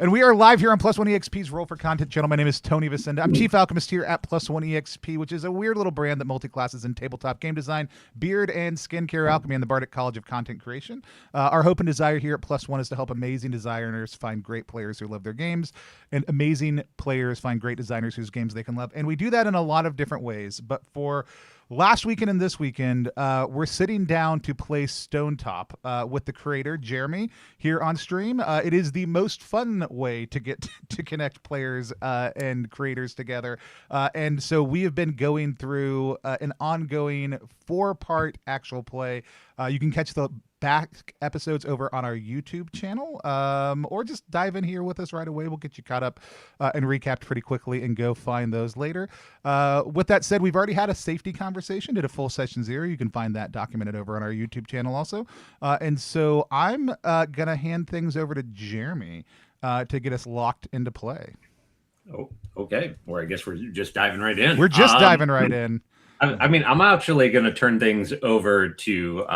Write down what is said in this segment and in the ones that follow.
And we are live here on Plus One EXP's Roll for Content channel. My name is Tony Vicinda. I'm Chief Alchemist here at Plus One EXP, which is a weird little brand that multi-classes in tabletop game design, beard and skincare alchemy, and the Bardic College of Content Creation. Our hope and desire here at Plus One is to help amazing designers find great players who love their games, and amazing players find great designers whose games they can love. And we do that in a lot of different ways. But for last weekend and this weekend, we're sitting down to play Stonetop with the creator, Jeremy, here on stream. It is the most fun way to get to connect players and creators together. And so we have been going through an ongoing 4-part actual play. You can catch the back episodes over on our YouTube channel, or just dive in here with us right away. We'll get you caught up and recapped pretty quickly and go find those later. With that said, we've already had a safety conversation, did a full session 0. You can find that documented over on our YouTube channel also. And so I'm going to hand things over to Jeremy to get us locked into play. Oh, okay. Or I guess we're just diving right in. We're just diving right in. I mean, I'm actually going to turn things over to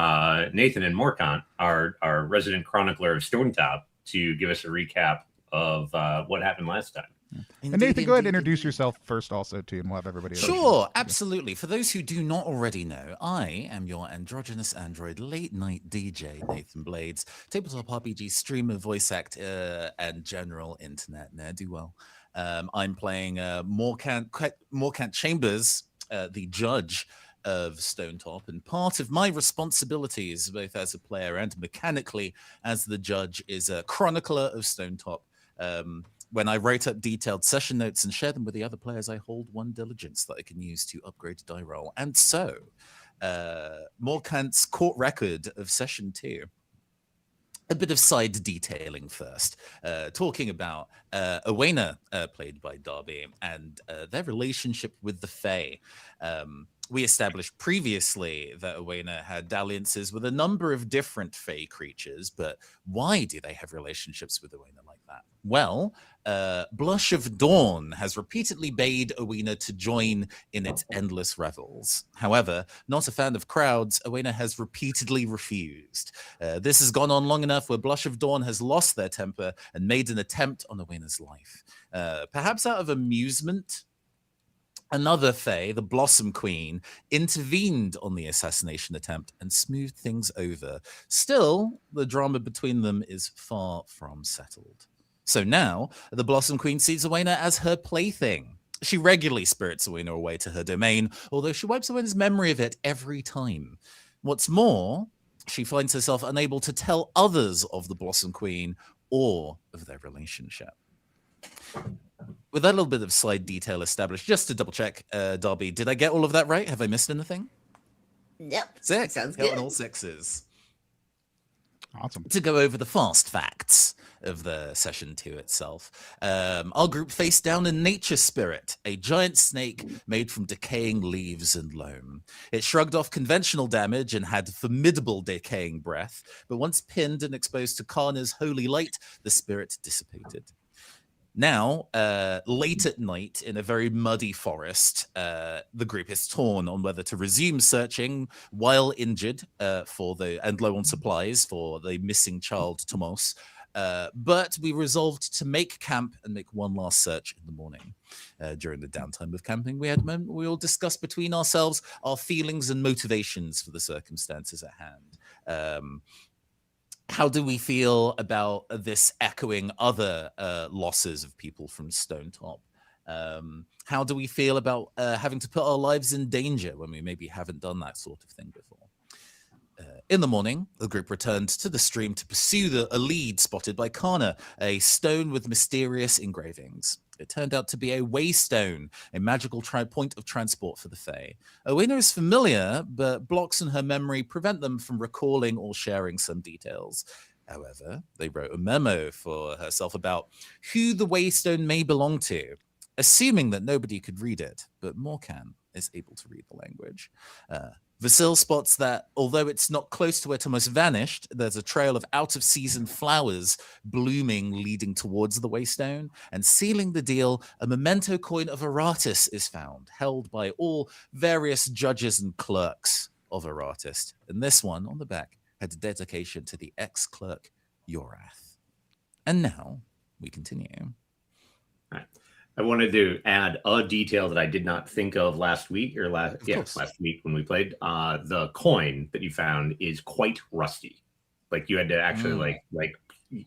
Nathan and Morkant, our resident chronicler of Stonetop, to give us a recap of what happened last time. And Nathan, go ahead and introduce yourself first also, too, and we'll have everybody else. Sure, absolutely. For those who do not already know, I am your androgynous android late-night DJ, Nathan Blades, tabletop RPG streamer, voice actor, and general internet ne'er-do-well. I'm playing Morkant Chambers, the judge of Stonetop, and part of my responsibilities, both as a player and mechanically as the judge, is a chronicler of Stonetop. When I write up detailed session notes and share them with the other players, I hold 1 diligence that I can use to upgrade die roll. And so, Morkant's court record of session 2. A bit of side detailing first, talking about Owena, played by Darby, and their relationship with the Fae. We established previously that Owena had dalliances with a number of different Fae creatures, but why do they have relationships with Owena like that? Well, Blush of Dawn has repeatedly bade Owena to join in its endless revels. However, not a fan of crowds, Owena has repeatedly refused. This has gone on long enough where Blush of Dawn has lost their temper and made an attempt on Owena's life. Perhaps out of amusement, another Fae, the Blossom Queen, intervened on the assassination attempt and smoothed things over. Still, the drama between them is far from settled. So now, the Blossom Queen sees Owena as her plaything. She regularly spirits Owena away to her domain, although she wipes Owena's memory of it every time. What's more, she finds herself unable to tell others of the Blossom Queen or of their relationship. With that little bit of side detail established, just to double check, Darby, did I get all of that right? Have I missed anything? Yep. 6. Sounds good. On all 6s. Awesome. To go over the fast facts of the session 2 itself, our group faced down a nature spirit, a giant snake made from decaying leaves and loam. It shrugged off conventional damage and had formidable decaying breath, but once pinned and exposed to Karna's holy light, the spirit dissipated. Now, late at night in a very muddy forest, the group is torn on whether to resume searching while injured and low on supplies for the missing child, Tomos. But we resolved to make camp and make one last search in the morning. During the downtime of camping, we all discussed between ourselves our feelings and motivations for the circumstances at hand. How do we feel about this echoing other losses of people from Stonetop? How do we feel about having to put our lives in danger when we maybe haven't done that sort of thing before? In the morning, the group returned to the stream to pursue a lead spotted by Karna, a stone with mysterious engravings. It turned out to be a waystone, a magical point of transport for the Fae. Owena is familiar, but blocks in her memory prevent them from recalling or sharing some details. However, they wrote a memo for herself about who the waystone may belong to, assuming that nobody could read it, but Morkant is able to read the language. Vasil spots that although it's not close to where Tomos vanished, there's a trail of out-of-season flowers blooming leading towards the waystone, and sealing the deal, a memento coin of Aratus is found, held by all various judges and clerks of Aratus. And this one, on the back, had a dedication to the ex-clerk Yorath. And now, we continue. All right. I wanted to add a detail that I did not think of last week last week when we played. The coin that you found is quite rusty. Like you had to actually like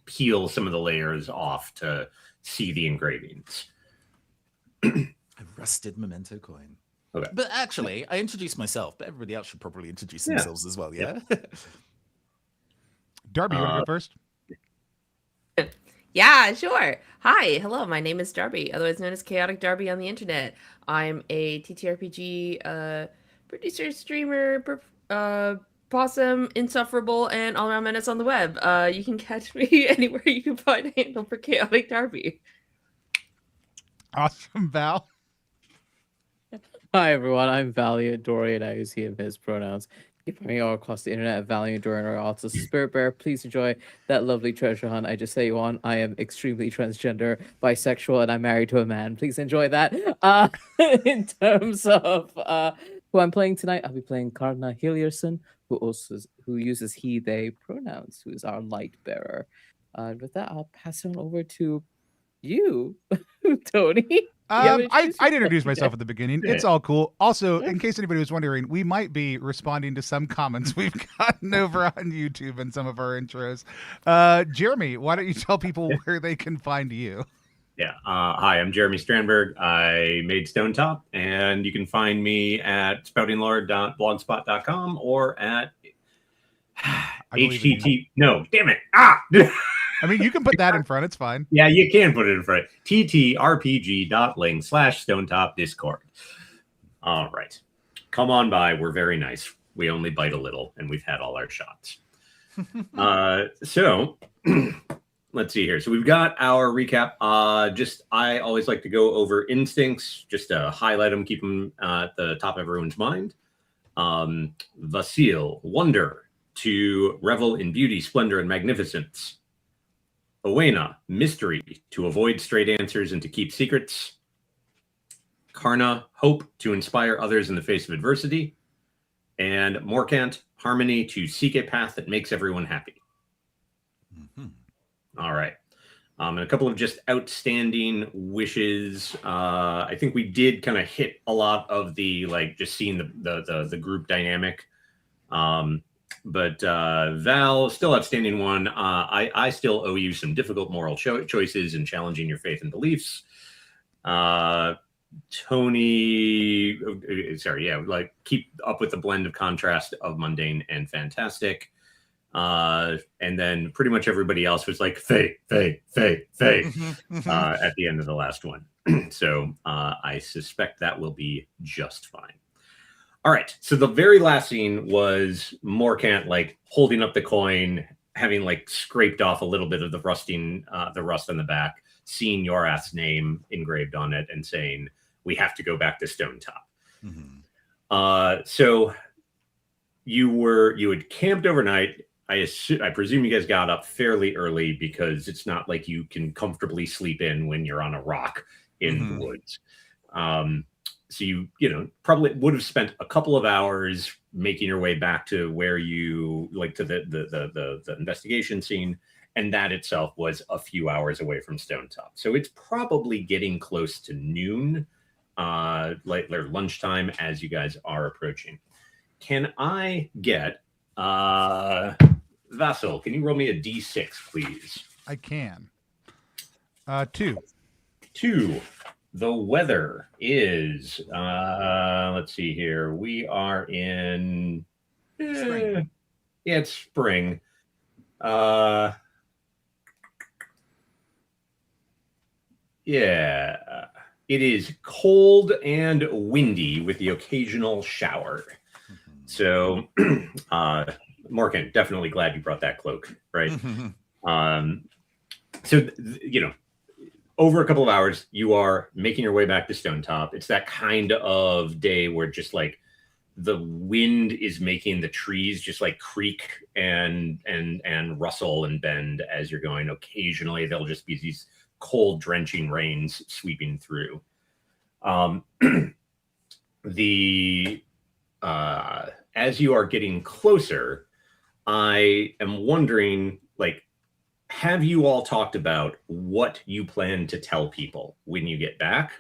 peel some of the layers off to see the engravings. A rusted memento coin. Okay. But actually, I introduced myself, but everybody else should probably introduce themselves as well, yeah? Darby, you want to go first? Yeah, sure. Hi, hello. My name is Darby, otherwise known as Chaotic Darby on the internet. I'm a TTRPG producer, streamer, possum, insufferable, and all-around menace on the web. You can catch me anywhere you can find a handle for Chaotic Darby. Awesome, Val. Hi everyone, I'm Valiant Dorian. I use he and his pronouns. You can find me all across the internet at Valiant Dorian or also Spirit Bear. Please enjoy that lovely treasure hunt. I just say you on. I am extremely transgender, bisexual, and I'm married to a man. Please enjoy that. In terms of who I'm playing tonight, I'll be playing Karna Hilierson, who uses he, they pronouns, who is our light bearer. With that, I'll pass it on over to you, Tony. I'd introduce myself at the beginning. It's all cool. Also, in case anybody was wondering, we might be responding to some comments we've gotten over on YouTube and some of our intros. Jeremy, why don't you tell people where they can find you? Yeah. Hi, I'm Jeremy Strandberg. I made Stonetop, and you can find me at spoutinglord.blogspot.com or at http. No, damn it. I mean, you can put that in front. It's fine. Yeah, you can put it in front. ttrpg.link/Stonetop Discord. All right. Come on by. We're very nice. We only bite a little, and we've had all our shots. So let's see here. So we've got our recap. I always like to go over instincts, just to highlight them, keep them at the top of everyone's mind. Vasil, wonder, to revel in beauty, splendor, and magnificence. Owena, mystery, to avoid straight answers and to keep secrets. Karna, hope, to inspire others in the face of adversity. And Morkant, harmony, to seek a path that makes everyone happy. All right. And a couple of just outstanding wishes. I think we did kind of hit a lot of the, like, just seeing the group dynamic. But Val, still outstanding one. I still owe you some difficult moral choices and challenging your faith and beliefs. Tony, like keep up with the blend of contrast of mundane and fantastic. And then pretty much everybody else was like, Faye, at the end of the last one. So I suspect that will be just fine. All right. So the very last scene was Morkant like holding up the coin, having like scraped off a little bit of the rust on the back, seeing Yorath's name engraved on it and saying, we have to go back to Stonetop. So you had camped overnight. I presume you guys got up fairly early because it's not like you can comfortably sleep in when you're on a rock in the woods. So you probably would have spent a couple of hours making your way back to where you like to the investigation scene, and that itself was a few hours away from Stonetop. So it's probably getting close to noon, like their lunchtime as you guys are approaching. Can I get Vasil? Can you roll me a d6, please? I can. 2. 2. The weather is, let's see here. We are in spring. Yeah, it's spring. Yeah, it is cold and windy with the occasional shower. So, Morgan, definitely glad you brought that cloak, right? So, over a couple of hours, you are making your way back to Stonetop. It's that kind of day where just like the wind is making the trees just like creak and rustle and bend as you're going. Occasionally, there'll just be these cold, drenching rains sweeping through. As you are getting closer, I am wondering, like, have you all talked about what you plan to tell people when you get back?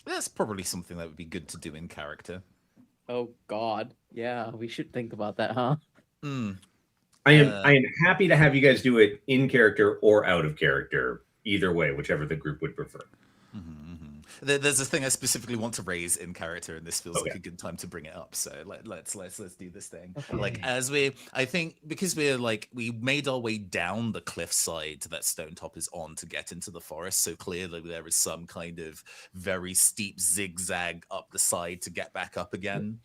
That's probably something that would be good to do in character. Oh God, yeah, we should think about that, huh? I am happy to have you guys do it in character or out of character, either way, whichever the group would prefer. There's a thing I specifically want to raise in character, and this feels Okay. like a good time to bring it up. So let's do this thing. Okay. Like I think because we made our way down the cliffside that Stonetop is on to get into the forest. So clearly there is some kind of very steep zigzag up the side to get back up again.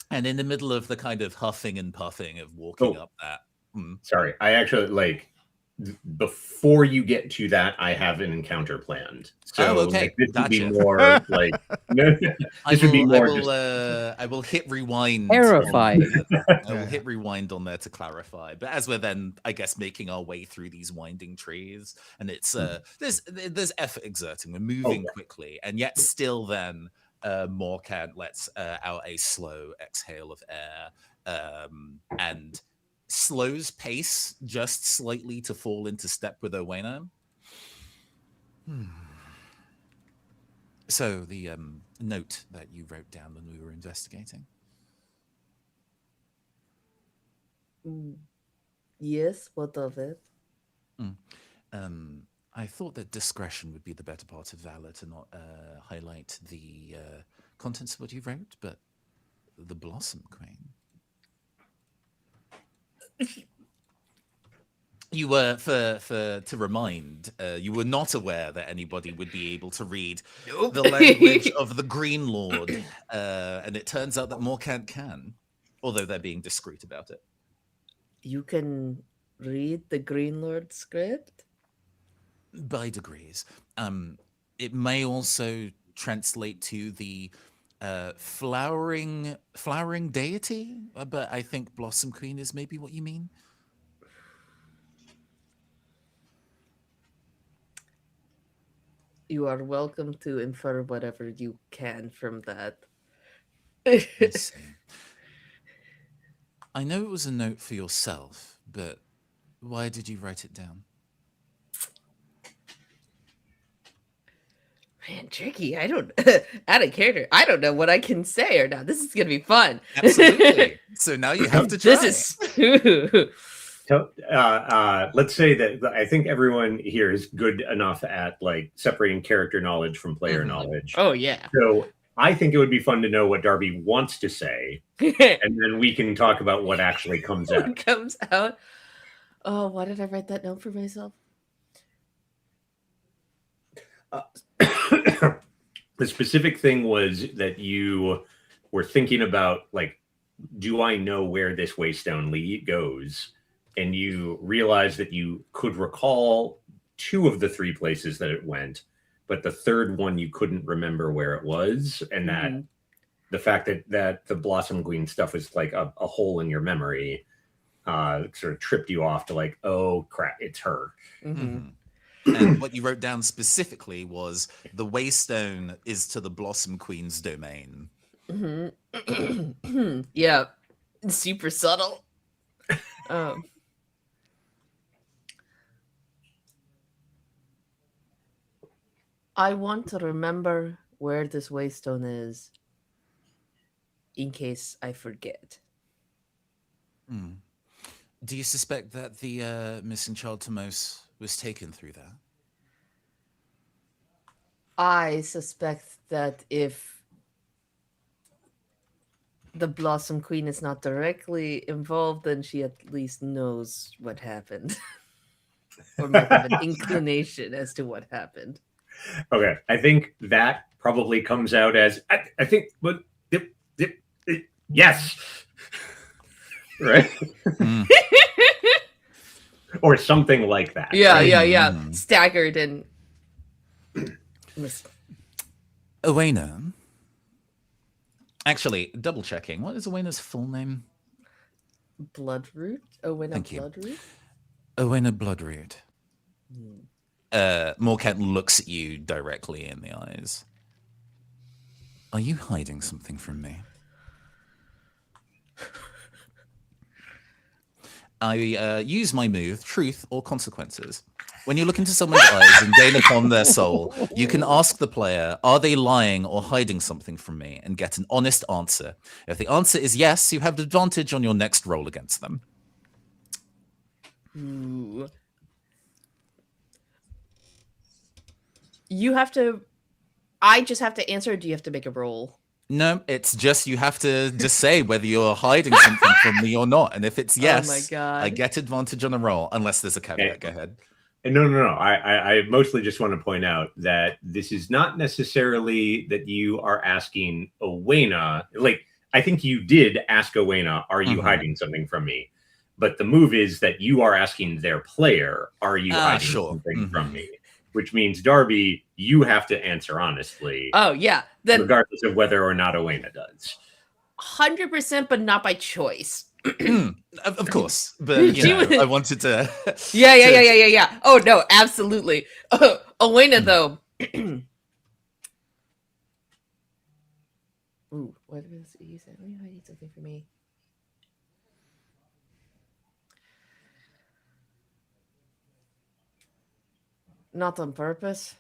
And in the middle of the kind of huffing and puffing of walking up that. Sorry, I actually before you get to that, I have an encounter planned. So okay. This would be Gotcha. more like this would be more just. I will hit rewind. Terrified. I will hit rewind on there to clarify. But as we're then, I guess, making our way through these winding trees, and it's there's effort exerting. We're moving quickly, and yet still then Morcant lets out a slow exhale of air and slows pace just slightly to fall into step with Owena. So the note that you wrote down when we were investigating. Yes, what of it? I thought that discretion would be the better part of valor to not highlight the contents of what you wrote, but the Blossom Queen. You were, to remind, you were not aware that anybody would be able to read the language of the Green Lord, and it turns out that Morcant can, although they're being discreet about it. You can read the Green Lord script? By degrees. It may also translate to the flowering deity, but I think Blossom Queen is maybe what you mean. You are welcome to infer whatever you can from that. I see. I know it was a note for yourself, but why did you write it down? Man, tricky. I don't, out of character, I don't know what I can say or not. This is going to be fun. Absolutely. So now you have to try. This is... Let's say that I think everyone here is good enough at separating character knowledge from player knowledge. Oh, yeah. So I think it would be fun to know what Darby wants to say, and then we can talk about what actually comes out. Comes out. Oh, why did I write that note for myself? The specific thing was that you were thinking about, do I know where this Waystone goes? And you realized that you could recall 2 of the 3 places that it went, but the third one you couldn't remember where it was. And that the fact that the Blossom Queen stuff was like a hole in your memory sort of tripped you off to oh crap, it's her. And what you wrote down specifically was the Waystone is to the Blossom Queen's domain. Yeah, super subtle. I want to remember where this Waystone is in case I forget. Do you suspect that the missing child Tomos was taken through there? I suspect that if the Blossom Queen is not directly involved, then she at least knows what happened. Or might have an inclination as to what happened. Okay, I think that probably comes out as I think, but yes, right, or something like that. Yeah, right? yeah. Staggered and Owena. Actually, double checking. What is Owena's full name? Bloodroot. Owena Bloodroot. Owena Bloodroot. Morcant looks at you directly in the eyes. Are you hiding something from me? I use my move, Truth or Consequences. When you look into someone's eyes and gain upon their soul, you can ask the player, are they lying or hiding something from me, and get an honest answer. If the answer is yes, you have advantage on your next roll against them. Ooh. You have to. I just have to answer. Or do you have to make a roll? No, it's just you have to just say whether you're hiding something from me or not. And if it's yes, Oh my God. I get advantage on a roll, unless there's a caveat. Go ahead. And no. I mostly just want to point out that this is not necessarily that you are asking Owena. Like, I think you did ask Owena, are you hiding something from me? But the move is that you are asking their player, are you hiding something from me? Which means, Darby, you have to answer honestly. Oh, yeah. Then regardless of whether or not Owena does. 100%, but not by choice. Of course, but I wanted to. Yeah. Oh no, absolutely. Owena though. Ooh, what is he said? I need something for me. Not on purpose.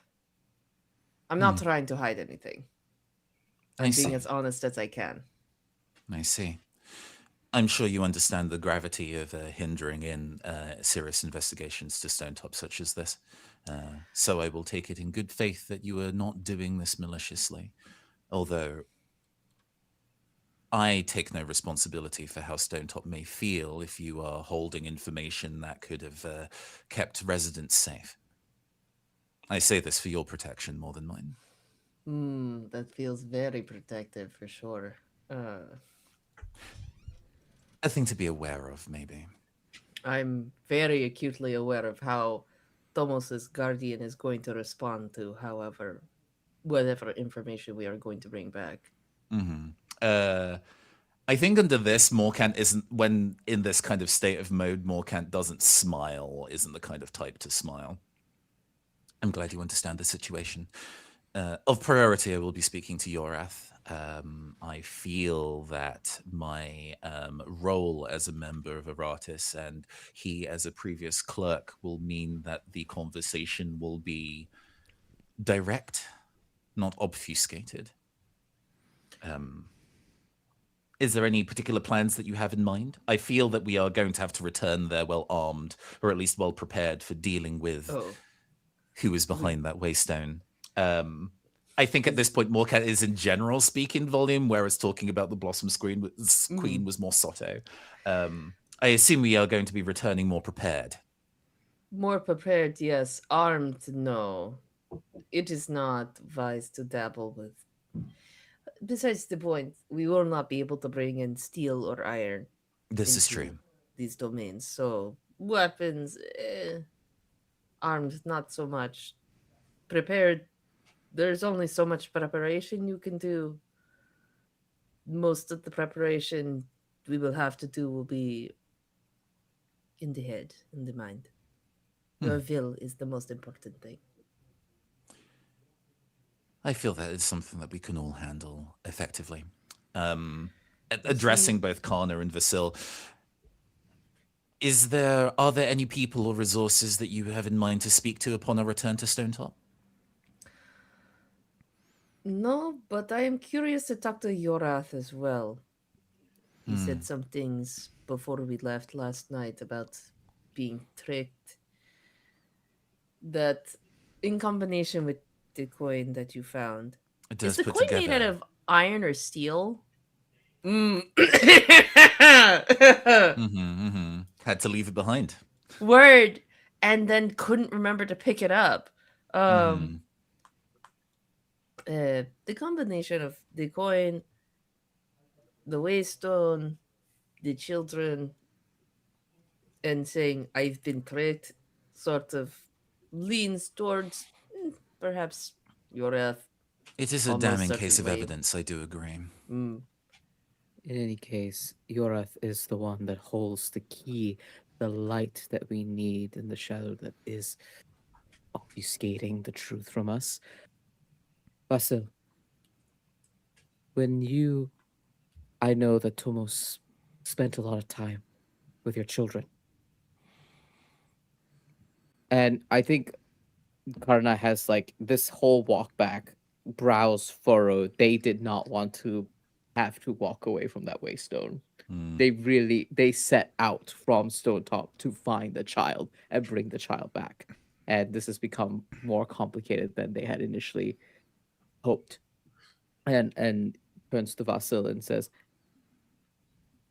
I'm not trying to hide anything. I'm being as honest as I can. I see. I'm sure you understand the gravity of hindering in serious investigations to Stonetop such as this. So I will take it in good faith that you are not doing this maliciously. Although I take no responsibility for how Stonetop may feel if you are holding information that could have kept residents safe. I say this for your protection more than mine. That feels very protective for sure. A thing to be aware of, maybe. I'm very acutely aware of how Tomos's guardian is going to respond to whatever information we are going to bring back. I think under this, Morkant isn't, when in this kind of state of mode, Morkant doesn't smile, isn't the kind of type to smile. I'm glad you understand the situation. Of priority, I will be speaking to Yorath. I feel that my role as a member of Aratus and he as a previous clerk will mean that the conversation will be direct, not obfuscated. Is there any particular plans that you have in mind? I feel that we are going to have to return there well armed, or at least well prepared for dealing with who is behind that waystone. I think at this point, Morkant is in general speaking volume, whereas talking about the Blossom Queen was more sotto. I assume we are going to be returning more prepared. More prepared, yes. Armed, no. It is not wise to dabble with. Besides the point, we will not be able to bring in steel or iron. This is true. These domains. So, weapons, armed, not so much. Prepared, there's only so much preparation you can do. Most of the preparation we will have to do will be in the head, in the mind. Your will is the most important thing. I feel that is something that we can all handle effectively. Addressing both Kana and Vasil, are there any people or resources that you have in mind to speak to upon a return to Stonetop? No, but I am curious to talk to Yorath as well. He said some things before we left last night about being tricked. That, in combination with the coin that you found, is the coin made out of iron or steel? Had to leave it behind. Word, and then couldn't remember to pick it up. The combination of the coin, the waystone, the children, and saying I've been tricked, sort of leans towards perhaps Yorath. It is a damning case of evidence, I do agree. In any case, Yorath is the one that holds the key, the light that we need in the shadow that is obfuscating the truth from us. Vasil, I know that Tomos spent a lot of time with your children. And I think Karna has like this whole walk back, brows furrowed. They did not want to have to walk away from that waystone. They set out from Stonetop to find the child and bring the child back. And this has become more complicated than they had initially hoped. And turns to Vasil and says,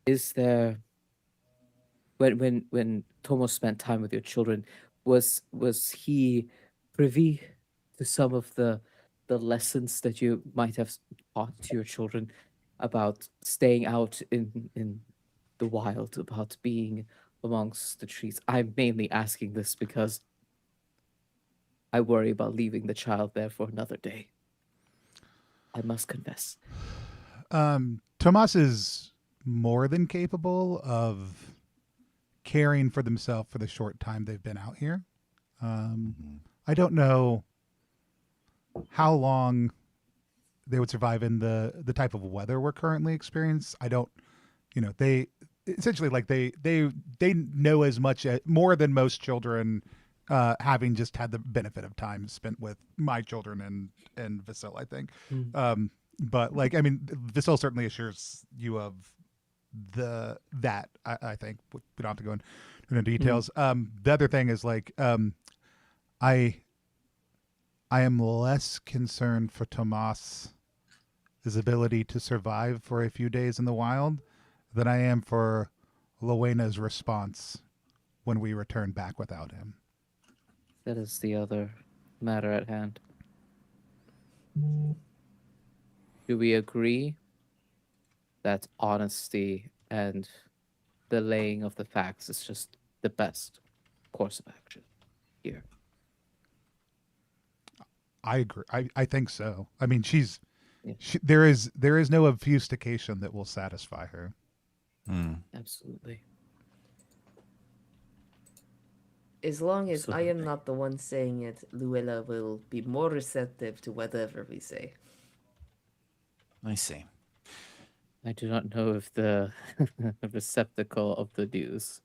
"Is there when Tomo spent time with your children, was he privy to some of the lessons that you might have taught to your children about staying out in the wild, about being amongst the trees? I'm mainly asking this because I worry about leaving the child there for another day. I must confess." Tomas is more than capable of caring for themselves for the short time they've been out here. I don't know how long they would survive in the type of weather we're currently experiencing. I don't, they essentially like they know as much more than most children, having just had the benefit of time spent with my children and Vasil, I think. But like, I mean, Vasil certainly assures you of that. I think we don't have to go into details. The other thing is like, I am less concerned for Tomas' ability to survive for a few days in the wild than I am for Lowena's response when we return back without him. That is the other matter at hand. Do we agree that honesty and the laying of the facts is just the best course of action here? I agree. I think so. I mean, Yeah. there is no obfuscation that will satisfy her. Absolutely. As long as I am Absolutely. not the one saying it, Luella will be more receptive to whatever we say. I see. I do not know if the receptacle of the news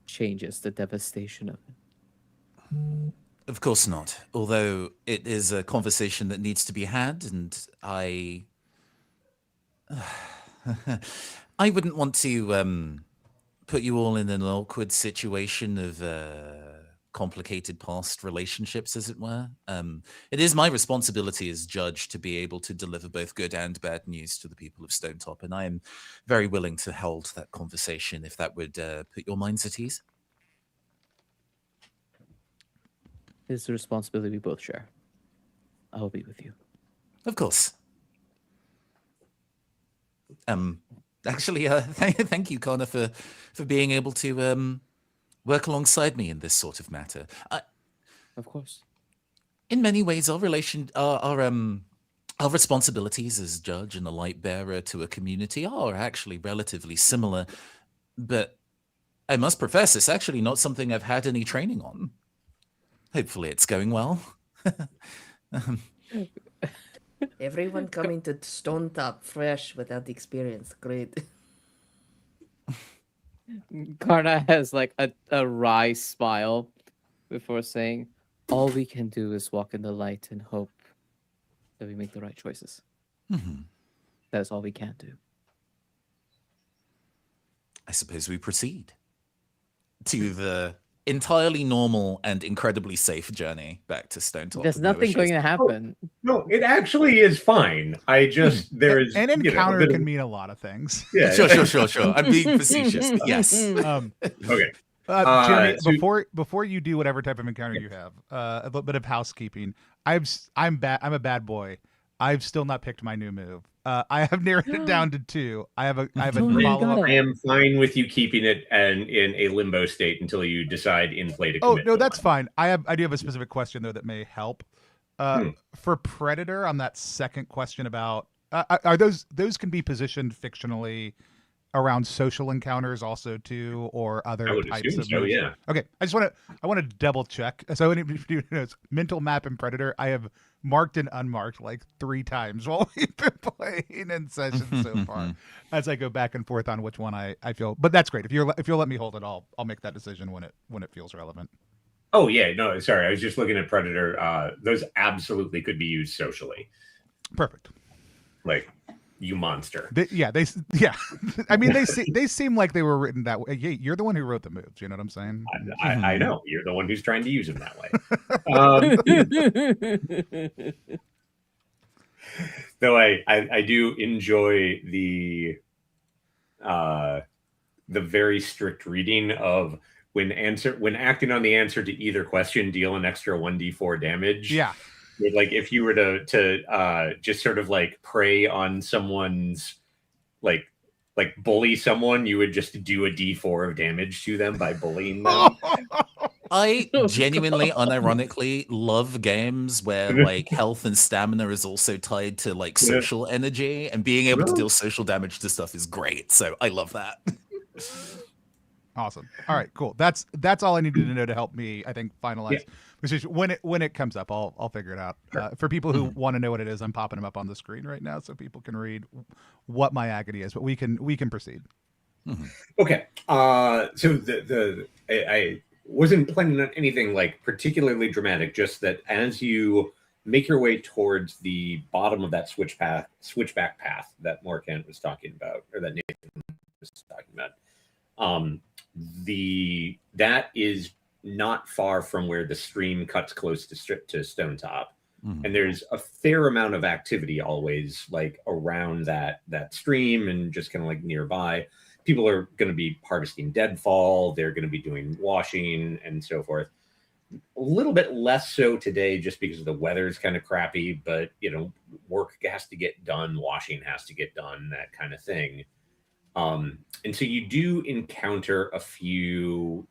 changes the devastation of it. Of course not. Although it is a conversation that needs to be had, and I wouldn't want to put you all in an awkward situation of complicated past relationships, as it were. It is my responsibility as judge to be able to deliver both good and bad news to the people of Stonetop, and I am very willing to hold that conversation if that would put your minds at ease. It's a responsibility we both share. I will be with you. Of course. Actually, thank you, Connor, for being able to work alongside me in this sort of matter. Of course. In many ways, our responsibilities as judge and a light bearer to a community are actually relatively similar, but I must profess it's actually not something I've had any training on. Hopefully it's going well. Everyone coming to Stonetop fresh without the experience. Great. Karna has like a wry smile before saying, "All we can do is walk in the light and hope that we make the right choices. That is all we can do." I suppose we proceed to the entirely normal and incredibly safe journey back to Stonetop. There's with no nothing issues. going to happen. No, it actually is fine. I just there is An you know, a encounter bit of- can mean a lot of things. yeah. Sure. I'm being facetious, but yes. Okay. Jeremy, so- before you do whatever type of encounter you have, a little bit of housekeeping. I'm a bad boy. I've still not picked my new move. I have narrowed it down to 2. I have a Tony, you follow up. gotta- I am fine with you keeping it and in a limbo state until you decide in play to Oh commit. no, to that's one. fine. I do have a specific question though that may help. For Predator, on that second question about are those can be positioned fictionally around social encounters also too, or other I would types assume of so, moves? yeah. Okay, I want to double check. So anybody who knows, mental map and Predator, I have marked and unmarked like 3 times while we've been playing in sessions so far. As I go back and forth on which one I feel, but that's great. If you'll let me hold it, I'll make that decision when it feels relevant. Oh yeah, no, sorry, I was just looking at Predator. Those absolutely could be used socially. Perfect. Like, you monster. Yeah. I mean, they seem like they were written that way. Hey, you're the one who wrote the moves. You know what I'm saying? I know you're the one who's trying to use them that way. Though I do enjoy the very strict reading of when acting on the answer to either question, deal an extra 1d4 damage. Yeah. Like if you were to just sort of like prey on someone's like bully someone, you would just do a d4 of damage to them by bullying them. I genuinely, unironically love games where like health and stamina is also tied to like social energy, and being able to deal social damage to stuff is great. So I love that. Awesome. All right, cool. That's all I needed to know to help me, I think, finalize. Which when it comes up, I'll figure it out. For people who want to know what it is, I'm popping them up on the screen right now so people can read what my agony is. But we can proceed. Okay. So I wasn't planning on anything like particularly dramatic. Just that as you make your way towards the bottom of that switchback path that Morkant was talking about, or that Nathan was talking about, that is not far from where the stream cuts close to Stonetop. And there's a fair amount of activity always like around that stream and just kind of like nearby. People are going to be harvesting deadfall. They're going to be doing washing and so forth. A little bit less so today just because the weather is kind of crappy, but work has to get done, washing has to get done, that kind of thing. And so you do encounter a few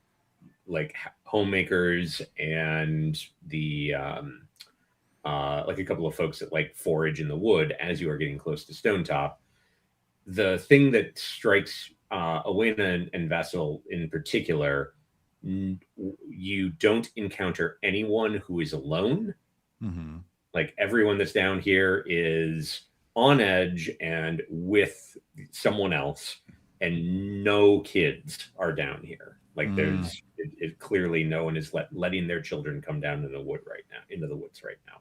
like homemakers and the like a couple of folks that like forage in the wood as you are getting close to Stonetop. The thing that strikes Owena and Vessel in particular, you don't encounter anyone who is alone. Like everyone that's down here is on edge and with someone else, and no kids are down here. Like there's it clearly no one is letting their children come down into the woods right now.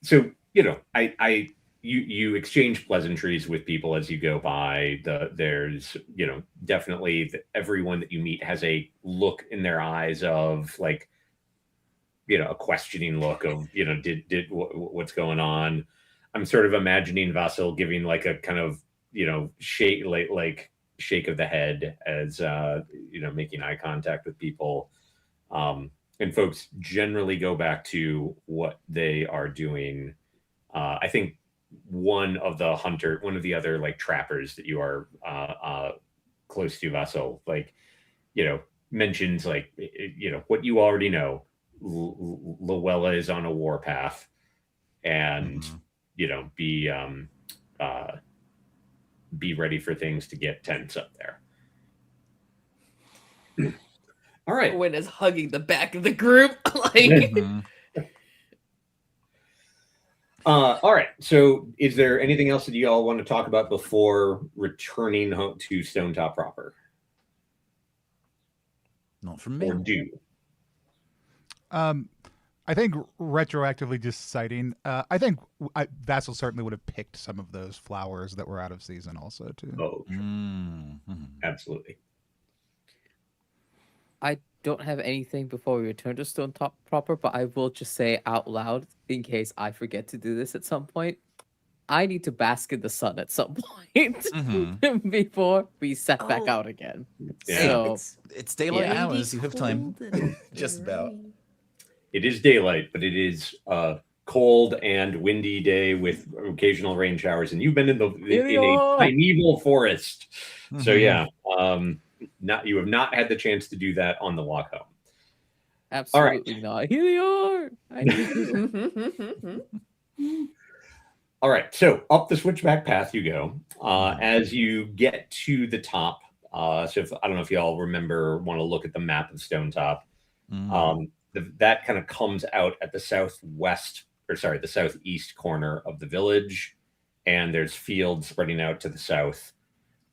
So you exchange pleasantries with people as you go by. There's definitely everyone that you meet has a look in their eyes of like a questioning look of did what's going on. I'm sort of imagining Vassal giving like a kind of shake shake of the head as making eye contact with people, and folks generally go back to what they are doing. I think one of the other like trappers that you are close to, Vassal, like mentions like what you already know. Luella is on a warpath, and be ready for things to get tense up there. All right. Owen is hugging the back of the group. Like, all right. So is there anything else that you all want to talk about before returning home to Stonetop proper? Not from me. Or do? I think retroactively just citing, I think Vassal certainly would have picked some of those flowers that were out of season also too. Oh, absolutely. I don't have anything before we return to Stonetop proper, but I will just say out loud in case I forget to do this at some point. I need to bask in the sun at some point before we set back out again. Yeah. So it's daylight yeah. hours. You have time. Just about. It is daylight, but it is a cold and windy day with occasional rain showers, and you've been in a primeval forest. So yeah, you have not had the chance to do that on the walk home. Absolutely not. Here they are. All right, so up the switchback path you go. As you get to the top, I don't know if you all want to look at the map of Stonetop. That kind of comes out at the the southeast corner of the village, and there's fields spreading out to the south.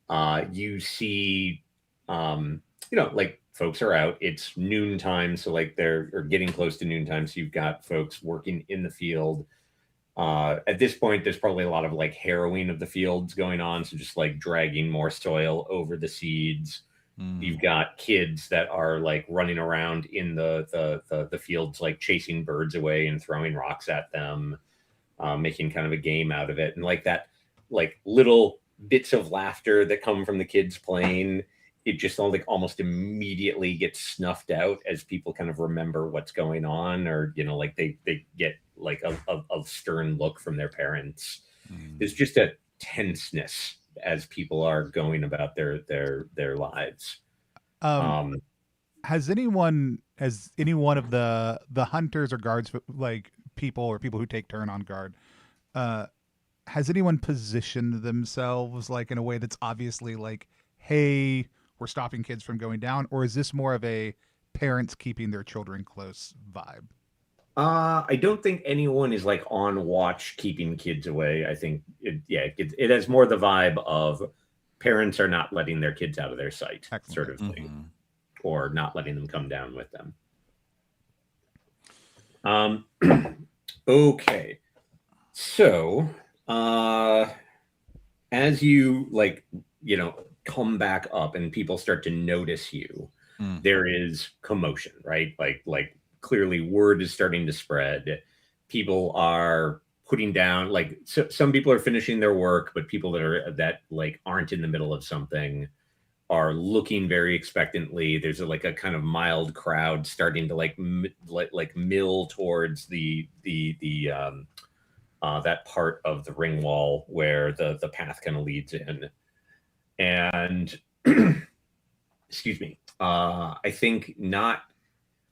You see, like folks are out. It's noontime, so like they're getting close to noontime. So you've got folks working in the field. At this point, there's probably a lot of like harrowing of the fields going on. So just like dragging more soil over the seeds. You've got kids that are like running around in the fields, like chasing birds away and throwing rocks at them, making kind of a game out of it. And like that, like little bits of laughter that come from the kids playing, it just like almost immediately gets snuffed out as people kind of remember what's going on, or like they get like a stern look from their parents. There's just a tenseness as people are going about their lives. Has any one of the hunters or guards, like people who take turn on guard, has anyone positioned themselves like in a way that's obviously like, hey, we're stopping kids from going down, or is this more of a parents keeping their children close vibe? I don't think anyone is like on watch keeping kids away. I think it has more the vibe of parents are not letting their kids out of their sight. Excellent. Sort of thing, or not letting them come down with them. Okay, so as you like come back up and people start to notice you, there is commotion, right? Like clearly word is starting to spread. People are putting down, like some people are finishing their work, but people that like aren't in the middle of something are looking very expectantly. There's a kind of mild crowd starting to like mill towards the that part of the ring wall where the path kind of leads in. And excuse me, I think not.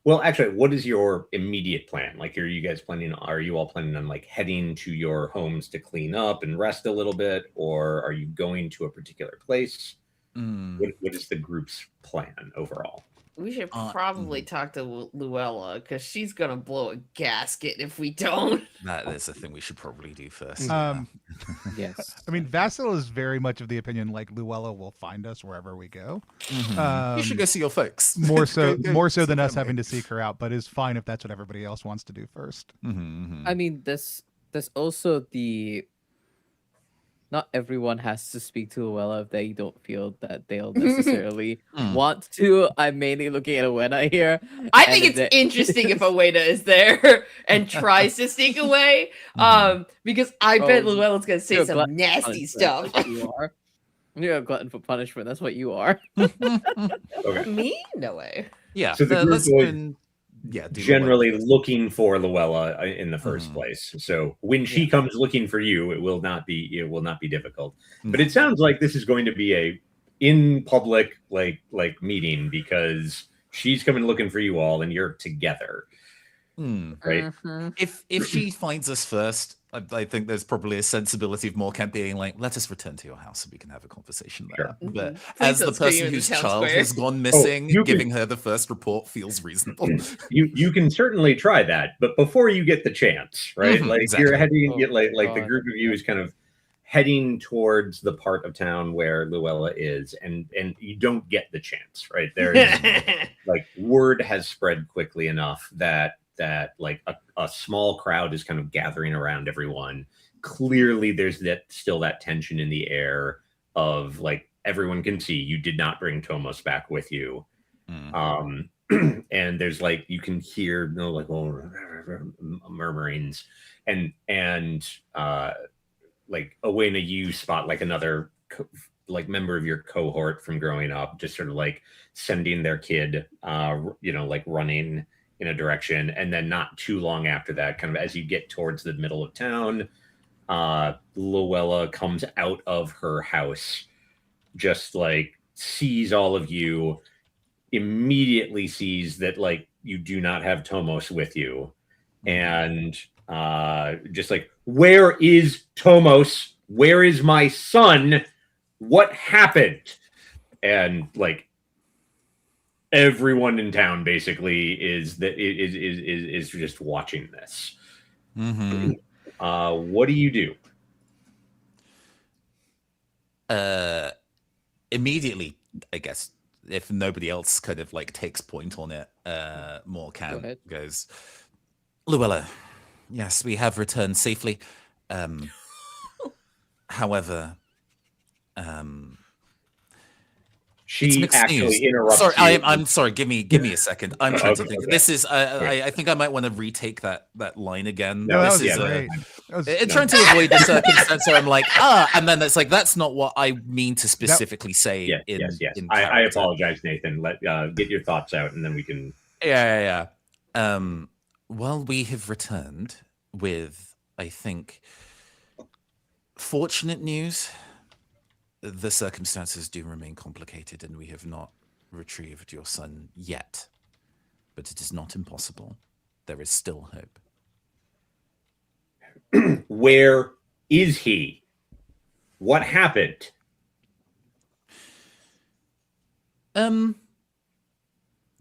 Well, actually, what is your immediate plan? Like, are you all planning on like heading to your homes to clean up and rest a little bit, or are you going to a particular place? What is the group's plan overall? We should probably talk to Luella, because she's going to blow a gasket if we don't. That is a thing we should probably do first. Yes. I mean, Vasil is very much of the opinion like Luella will find us wherever we go. You should go see your folks. More so than us family. having to seek her out, but it's fine if that's what everybody else wants to do first. I mean, there's also not everyone has to speak to Luella if they don't feel that they'll necessarily want to. I'm mainly looking at Owena here. I think it's interesting if Owena is there and tries to sneak away. Because I bet Luella's going to say some nasty stuff. You are. You're a glutton for punishment. That's what you are. Okay. Me? No way. Yeah. So the group was generally Luella. looking for Luella in the first place. So when she comes looking for you, it will not be difficult. But it sounds like this is going to be a in public like meeting, because she's coming looking for you all and you're together. Right. If she finds us first, I think there's probably a sensibility of Morcamp being like, let us return to your house so we can have a conversation there. Sure. But Please as the don't scream person in the whose town child square. has gone missing, you giving can- her the first report feels reasonable. You can certainly try that, but before you get the chance, right? Like exactly. you're heading, Oh, like the God. group of you is kind of heading towards the part of town where Luella is, and you don't get the chance, right? There's like word has spread quickly enough that like a small crowd is kind of gathering around everyone. Clearly there's still that tension in the air of like everyone can see you did not bring Tomos back with you. And there's like you can hear like murmurings and like Owena, you spot like another like member of your cohort from growing up just sort of like sending their kid like running in a direction. And then not too long after that, kind of as you get towards the middle of town, Luella comes out of her house, just like sees all of you, immediately sees that like you do not have Tomos with you, and just like, where is Tomos? Where is my son? What happened? And like everyone in town basically is just watching this. What do you do? Immediately, I guess, if nobody else kind of like takes point on it, ahead. goes, Luella, yes, we have returned safely. However, it's She mixed actually news. interrupts Sorry, you. I'm sorry. Give me a second. I'm trying to Okay, think. okay. This is. Okay. I think I might want to retake that line again. No, that this was is great. That was- trying to avoid the circumstance where I'm like, and then it's like that's not what I mean to specifically say. Yes. In I character. apologize, Nathan. Let get your thoughts out, and then we can. Yeah. Well, we have returned with, I think, fortunate news. The circumstances do remain complicated, and we have not retrieved your son yet. But it is not impossible. There is still hope. Where is he? What happened? The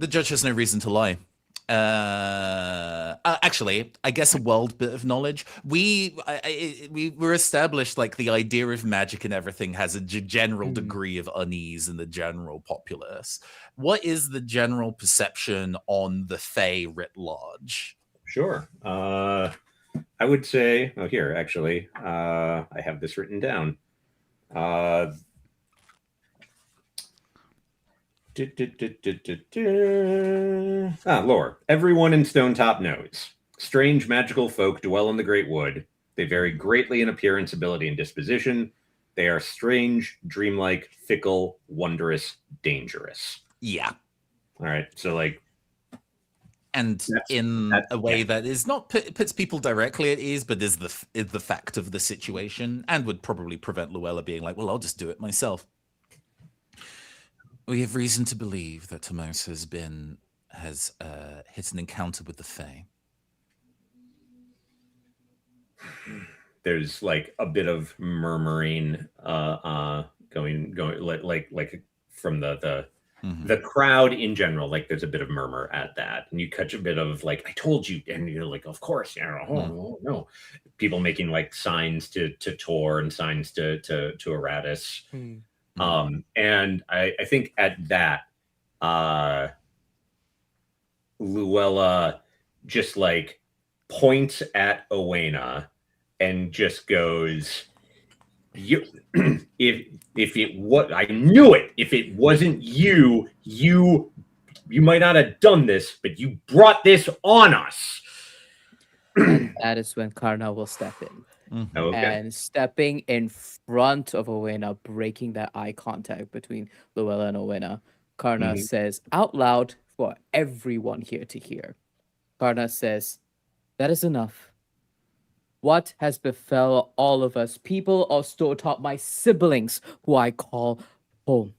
judge has no reason to lie. Actually, I guess a world bit of knowledge. We were established like the idea of magic and everything has a general degree of unease in the general populace. What is the general perception on the Fae writ large? Sure. I would say. Oh, here actually, I have this written down. Lore. Everyone in Stonetop knows. Strange magical folk dwell in the Great Wood. They vary greatly in appearance, ability, and disposition. They are strange, dreamlike, fickle, wonderous, dangerous. Yeah. All right. So, like, and in a way that is not puts people directly at ease, but is the fact of the situation, and would probably prevent Luella being like, "Well, I'll just do it myself." We have reason to believe that Tomos has hit an encounter with the Fae. There's like a bit of murmuring, going like from the crowd in general. Like there's a bit of murmur at that, and you catch a bit of like, "I told you," and you're like, "Of course, yeah." Oh no, people making like signs to Tor and signs to Aratus. And I think at that, Luella just like points at Owena and just goes, "You, if it was, I knew it. If it wasn't you, you might not have done this, but you brought this on us." And that is when Karna will step in. Okay. And stepping in front of Owena, breaking that eye contact between Luella and Owena, Karna says out loud for everyone here to hear. Karna says, "That is enough. What has befell all of us, people of Stonetop, my siblings, who I call home?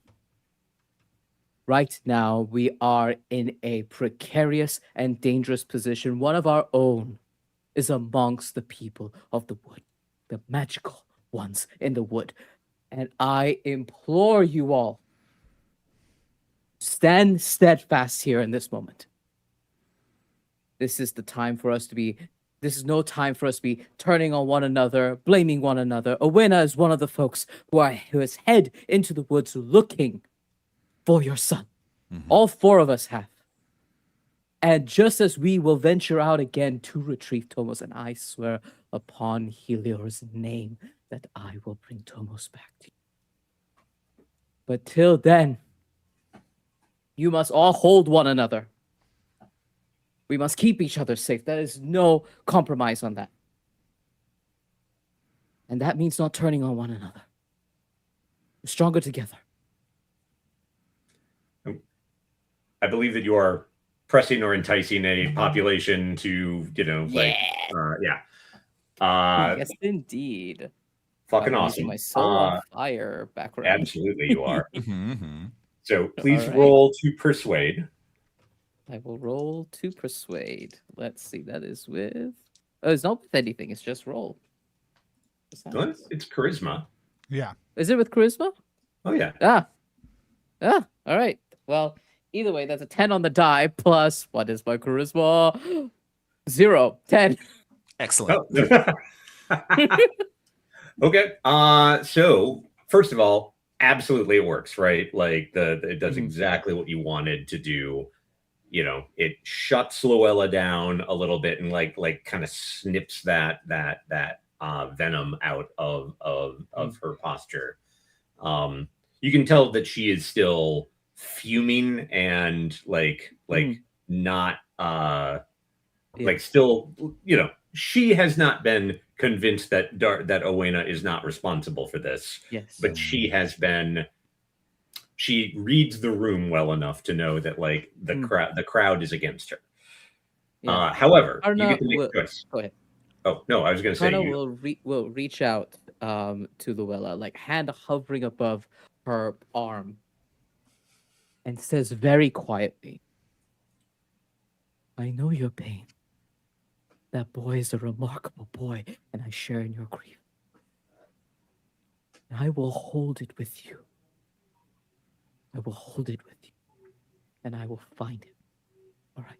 Right now, we are in a precarious and dangerous position. One of our own is amongst the people of the wood, the magical ones in the wood. And I implore you all, stand steadfast here in this moment. This is no time for us to be turning on one another, blaming one another. Owena is one of the folks who has head into the woods looking for your son. All four of us have. And just as we will venture out again to retrieve Tomos, and I swear upon Helior's name that I will bring Tomos back to you. But till then, you must all hold one another. We must keep each other safe. There is no compromise on that. And that means not turning on one another. We're stronger together." I believe that you are pressing or enticing a population to, Yes, indeed. fucking I'm awesome. using my soul on fire background. Absolutely, you are. Mm-hmm. So please All right. roll to persuade. I will roll to persuade. Let's see. That is with. Oh, it's not with anything. It's just roll. Well, it's charisma. Yeah. Is it with charisma? Oh yeah. All right. Well, either way, that's a 10 on the die plus what is my charisma? 0. 10. Excellent. Oh. Okay. So first of all, absolutely it works, right? Like it does Mhm. exactly what you wanted to do. You know, it shuts Luella down a little bit and like kind of snips that venom out of her posture. You can tell that she is still fuming and Mhm. not Yeah. like still, you know, she has not been convinced that that Owena is not responsible for this, Yes. but she reads the room well enough to know that like Mm. the crowd is against her. Yeah. However, you Arna get to make will a choice. go ahead. Oh no, I was going to say Arna you. will reach out to Luella, like hand hovering above her arm, and says very quietly, "I know your pain. That boy is a remarkable boy, and I share in your grief. And I will hold it with you. I will hold it with you, and I will find him. All right.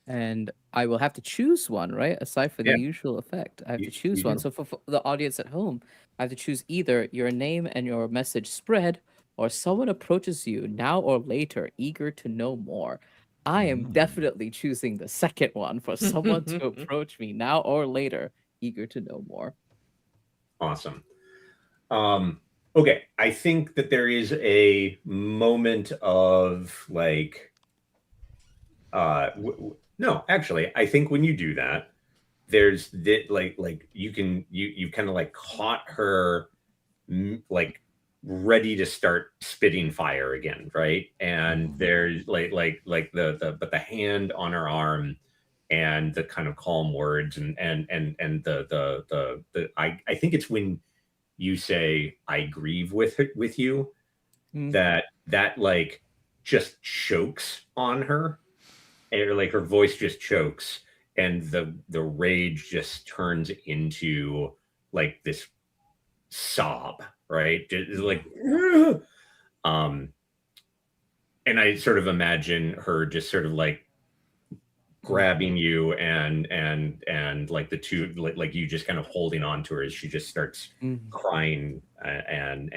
And I will have to choose one, right? Aside from the Yeah, usual effect, I have to choose you one. do. So for the audience at home, I have to choose either your name and your message spread, or someone approaches you now or later, eager to know more. I am definitely choosing the second one, for someone to approach me now or later, eager to know more. Awesome. Okay, I think that there is a moment of like no, actually, I think when you do that, there's that like you kind of like caught her like ready to start spitting fire again, right? And there's like the hand on her arm and the kind of calm words and I think it's when you say I grieve with you Mm. that like just chokes on her, or like her voice just chokes, and the rage just turns into like this sob, right? Just like um and I sort of imagine her just sort of like grabbing you and like the two like you just kind of holding on to her as she just starts Mm. crying and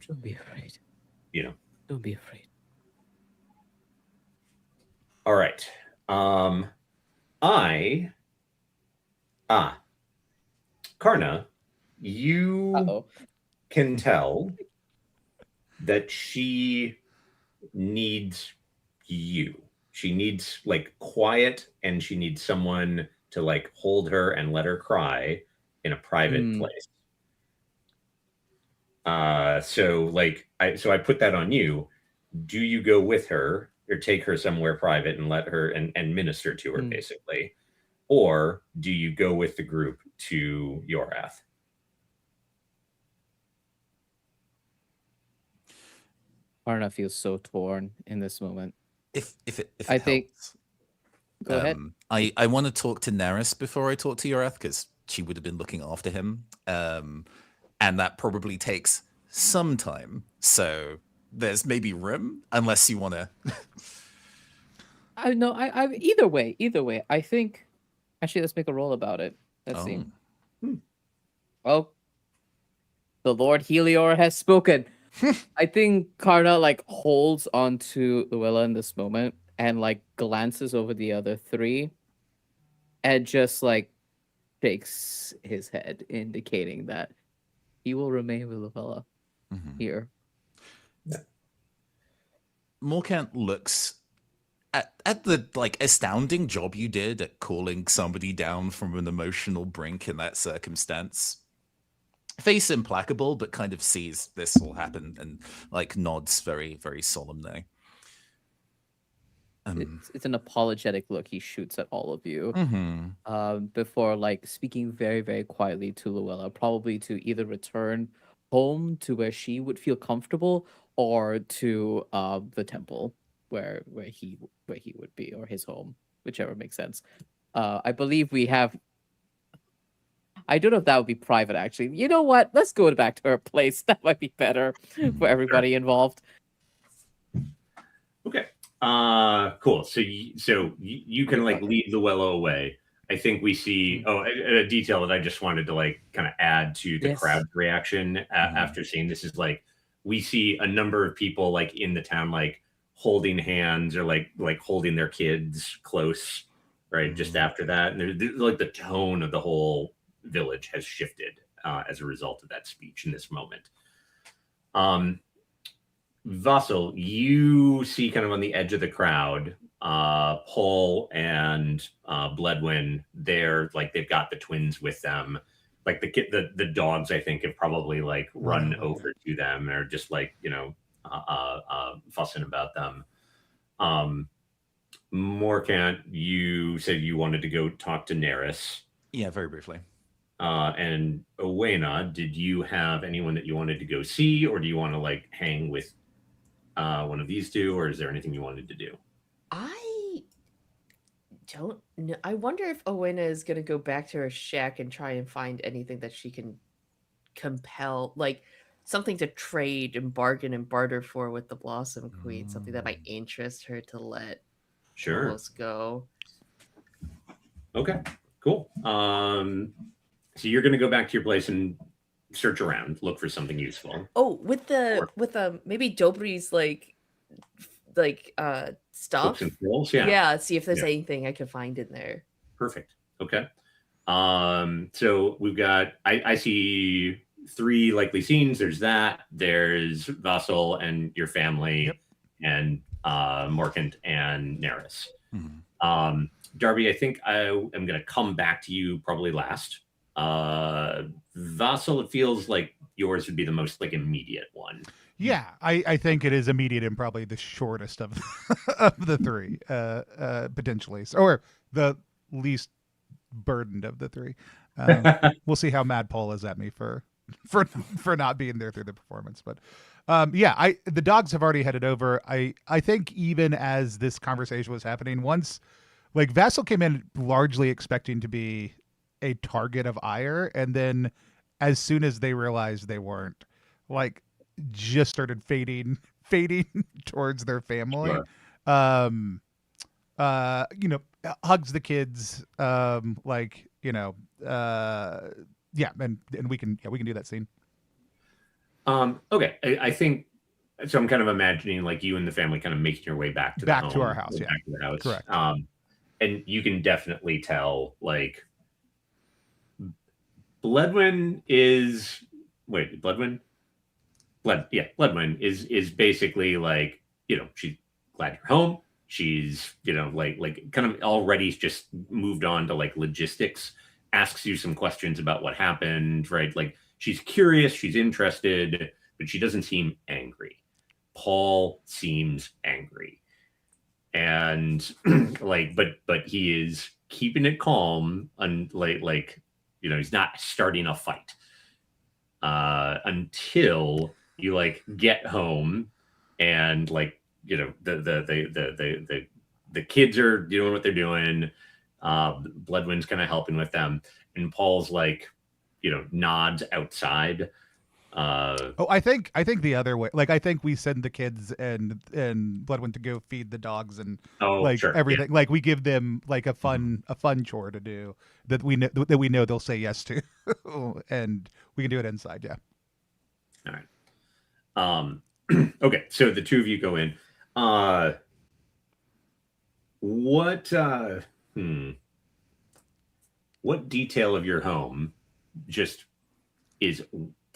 Don't be afraid. you know. Don't be afraid. All right. I Karna, you Uh-oh. can tell that she needs you. She needs like quiet, and she needs someone to like hold her and let her cry in a private Mm. place. So I put that on you. Do you go with her or take her somewhere private and let her and minister to her Mm. basically? Or do you go with the group to Yorath? Arna feels so torn in this moment. If it I think. helps, Go ahead. I want to talk to Neris before I talk to Yorath, because she would have been looking after him, and that probably takes some time. So there's maybe room, unless you want to. I know. I either way. I think. Actually, let's make a roll about it. Let's see. Oh, the Lord Helior has spoken. I think Karna like holds onto Luella in this moment and like glances over the other three and just like shakes his head, indicating that he will remain with Luella here. Morkant looks at the like astounding job you did at calling somebody down from an emotional brink in that circumstance. Face implacable, but kind of sees this will happen and like nods very, very solemnly. It's an apologetic look he shoots at all of you. Before like speaking very, very quietly to Luella, probably to either return home to where she would feel comfortable, or to the temple where he would be, or his home, whichever makes sense. I believe we have. I don't know if that would be private. Actually, you know what? Let's go back to her place. That might be better for everybody involved. Okay. Cool. So you can like lead Luella away. I think we see a detail that I just wanted to like kind of add to the Yes. crowd's reaction after seeing this is like we see a number of people like in the town like holding hands or like holding their kids close, right? Just after that, and like the tone of the whole village has shifted as a result of that speech in this moment. Vassal, you see kind of on the edge of the crowd, Paul and Bloodwind. They're like they've got the twins with them. Like the dogs, I think, have probably like run over to them and are just like fussing about them. Morkant, you said you wanted to go talk to Neris. Yeah, very briefly. And Owena, did you have anyone that you wanted to go see, or do you want to like hang with one of these two, or is there anything you wanted to do? I don't know. I wonder if Owena is going to go back to her shack and try and find anything that she can compel, like something to trade and bargain and barter for with the Blossom Queen, something that might interest her to let Carlos go. Okay, cool. So you're going to go back to your place and search around, look for something useful. Oh, with maybe Dobri's like stuff. Books and scrolls, yeah. Yeah, see if there's anything I can find in there. Perfect. Okay. So we've got I see 3 likely scenes. There's that. There's Vassal and your family, and Morkant and Neris. Darby, I think I am going to come back to you probably last. Vassal, it feels like yours would be the most like immediate one. Yeah, I think it is immediate and probably the shortest of of the 3, potentially, or the least burdened of the 3. We'll see how mad Paul is at me for not being there through the performance, but the dogs have already headed over. I think even as this conversation was happening, once like Vassal came in largely expecting to be a target of ire, and then as soon as they realized they weren't, like just started fading towards their family. Sure. Hugs the kids, and we can do that scene. Okay, I think so. I'm kind of imagining like you and the family kind of making your way back to the home, to our house. back to the house. Correct. And you can definitely tell like Bloodwind is Bloodwind is basically like, she's glad you're home. She's, like kind of already just moved on to like logistics, asks you some questions about what happened, right? Like she's curious, she's interested, but she doesn't seem angry. Paul seems angry. And but he is keeping it calm and he's not starting a fight until you like get home and like the kids are doing what they're doing. Bloodwind's kind of helping with them, and Paul's like nods outside. I think the other way. Like I think we send the kids and Bloodwind to go feed the dogs and everything. Yeah. Like we give them like a fun chore to do that we know they'll say yes to, and we can do it inside. Yeah. All right. Okay. So the 2 of you go in. What detail of your home just is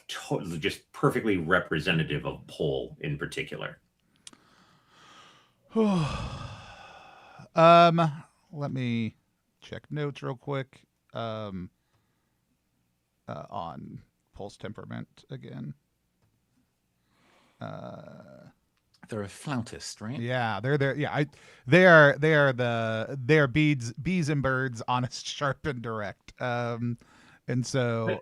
totally just perfectly representative of Paul in particular? Let me check notes real quick. On Paul's temperament again. They're a flautist, right? Yeah, they're there. Yeah, they are bees and birds, honest, sharp, and direct. And so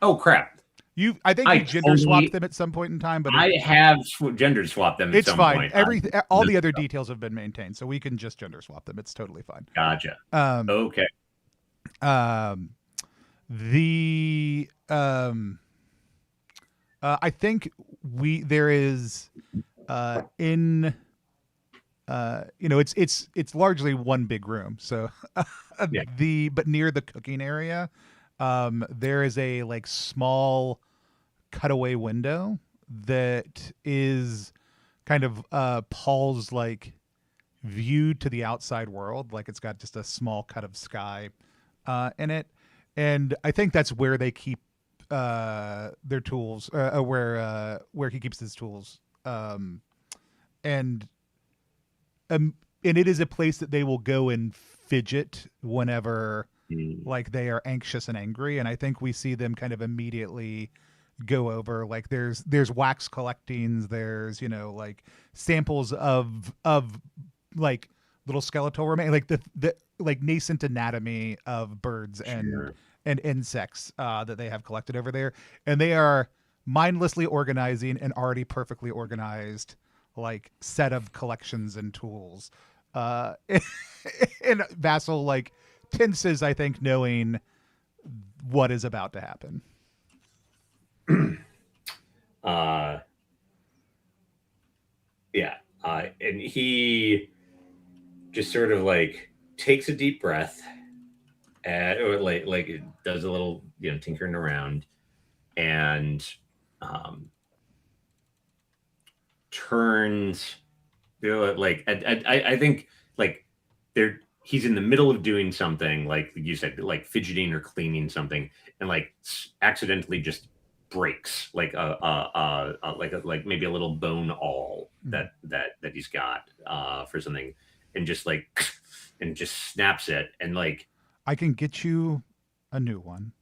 oh crap! I think you gender swapped them at some point in time, but I have gender swapped them. It's at some fine. Point. All the other details have been maintained, so we can just gender swap them. It's totally fine. Gotcha. Okay. I think there is in it's largely one big room. So Yeah. but near the cooking area, there is a like small cutaway window that is kind of Paul's like view to the outside world. Like it's got just a small cut of sky in it, and I think that's where they keep their tools, where he keeps his tools, and and it is a place that they will go and fidget whenever like they are anxious and angry. And I think we see them kind of immediately go over like there's wax collectings, there's like samples of like little skeletal remain, like the like nascent anatomy of birds Sure. and insects that they have collected over there, and they are mindlessly organizing an already perfectly organized like set of collections and tools. And Vassal like tenses, I think, knowing what is about to happen. Yeah. And he just sort of like takes a deep breath or like it does a little, tinkering around and turns, like, I think like he's in the middle of doing something like you said, like fidgeting or cleaning something, and like accidentally just breaks like like maybe a little bone awl that he's got for something, and just like and just snaps it, and like I can get you a new one.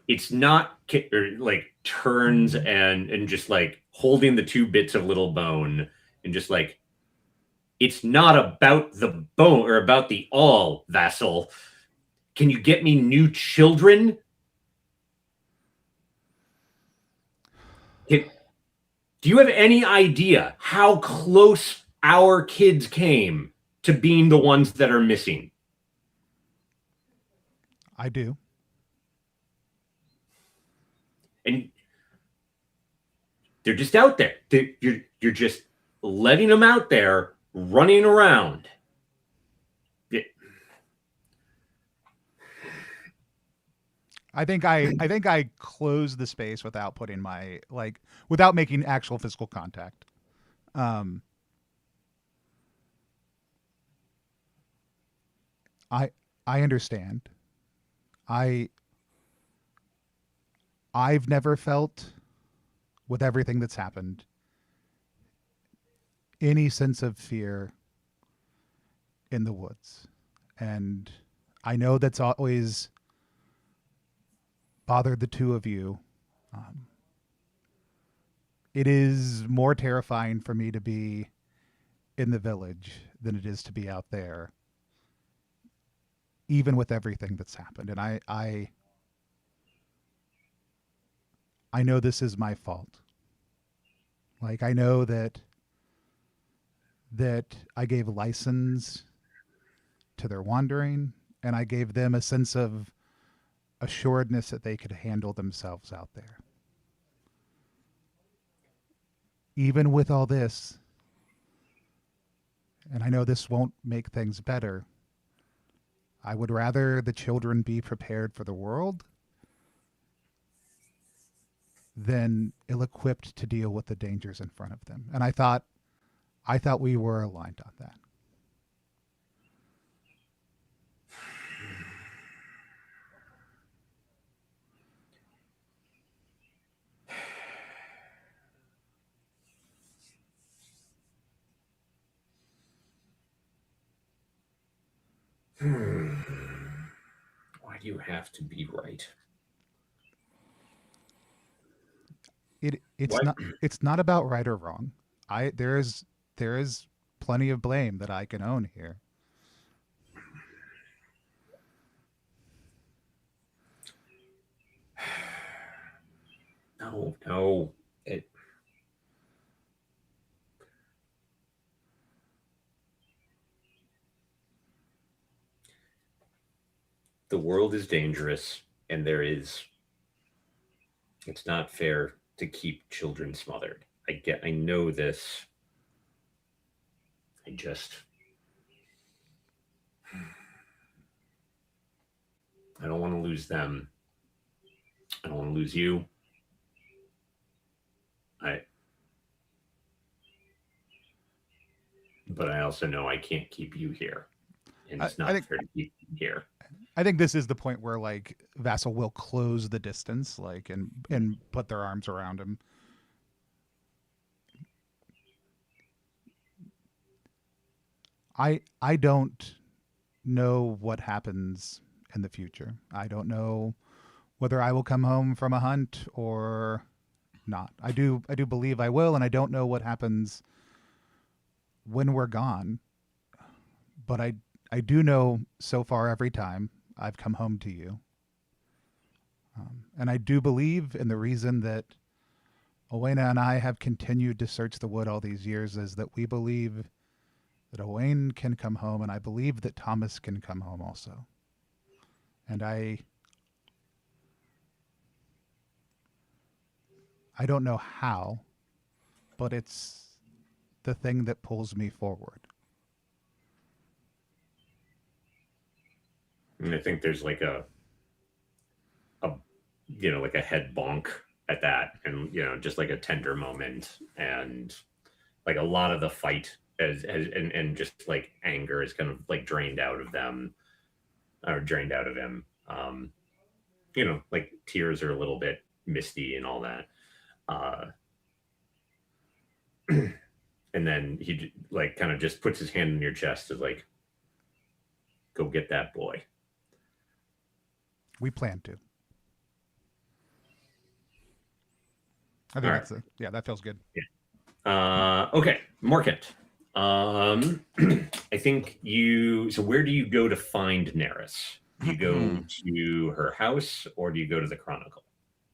it's not or like turns and just like holding the two bits of little bone and just like, it's not about the bone or about the awl, Vassal. Can you get me new children? Do you have any idea how close our kids came to being the ones that are missing? I do. And they're just out there. You're just letting them out there running around. I think I closed the space without putting my like without making actual physical contact. I I understand. I I've never felt, with everything that's happened, any sense of fear in the woods. And I know that's always bothered the two of you. Um, it is more terrifying for me to be in the village than it is to be out there, even with everything that's happened. And I know this is my fault. Like I know that I gave license to their wandering, and I gave them a sense of assuredness that they could handle themselves out there. Even with all this, and I know this won't make things better, I would rather the children be prepared for the world than ill-equipped to deal with the dangers in front of them. And I thought we were aligned on that. Why do you have to be right? It's not about right or wrong. There is plenty of blame that I can own here. No. The world is dangerous, and it's not fair to keep children smothered. I know this. I don't want to lose them. I don't want to lose you. But I also know I can't keep you here. And it's not fair to keep you here. I think this is the point where like Vassal will close the distance, like and put their arms around him. I don't know what happens in the future. I don't know whether I will come home from a hunt or not. I do believe I will, and I don't know what happens when we're gone. But I do know so far every time I've come home to you. And I do believe in the reason that Owena and I have continued to search the wood all these years is that we believe that Owain can come home, and I believe that Thomas can come home also. And I don't know how, but it's the thing that pulls me forward. And I think there's like a like a head bonk at that, and just like a tender moment, and like a lot of the fight and just like anger is kind of like drained out of them, or drained out of him. Like tears are a little bit misty and all that. And then he like kind of just puts his hand in your chest, is like, go get that boy. We plan to. I think that's that feels good. Yeah. Okay, Morkant. I think so where do you go to find Neris? Do you go to her house, or do you go to the Chronicle?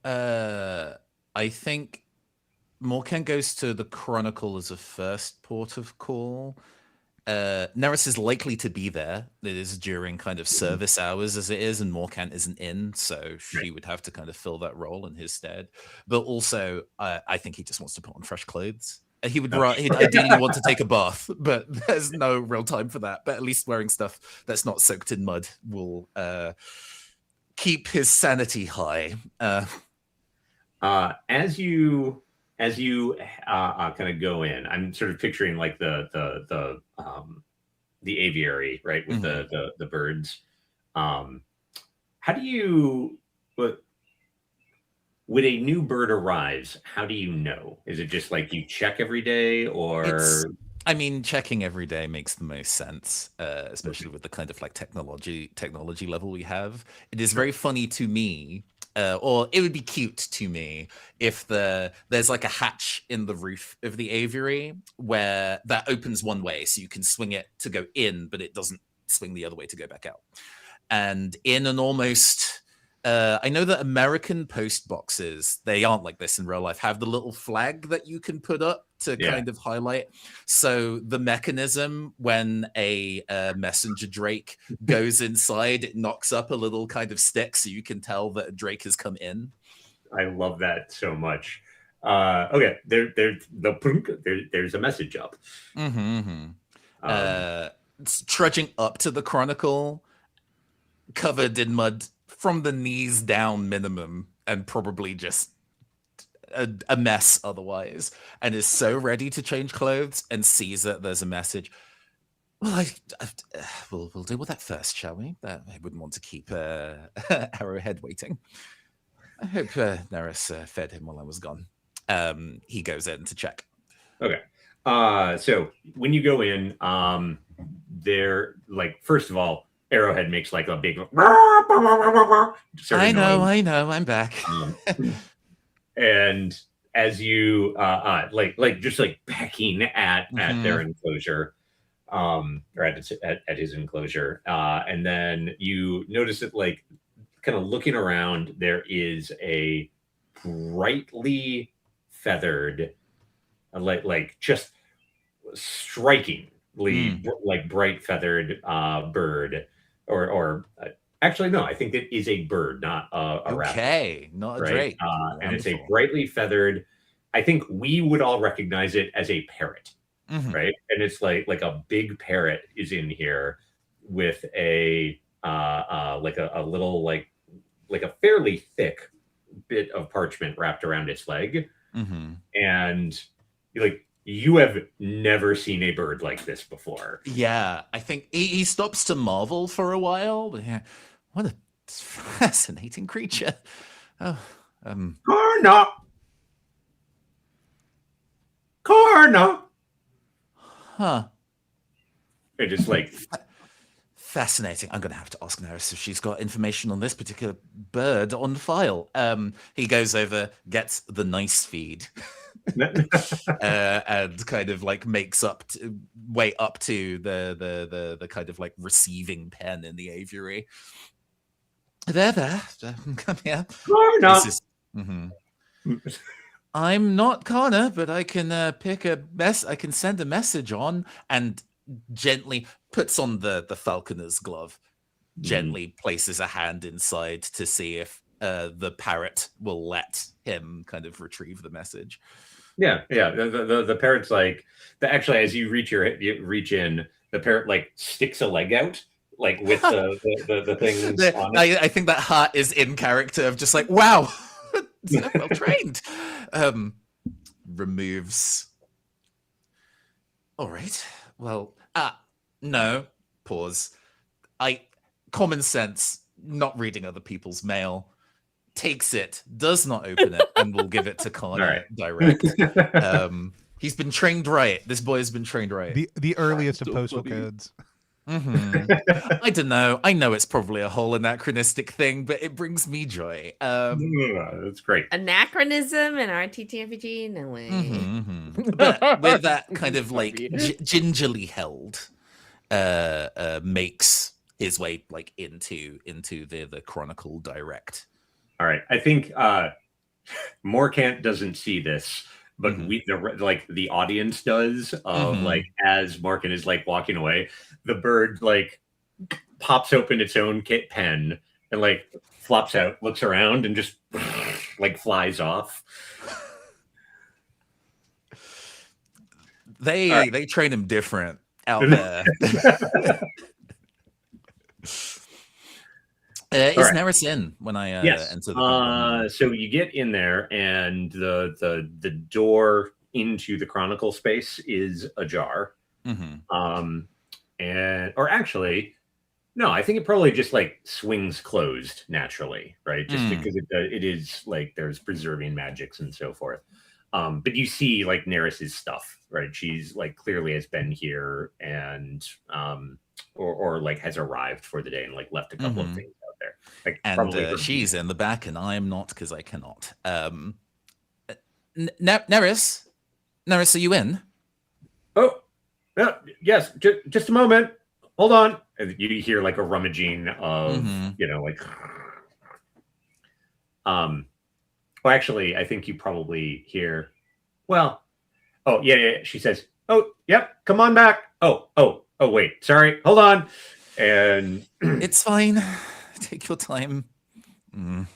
I think Morkant goes to the Chronicle as a first port of call. Neris is likely to be there. It is during kind of service hours as it is, and Morkant isn't in, so she would have to kind of fill that role in his stead. But also, I think he just wants to put on fresh clothes. He'd ideally want to take a bath, but there's no real time for that. But at least wearing stuff that's not soaked in mud will keep his sanity high. As you kind of go in, I'm sort of picturing like the aviary, right, with the birds. How do you, when a new bird arrives, how do you know? Is it just like you check every day, or? Checking every day makes the most sense, especially with the kind of like technology level we have. It is very funny to me. Or it would be cute to me if there's like a hatch in the roof of the aviary where that opens one way, so you can swing it to go in, but it doesn't swing the other way to go back out. And in an almost, I know that American post boxes, they aren't like this in real life, have the little flag that you can put up to kind of highlight. So the mechanism, when a messenger drake goes inside, it knocks up a little kind of stick so you can tell that a drake has come in. I love that so much. Okay, there's a message up. Trudging up to the Chronicle, covered in mud from the knees down minimum, and probably just a mess otherwise, and is so ready to change clothes, and sees that there's a message. Well, we'll deal with that first, shall we? I wouldn't want to keep Arrowhead waiting. I hope Neris fed him while I was gone. He goes in to check. Okay. So when you go in, they're like, first of all, Arrowhead makes like a big I know, I'm back. And as you like just like pecking at their enclosure, or at his enclosure, and then you notice that, like, kind of looking around, there is a brightly feathered, like just strikingly like bright feathered bird, or Actually, no, I think it is a bird, not a raptor. Okay, not a Right? drake. And it's a Wonderful. brightly feathered. I think we would all recognize it as a parrot, Mhm. right? And it's like a big parrot is in here with a like a little like a fairly thick bit of parchment wrapped around its leg, Mhm. and like you have never seen a bird like this before. Yeah, I think he stops to marvel for a while. But yeah, what a fascinating creature. Oh, Karna, Karna. huh. It just like Fascinating. I'm going to have to ask Neris if she's got information on this particular bird on file. He goes over, gets the nice feed, and kind of like makes up way up to the kind of like receiving pen in the aviary. There. Come here. Karna. This is. Mhm. I'm not Connor, but I can pick a mess. I can send a message on and gently puts on the falconer's glove. Gently places a hand inside to see if the parrot will let him kind of retrieve the message. Yeah. The parrot's like actually as you reach in, the parrot like sticks a leg out, like with the things on it. I think that heart is in character of just like, wow, well trained. Removes. All right. Well, no. Pause. Common sense, not reading other people's mail, takes it, does not open it, and will give it to Connor direct. He's been trained right. This boy has been trained right. The earliest of postal codes. I don't know. I know it's probably a whole anachronistic thing, but it brings me joy. That's great. Anachronism and RTTRPG? No way. But with that kind of like gingerly held, makes his way like into the Chronicle direct. All right. I think Morcant doesn't see this, but the audience does. Like as Morcant is like walking away, the bird like pops open its own kit pen and like flops out, looks around, and just like flies off. They train him different out there. Is Neris in when I enter the so you get in there, and the door into the Chronicle space is ajar. Or actually, no, I think it probably just like swings closed naturally, right? Just because it is like there's preserving magics and so forth. But you see like Neris's stuff, right? She's like clearly has been here and or like has arrived for the day and like left a couple of things out there. Like and she's in the back and I am not because I cannot. Neris, are you in? Oh, yes. Just a moment. Hold on. And you hear like a rummaging of like. Well, actually, I think you probably hear. Well, oh yeah. She says, "Oh, yep. Come on back." Oh, wait. Sorry. Hold on. And it's fine. Take your time. And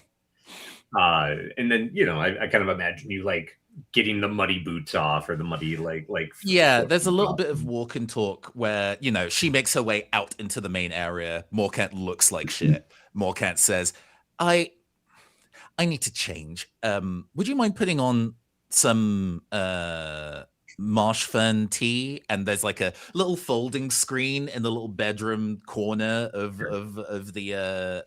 then I kind of imagine you like getting the muddy boots off or the muddy like there's a little bit of walk and talk where she makes her way out into the main area. Morcant looks like shit. Morcant says, I need to change. Would you mind putting on some marsh fern tea? And there's like a little folding screen in the little bedroom corner of the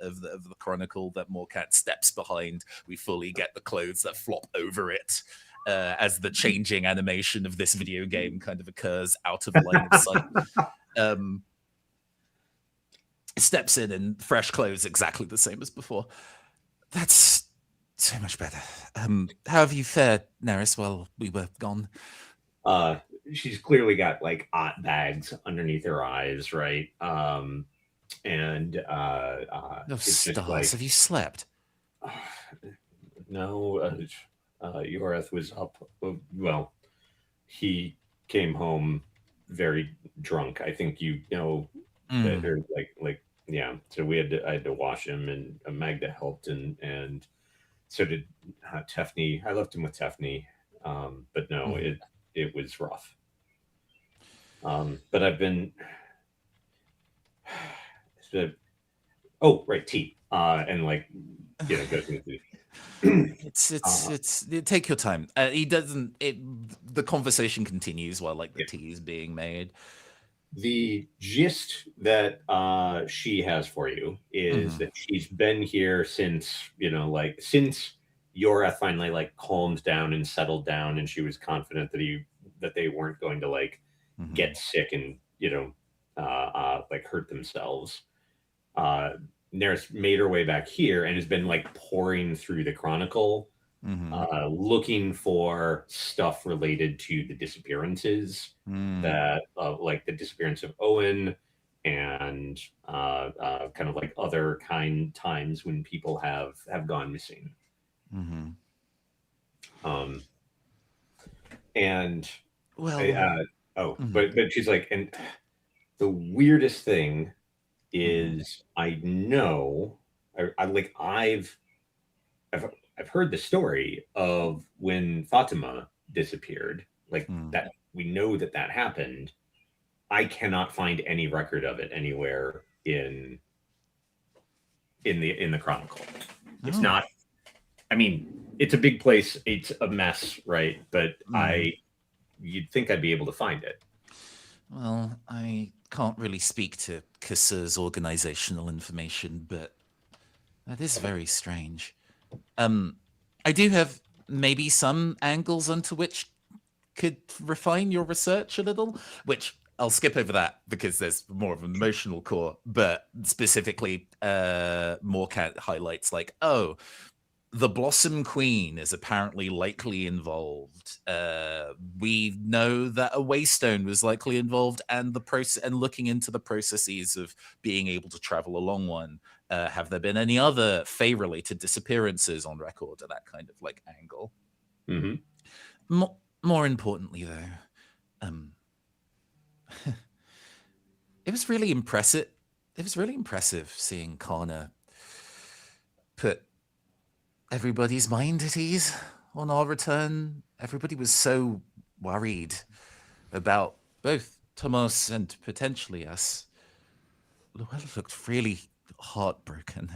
Chronicle that Morcant steps behind. We fully get the clothes that flop over it as the changing animation of this video game kind of occurs out of line of sight. Steps in fresh clothes, exactly the same as before. That's so much better. How have you fared, Neris, while we were gone? She's clearly got like ot bags underneath her eyes, right? Oh, stars, like, have you slept? No, Yoreth was up. Well, he came home very drunk. I think that her like yeah. So I had to wash him, and Magda helped, and so did Tefney. I left him with Tefney, but no, it was rough. But I've been. Oh, right, T. And like, goes into It's take your time. He doesn't. The conversation continues while like the tea is being made. the gist that she has for you is that she's been here since since Yora finally like calmed down and settled down, and she was confident that they weren't going to like get sick and like hurt themselves. Neris made her way back here and has been like pouring through the Chronicle, looking for stuff related to the disappearances that, like the disappearance of Owen and kind of like other times when people have gone missing. And but she's like, and the weirdest thing is I know I've heard the story of when Fatima disappeared, like that we know that happened. I cannot find any record of it anywhere in the Chronicle. It's not, I mean, it's a big place, it's a mess, right? But you'd think I'd be able to find it. Well, I can't really speak to Kassur's organizational information, but that is very strange. I do have maybe some angles onto which could refine your research a little, which I'll skip over that because there's more of an emotional core, but specifically Morcat highlights like, the Blossom Queen is apparently likely involved. We know that a Waystone was likely involved, and the process and looking into the processes of being able to travel along one. Have there been any other Fae-related disappearances on record, or that kind of like angle? More importantly, though, it was really impressive. It was really impressive seeing Kana put everybody's mind at ease on our return. Everybody was so worried about both Tomas and potentially us. Luella looked really heartbroken.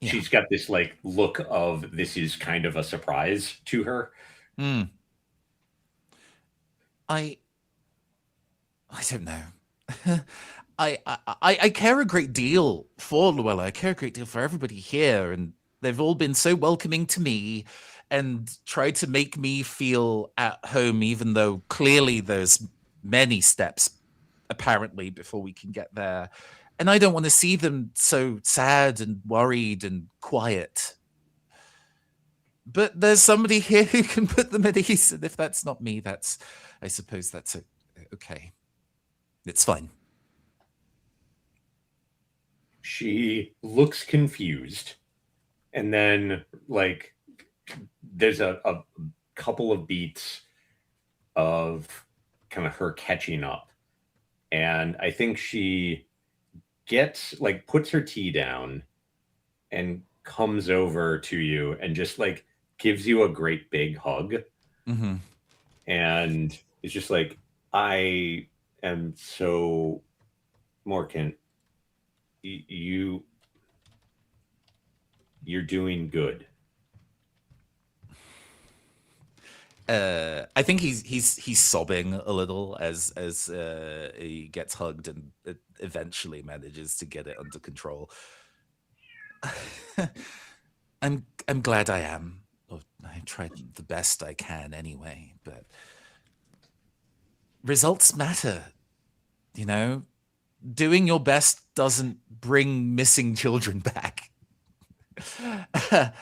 She's got this like look of this is kind of a surprise to her. I don't know. I care a great deal for Luella. I care a great deal for everybody here, and they've all been so welcoming to me and tried to make me feel at home, even though clearly there's many steps apparently before we can get there. And I don't want to see them so sad and worried and quiet. But there's somebody here who can put them at ease, and if that's not me, I suppose that's okay. It's fine. She looks confused, and then like there's a couple of beats of kind of her catching up, and I think she puts her tea down and comes over to you and just like gives you a great big hug, and it's just like, I am so Morkan, you're doing good. I think he's sobbing a little as he gets hugged and eventually manages to get it under control. I'm glad I am. I tried the best I can anyway, but results matter. Doing your best doesn't bring missing children back. But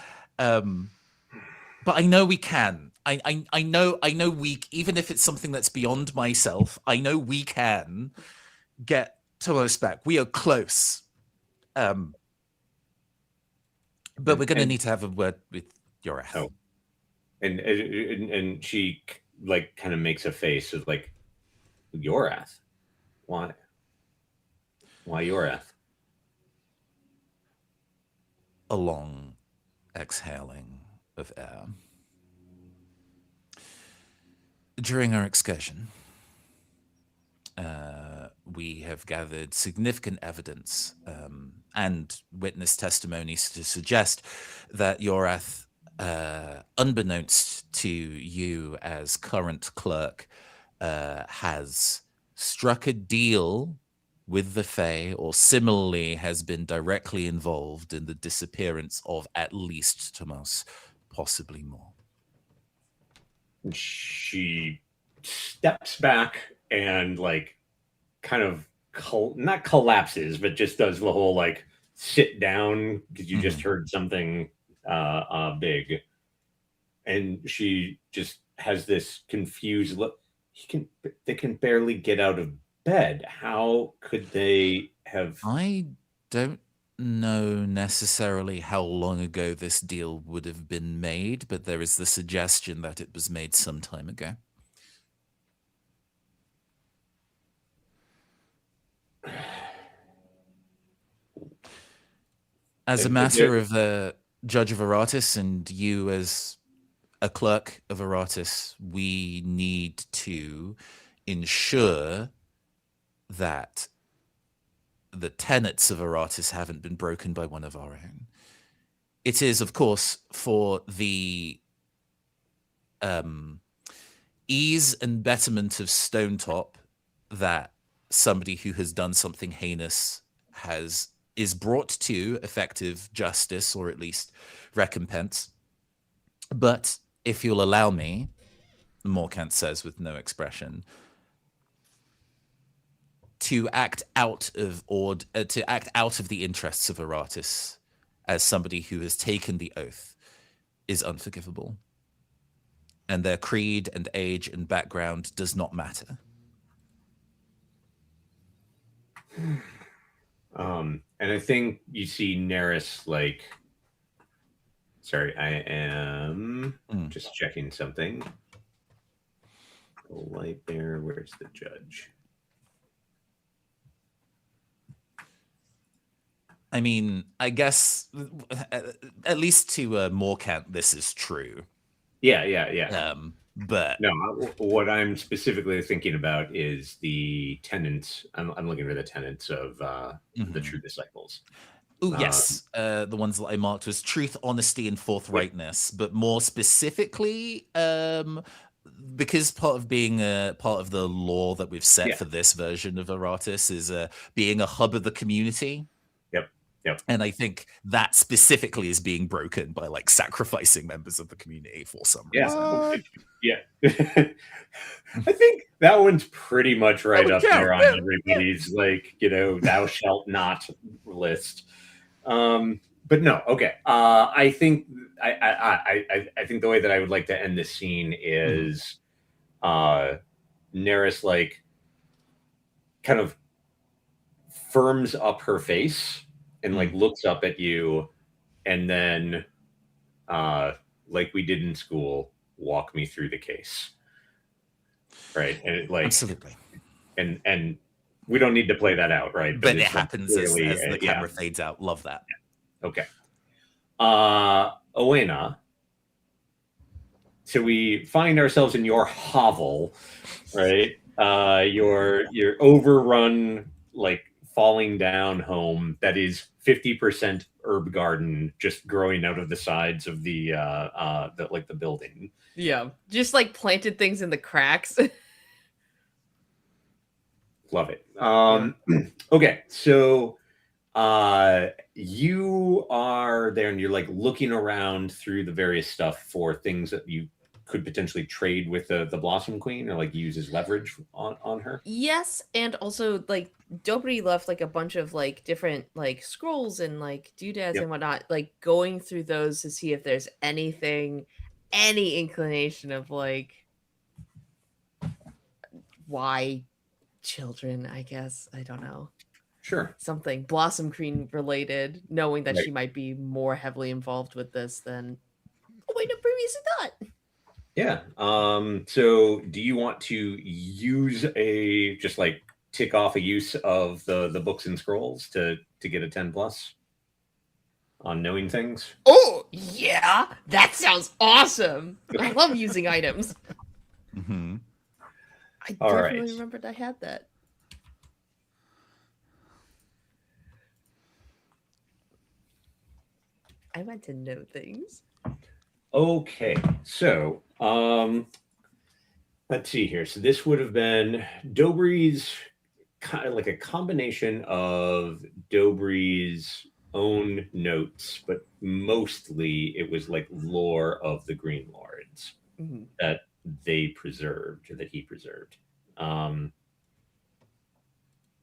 I know we can. I know we, even if it's something that's beyond myself, I know we can get Tomas back. We are close. But we're going to need to have a word with Yora. Oh. And she like kind of makes a face of like, Yorath. Why? Why Yorath? A long exhaling of air. During our excursion, we have gathered significant evidence and witness testimonies to suggest that Yorath, unbeknownst to you as current clerk, has struck a deal with the Fae, or similarly has been directly involved in the disappearance of at least Tomas, possibly more. She steps back and like kind of not collapses, but just does the whole like sit down because you just heard something big, and she just has this confused look. They can barely get out of bed. How could they have? I don't know necessarily how long ago this deal would have been made, but there is the suggestion that it was made some time ago. As a matter of the Judge of Aratus and you as a clerk of Aratus, we need to ensure that the tenets of Aratus haven't been broken by one of our own. It is, of course, for the ease and betterment of Stonetop that somebody who has done something heinous is brought to effective justice, or at least recompense. But if you'll allow me, Morkant says with no expression, to act out of the interests of Aratus as somebody who has taken the oath is unforgivable. And their creed and age and background does not matter. And I think you see Neris like, sorry, I am just checking something. Light there, where's the judge? I mean, I guess at least to Morkant, this is true. Yeah. But no, what I'm specifically thinking about is the tenets. I'm looking for the tenets of the true disciples. Oh, yes. The ones that I marked was truth, honesty, and forthrightness. But more specifically, because part of being part of the law that we've set for this version of Aratus is being a hub of the community. Yep. And I think that specifically is being broken by like sacrificing members of the community for some reason. Yeah. I think that one's pretty much right up there on everybody's like, thou shalt not list. But no, okay. I think I think the way that I would like to end this scene is Neris like kind of firms up her face and like looks up at you, and then like we did in school, walk me through the case. Right. And it like absolutely. And we don't need to play that out, right? But it happens as the camera fades out. Love that. Okay. Owena. So we find ourselves in your hovel, right? Your overrun, like falling down home that is 50% herb garden just growing out of the sides of the building. Yeah, just like planted things in the cracks. Love it. Okay, so you are there and you're like looking around through the various stuff for things that you could potentially trade with the Blossom Queen, or like use as leverage on her. Yes, and also like Dobry left like a bunch of like different like scrolls and like doodads and whatnot, like going through those to see if there's any inclination of like why children, I guess. I don't know. Sure. Something Blossom Queen related, knowing that she might be more heavily involved with this than previously thought. Yeah. So do you want to use just like tick off a use of the books and scrolls to get a 10 plus on knowing things? Oh, yeah. That sounds awesome. I love using items. Mm-hmm. I All definitely right. remembered I had that. I want to know things. Okay. So, let's see here. So this would have been Dobry's kind of like a combination of Dobry's own notes, but mostly it was like lore of the Green Lords Mhm. that they preserved or that he preserved.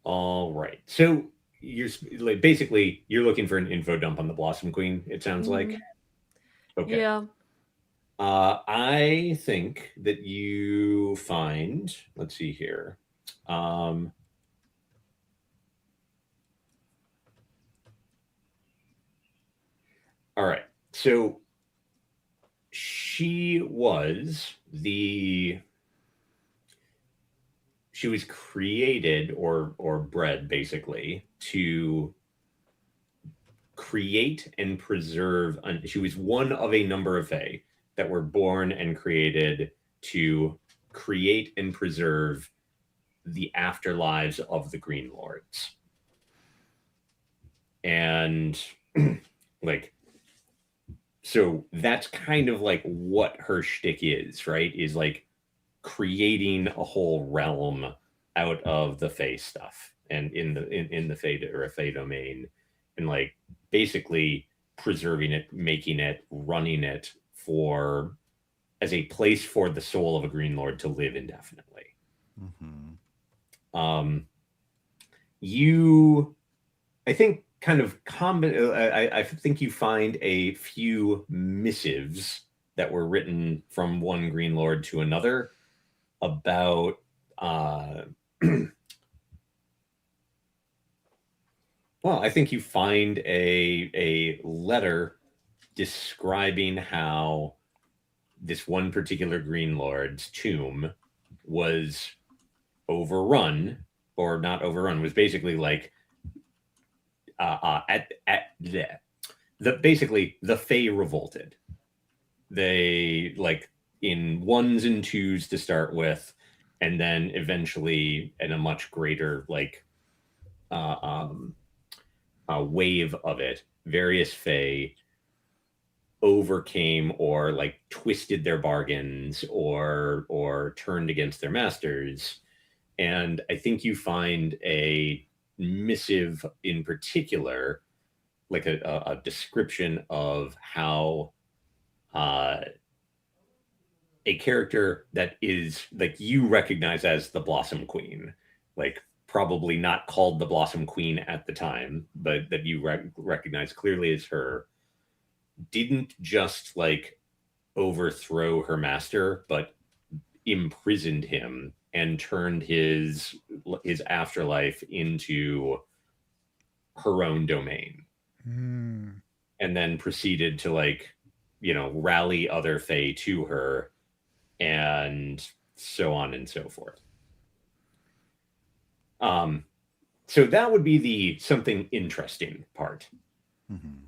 All right. So you're like basically you're looking for an info dump on the Blossom Queen, it sounds like. Mhm. Okay. Yeah. I think that you find, let's see here. Um, all right. So she was created or bred basically to create and preserve. She was one of a number of fae that were born and created to create and preserve the afterlives of the Green Lords. And like, so that's kind of like what her shtick is, right? Is like creating a whole realm out of the Fae stuff and in the Fae or a Fae domain, and like basically preserving it, making it, running it for as a place for the soul of a Green Lord to live indefinitely. Mm-hmm. You, I think, kind of I think you find a few missives that were written from one Green Lord to another about well, I think you find a letter describing how this one particular Green Lord's tomb was overrun, or not overrun, was basically like at the basically the Fae revolted. They like in ones and twos to start with, and then eventually in a much greater like uh, um, wave of it, various Fae overcame or like twisted their bargains or turned against their masters. And I think you find a missive in particular, like a description of how a character that is like you recognize as the Blossom Queen, like probably not called the Blossom Queen at the time, but that you recognize clearly as her, didn't just like overthrow her master, but imprisoned him and turned his afterlife into her own domain, and then proceeded to like rally other Fae to her, and so on and so forth. So that would be the something interesting part. Mm-hmm.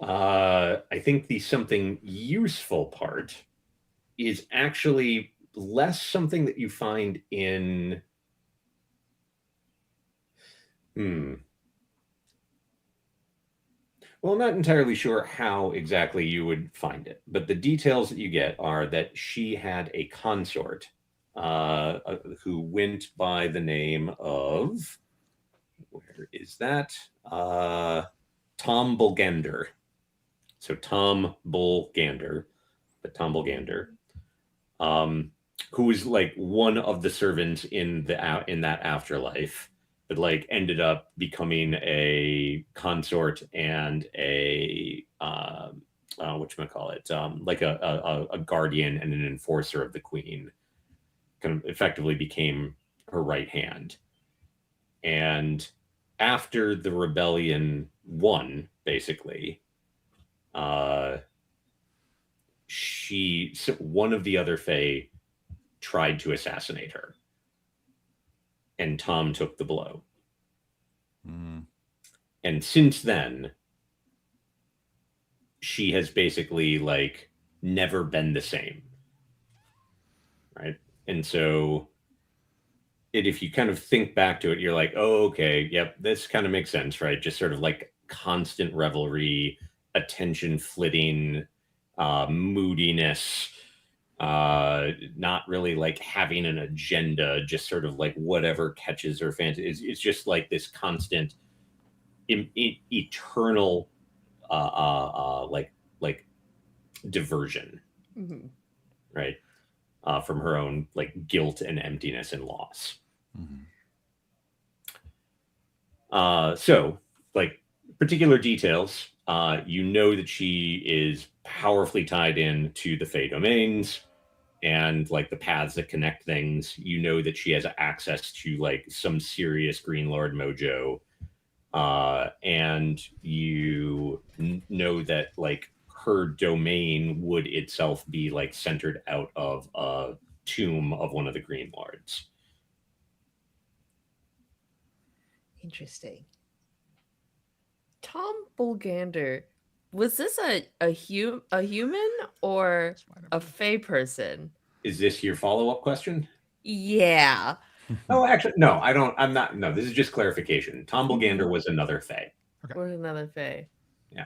I think the something useful part is actually less something that you find in well, I'm not entirely sure how exactly you would find it, but the details that you get are that she had a consort who went by the name of, where is that? Tom Bulgander. So Tom Bulgander, but Tom Bulgander, who was like one of the servants in that afterlife, but like ended up becoming a consort and a whatchamacallit, like a guardian and an enforcer of the queen, kind of effectively became her right hand. And after the rebellion won, basically, one of the other Fae tried to assassinate her, and Tom took the blow. And since then, she has basically like never been the same, right? And so if you kind of think back to it, you're like, oh, okay, yep, this kind of makes sense, right? Just sort of like constant revelry, attention flitting, moodiness, not really like having an agenda, just sort of like whatever catches her fancy. It's just like this constant, eternal, like diversion, right? From her own like guilt and emptiness and loss. So like particular details, you know that she is powerfully tied in to the Fey domains and like the paths that connect things. You know that she has access to like some serious Green Lord mojo. And you know that like her domain would itself be like centered out of a tomb of one of the Green Lords. Interesting. Tom Bulgander, was this a human or a Fey person? Is this your follow-up question? Yeah. Oh, actually, no, I don't. I'm not. No, this is just clarification. Tom Bulgander was another Fey. Okay. Was another Fey. Yeah.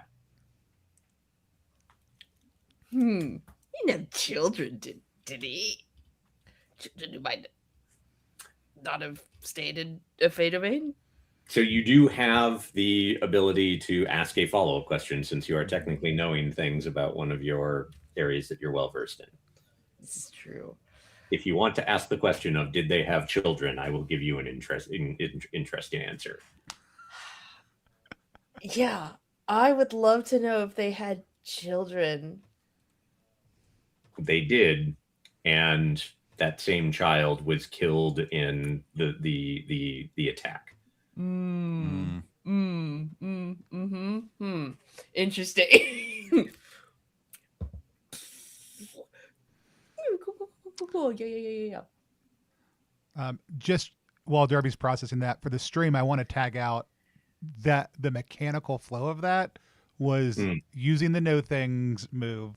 He didn't have children, did he? Children who might not have stayed in a Fey domain? So you do have the ability to ask a follow-up question since you are technically knowing things about one of your areas that you're well-versed in. This is true. If you want to ask the question of did they have children, I will give you an interesting answer. Yeah, I would love to know if they had children. They did, and that same child was killed in the attack. Interesting. Cool. Yeah. Just while Darby's processing that for the stream, I want to tag out that the mechanical flow of that was using the know things move.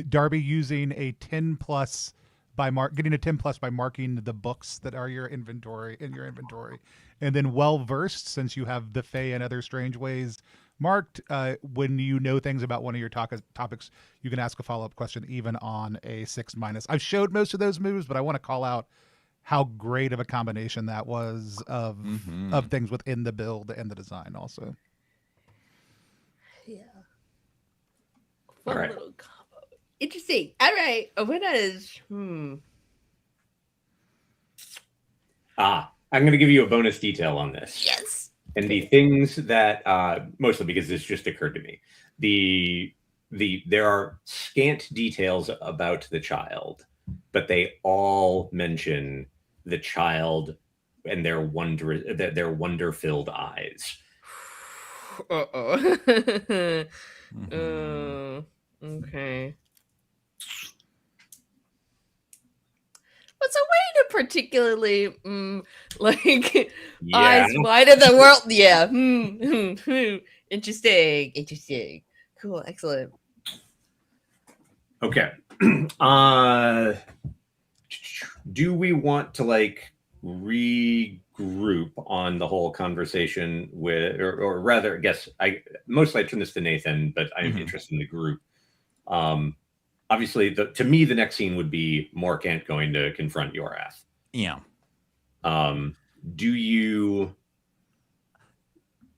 Darby using a 10 plus by getting a 10 plus by marking the books that are in your inventory, and then well versed since you have the Fae and other strange ways marked. When you know things about one of your topics, you can ask a follow-up question even on a 6-. I've showed most of those moves, but I want to call out how great of a combination that was of things within the build and the design also. Yeah. All right. Little combo. Interesting. All right. Awena's. I'm going to give you a bonus detail on this. Yes. And the things that, mostly because this just occurred to me, there are scant details about the child, but they all mention the child and their wonder-filled eyes. Okay. What's a way to particularly eyes wide of the world? Yeah. Interesting. Cool. Excellent. Okay. Do we want to like regroup on the whole conversation with, or rather, I guess I turn this to Nathan, but I'm interested in the group. Obviously, to me, the next scene would be Morkant going to confront Yorath. Yeah. Do you?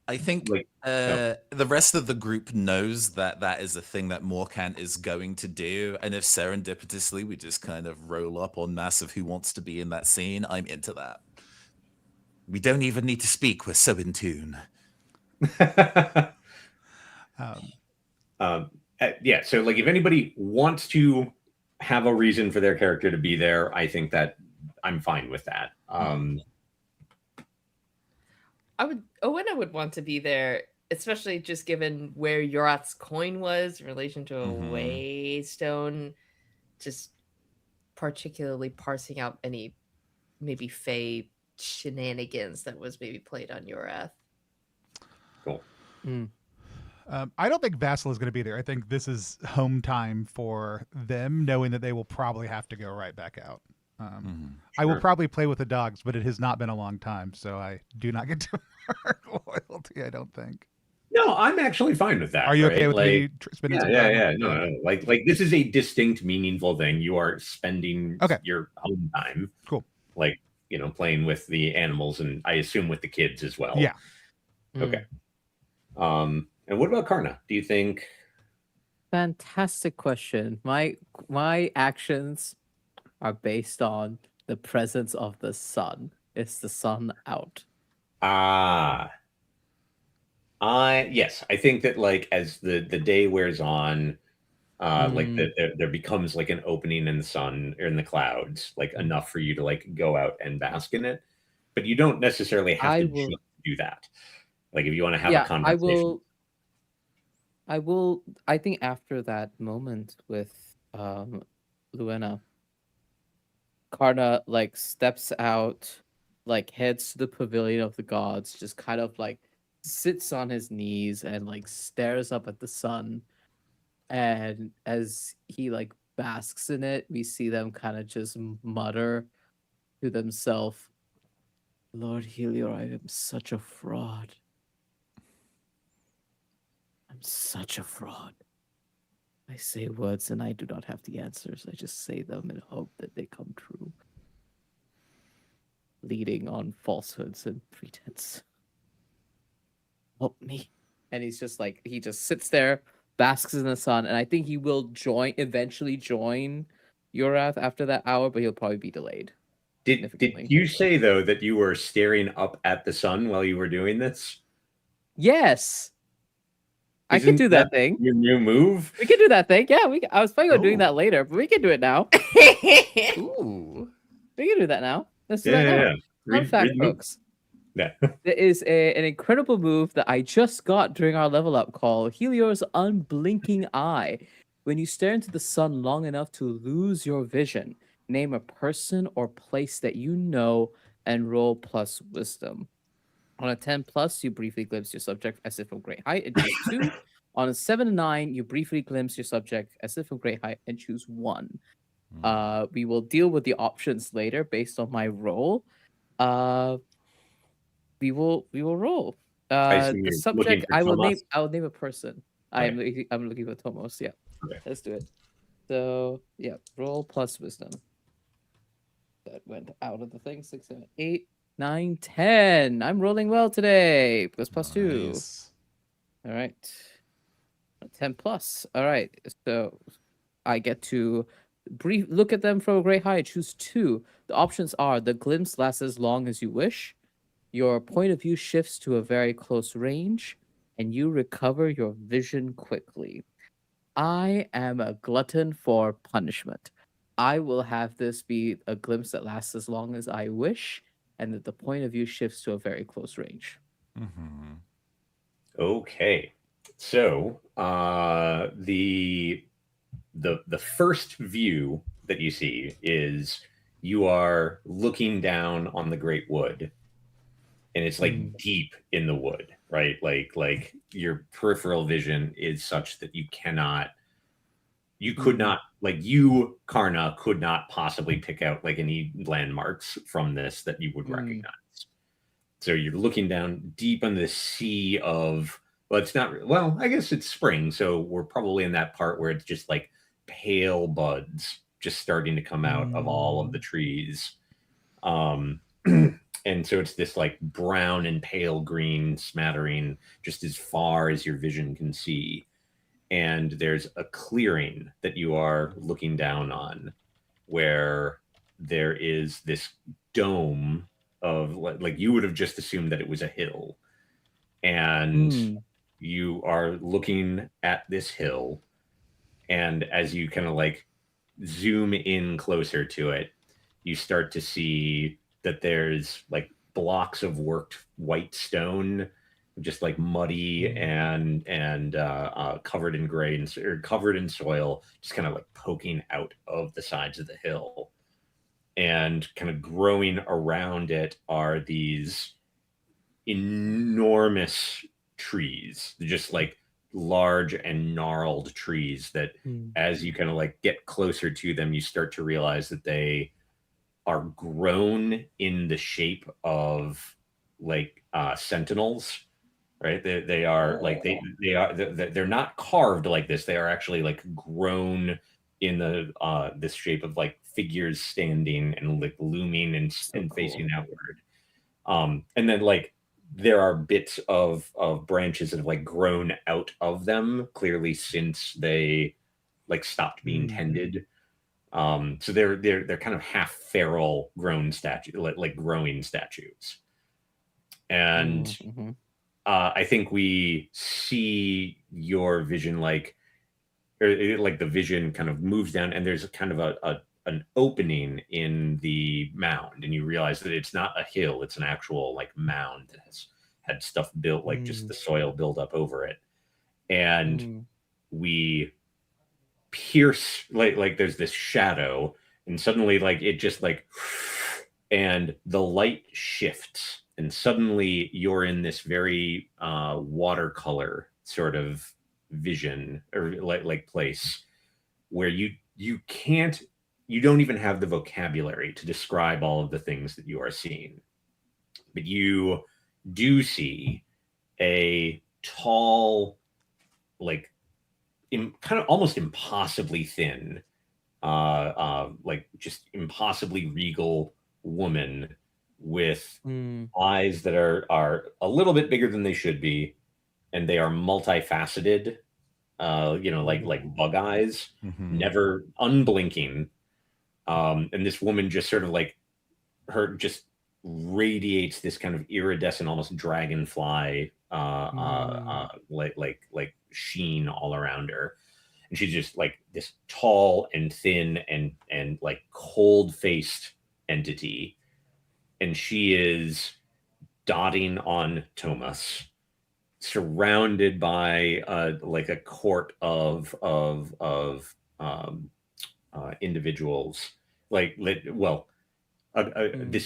I think the rest of the group knows that is a thing that Morkant is going to do. And if serendipitously we just kind of roll up en masse of who wants to be in that scene, I'm into that. We don't even need to speak. We're so in tune. Yeah. So like if anybody wants to have a reason for their character to be there, I think that I'm fine with that. Owena would want to be there especially just given where Yorat's coin was in relation to a Mhm. waystone, just particularly parsing out any maybe Fey shenanigans that was maybe played on Yorath. Cool. I don't think Vassal is going to be there. I think this is home time for them, knowing that they will probably have to go right back out. I will Sure. probably play with the dogs, but it has not been a long time, so I do not get to mark loyalty, I don't think. No, I'm actually fine with that. Are you okay right? with me spending some time? No. Like this is a distinct, meaningful thing. You are spending Okay. your home time. Cool. Like, playing with the animals, and I assume with the kids as well. Yeah. Okay. And what about Karna? Do you think? Fantastic question. My actions are based on the presence of the sun. Is the sun out? Yes, I think that like as the day wears on, like there becomes like an opening in the sun or in the clouds, like enough for you to like go out and bask in it, but you don't necessarily have to just do that. Like if you want to have a conversation. I think after that moment with Luena, Karna like steps out, like heads to the pavilion of the gods, just kind of like sits on his knees and like stares up at the sun. And as he like basks in it, we see them kind of just mutter to themselves, Lord Helior, I am such a fraud. I'm such a fraud. I say words and I do not have the answers. I just say them in hope that they come true. Leading on falsehoods and pretense. Help me. And he's just like, he just sits there, basks in the sun, and I think he will eventually join Yorath after that hour, but he'll probably be delayed. Did you say though that you were staring up at the sun while you were doing this? Yes. I could do that thing. Your new move? We can do that thing. Yeah, I was planning on doing that later, but we can do it now. Ooh. We can do that now. Let's do that now. Fun fact, folks. Yeah. There is an incredible move that I just got during our level up call, Helior's Unblinking Eye. When you stare into the sun long enough to lose your vision, name a person or place that you know and roll plus wisdom. On a 10 plus, you briefly glimpse your subject as if from great height and choose 2. On a 7 and 9, you briefly glimpse your subject as if from great height and choose 1. We will deal with the options later based on my roll. We will roll. The subject I will name a person. Okay. I'm looking for Tomos. Yeah. Okay. Let's do it. So yeah, roll plus wisdom. That went out of the thing. 6, 7, 8, 9, 10. I'm rolling well today. Plus 2. All right. 10 plus. All right. So I get to look at them from a great height. Choose 2. The options are the glimpse lasts as long as you wish. Your point of view shifts to a very close range, and you recover your vision quickly. I am a glutton for punishment. I will have this be a glimpse that lasts as long as I wish, and that the point of view shifts to a very close range. Okay. So the first view that you see is you are looking down on the Great Wood. And it's like deep in the wood, right? Like your peripheral vision is such that you could not, like you, Karna, could not possibly pick out like any landmarks from this that you would recognize. So you're looking down deep in the sea of, well, it's not, well, I guess it's spring. So we're probably in that part where it's just like pale buds just starting to come out of all of the trees. And so it's this like brown and pale green smattering just as far as your vision can see. And there's a clearing that you are looking down on where there is this dome of like you would have just assumed that it was a hill. And you are looking at this hill. And as you kind of like zoom in closer to it, you start to see that there's like blocks of worked white stone just like muddy and covered in grains or covered in soil, just kind of like poking out of the sides of the hill. And kind of growing around it are these enormous trees, just like large and gnarled trees that as you kind of like get closer to them, you start to realize that they are grown in the shape of like sentinels, right? They are like they're not carved like this. They are actually like grown in the this shape of like figures standing and like looming and facing outward. And then like there are bits of branches that have like grown out of them clearly since they like stopped being tended. So they're kind of half feral grown statue, like growing statues. And I think we see your vision like the vision kind of moves down, and there's a kind of an opening in the mound, and you realize that it's not a hill; it's an actual like mound that has had stuff built, like just the soil build up over it. And we pierce like there's this shadow, and suddenly like it just like and the light shifts, and suddenly you're in this very watercolor sort of vision or like place where you can't you don't even have the vocabulary to describe all of the things that you are seeing, but you do see a tall, like kind of almost impossibly thin, like just impossibly regal woman with eyes that are a little bit bigger than they should be, and they are multifaceted, like bug eyes, never unblinking. And this woman just sort of like her just radiates this kind of iridescent, almost dragonfly, like sheen all around her. And she's just like this tall and thin and like cold faced entity. And she is dotting on Thomas, surrounded by like a court of individuals, this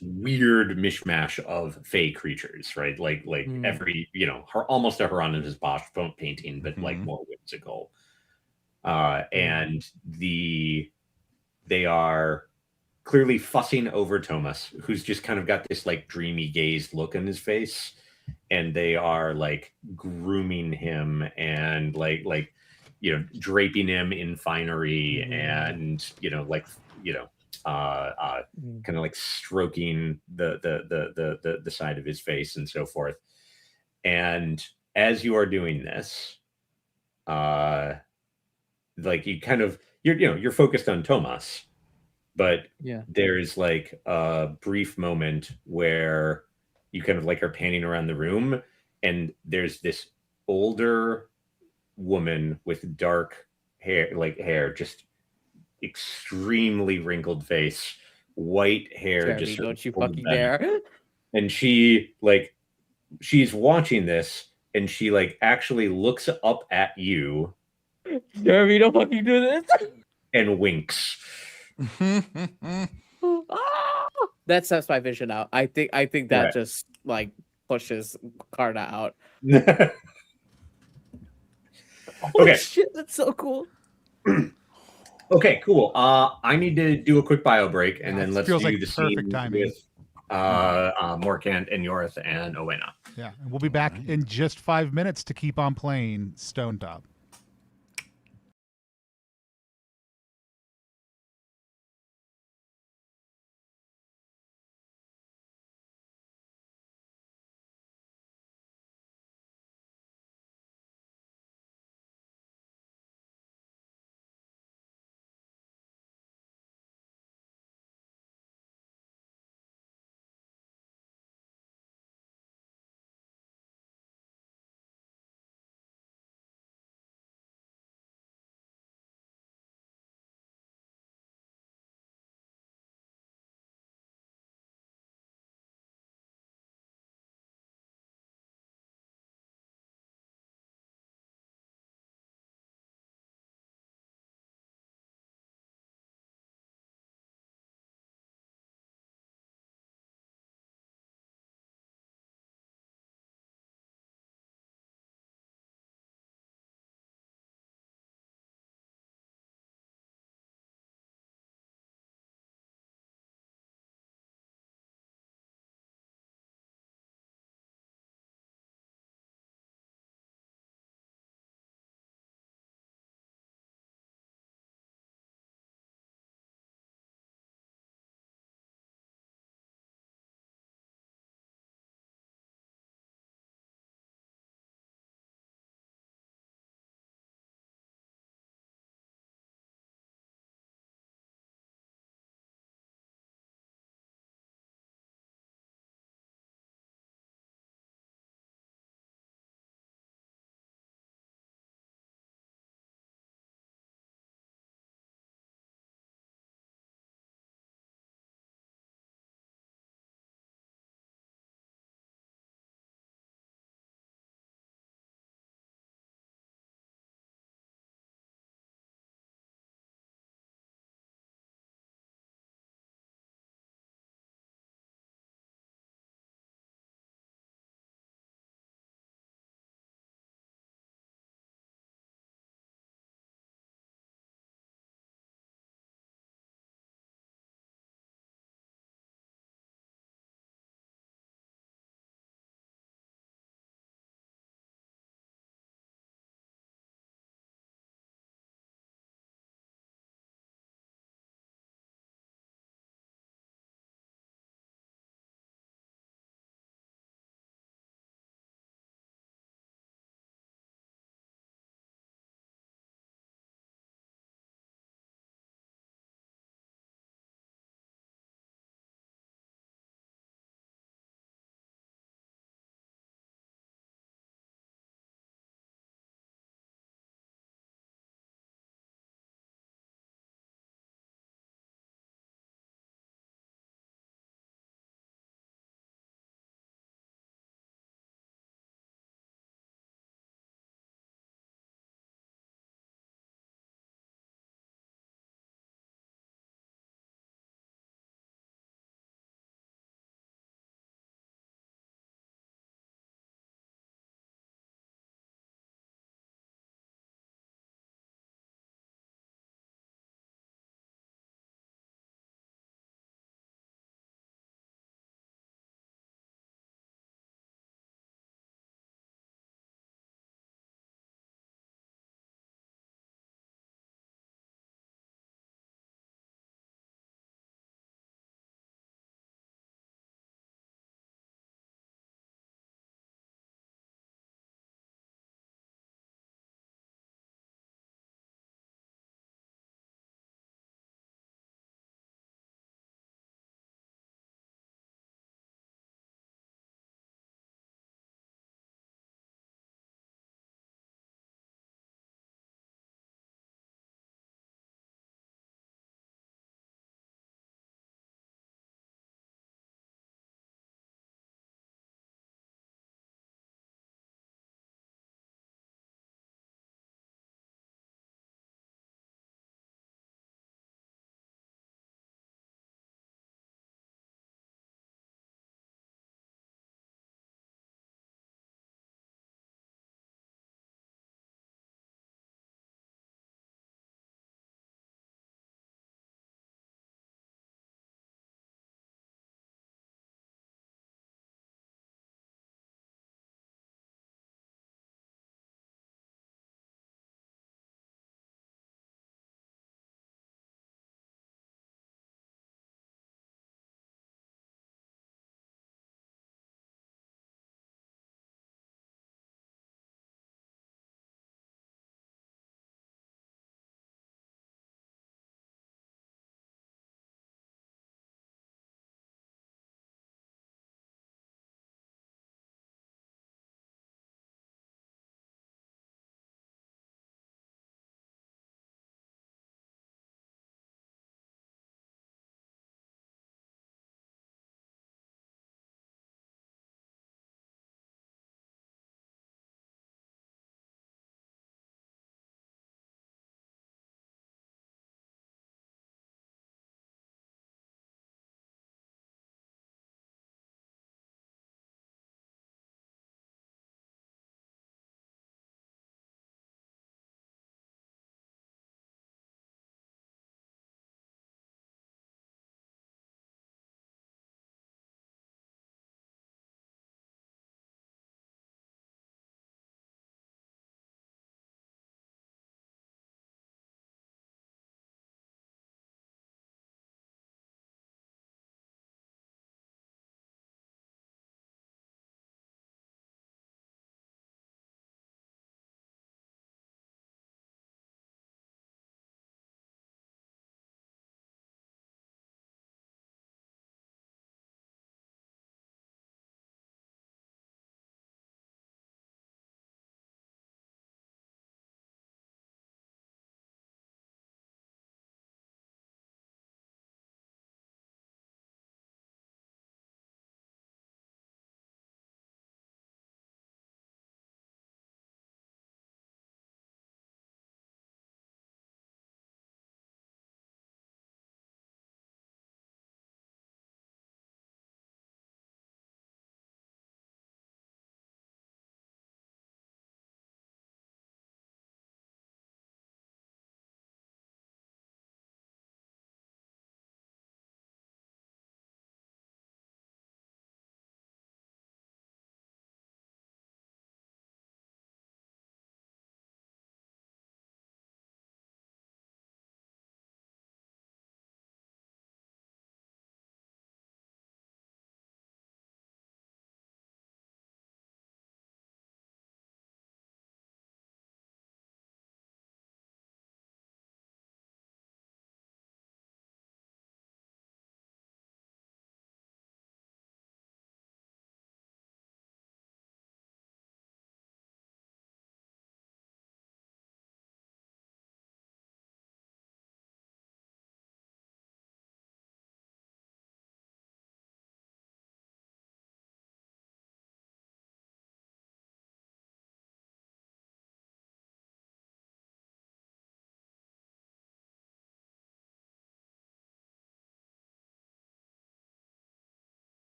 weird mishmash of fey creatures, right? Like every almost a Hieronymus Bosch painting, but like more whimsical. And they are clearly fussing over Thomas, who's just kind of got this like dreamy gazed look on his face, and they are like grooming him and draping him in finery and kind of like stroking the side of his face and so forth. And as you are doing this, like you're focused on Thomas, but there's like a brief moment where you kind of like are panning around the room, and there's this older woman with dark hair, just extremely wrinkled face, white hair. Jeremy, just don't you fucking dare. And she's watching this, and she like actually looks up at you. Jeremy, don't fucking do this. And winks. That sets my vision out. I think that just like pushes Karna out. Okay. Shit, that's so cool. Okay, cool. I need to do a quick bio break, and then let's do like the perfect scene timing with Morkant and Yorith and Owena. Yeah, and we'll be back in just 5 minutes to keep on playing Stonetop.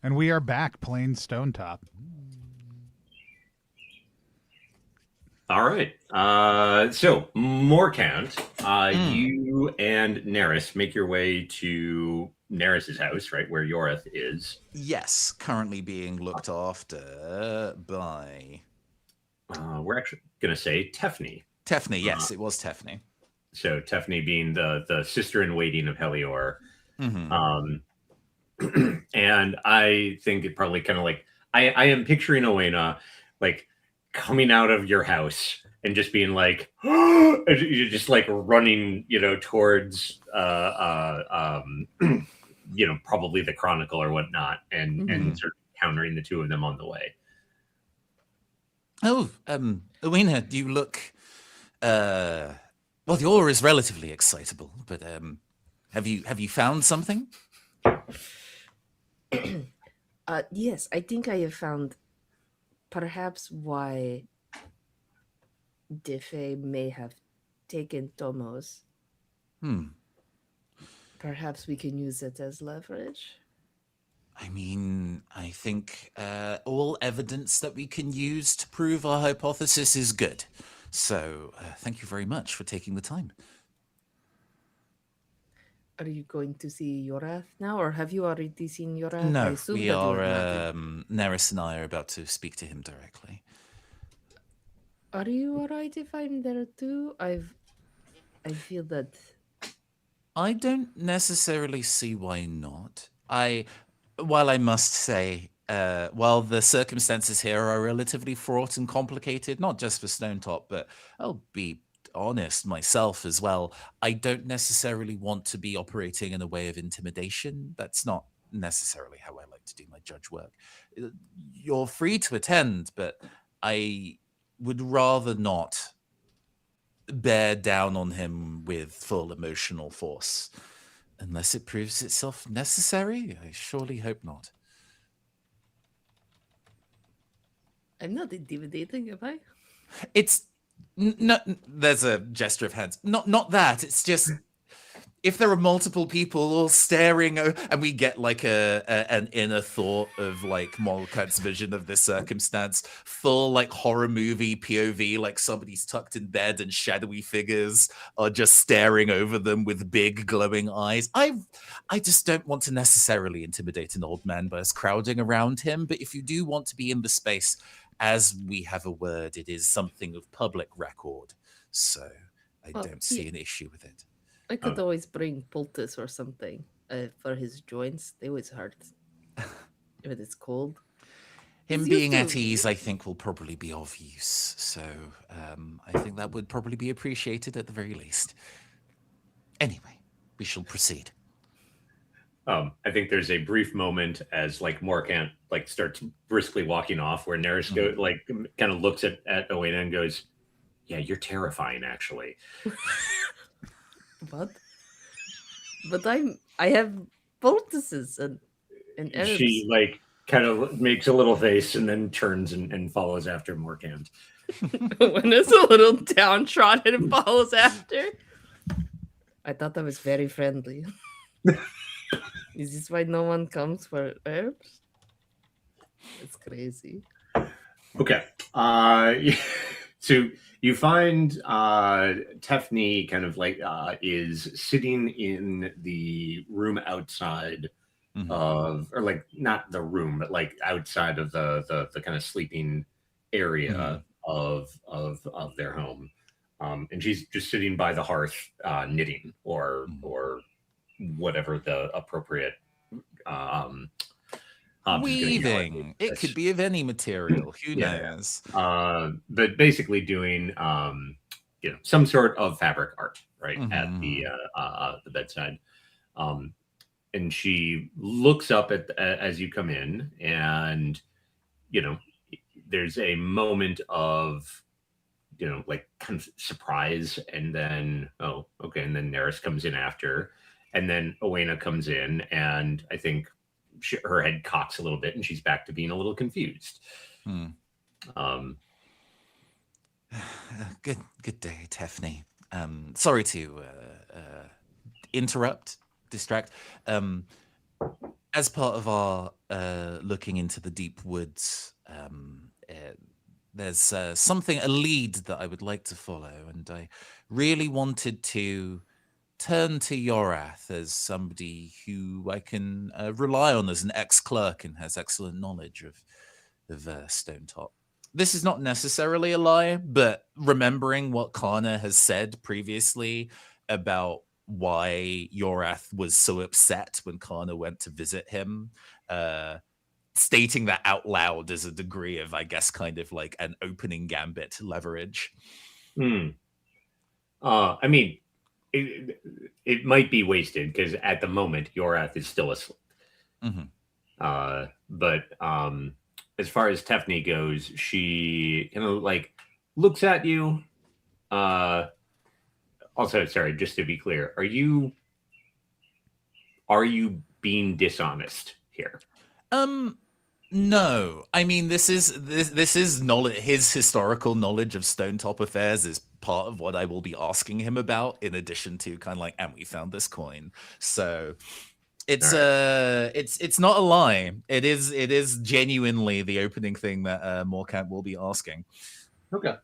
And we are back playing Stonetop. All right. So Morcount, you and Neris make your way to Neris's house, right where Yorith is. Yes, currently being looked after by We're actually going to say Tefni. Tefni. Yes, it was Tefni. So Tefni being the sister in waiting of Helior. Mhm. And I think it probably kind of like I am picturing Owena like coming out of your house and just being like you're just like running, towards probably the Chronicle or whatnot, and sort of countering the two of them on the way. Oh, Owena, do you look well, the aura is relatively excitable, but have you found something? Yes, I think I have found perhaps why Defe may have taken Tomos. Perhaps we can use it as leverage. I mean, I think all evidence that we can use to prove our hypothesis is good. So thank you very much for taking the time. Are you going to see Yorath now, or have you already seen Yorath? I No, assume we that you are, have not. Neris and I are about to speak to him directly. Are you alright if I'm there too? I feel that I don't necessarily see why not. While I must say, while the circumstances here are relatively fraught and complicated, not just for Stonetop, but I'll be honest myself as well, I don't necessarily want to be operating in a way of intimidation. That's not necessarily how I like to do my judge work. You're free to attend, but I would rather not bear down on him with full emotional force. Unless it proves itself necessary, I surely hope not. I'm not intimidating, am I? It's there's a gesture of hands. Not that. It's just if there are multiple people all staring, and we get like an inner thought of like Molkut's vision of this circumstance, full like horror movie POV, like somebody's tucked in bed and shadowy figures are just staring over them with big glowing eyes. I just don't want to necessarily intimidate an old man by us crowding around him, but if you do want to be in the space, as we have a word, it is something of public record, so I don't see an issue with it. I could always bring poultice or something for his joints. They always hurt if it's cold. Him being at ease, I think, will probably be of use. So I think that would probably be appreciated at the very least. Anyway, we shall proceed. I think there's a brief moment as like Morcant like starts briskly walking off, where Neris go like kind of looks at Owena and goes, "Yeah, you're terrifying, actually." What? But I have poultices and herbs. She like kind of makes a little face and then turns and follows after Morcant. When it's a little downtrodden and follows after. I thought that was very friendly. Is this why no one comes for herbs? It's crazy. Okay. So you find Tefni kind of like is sitting in the room outside of, or like not the room, but like outside of the kind of sleeping area of their home. And she's just sitting by the hearth knitting or whatever the appropriate weaving. It could be of any material. Who knows? But basically doing some sort of fabric art, right, at the bedside. And she looks up as you come in, and there's a moment of like kind of surprise, and then and then Neris comes in after, and then Owena comes in, and I think her head cocks a little bit, and she's back to being a little confused. Good day, Tefni. Sorry to distract. as part of our looking into the deep woods, there's a lead that I would like to follow, and I really wanted to turn to Yorath as somebody who I can rely on as an ex-clerk and has excellent knowledge of Stonetop. This is not necessarily a lie, but remembering what Kana has said previously about why Yorath was so upset when Kana went to visit him, stating that out loud is a degree of, I guess, kind of like an opening gambit leverage. I mean, it might be wasted because at the moment Yorath is still asleep. But as far as Tefni goes, she like looks at you. Also, sorry, just to be clear, are you being dishonest here? No. I mean, this is knowledge. His historical knowledge of Stonetop affairs is part of what I will be asking him about, in addition to kind of like, and we found this coin. So it's it's not a lie. It is genuinely the opening thing that Morecamp will be asking. Okay.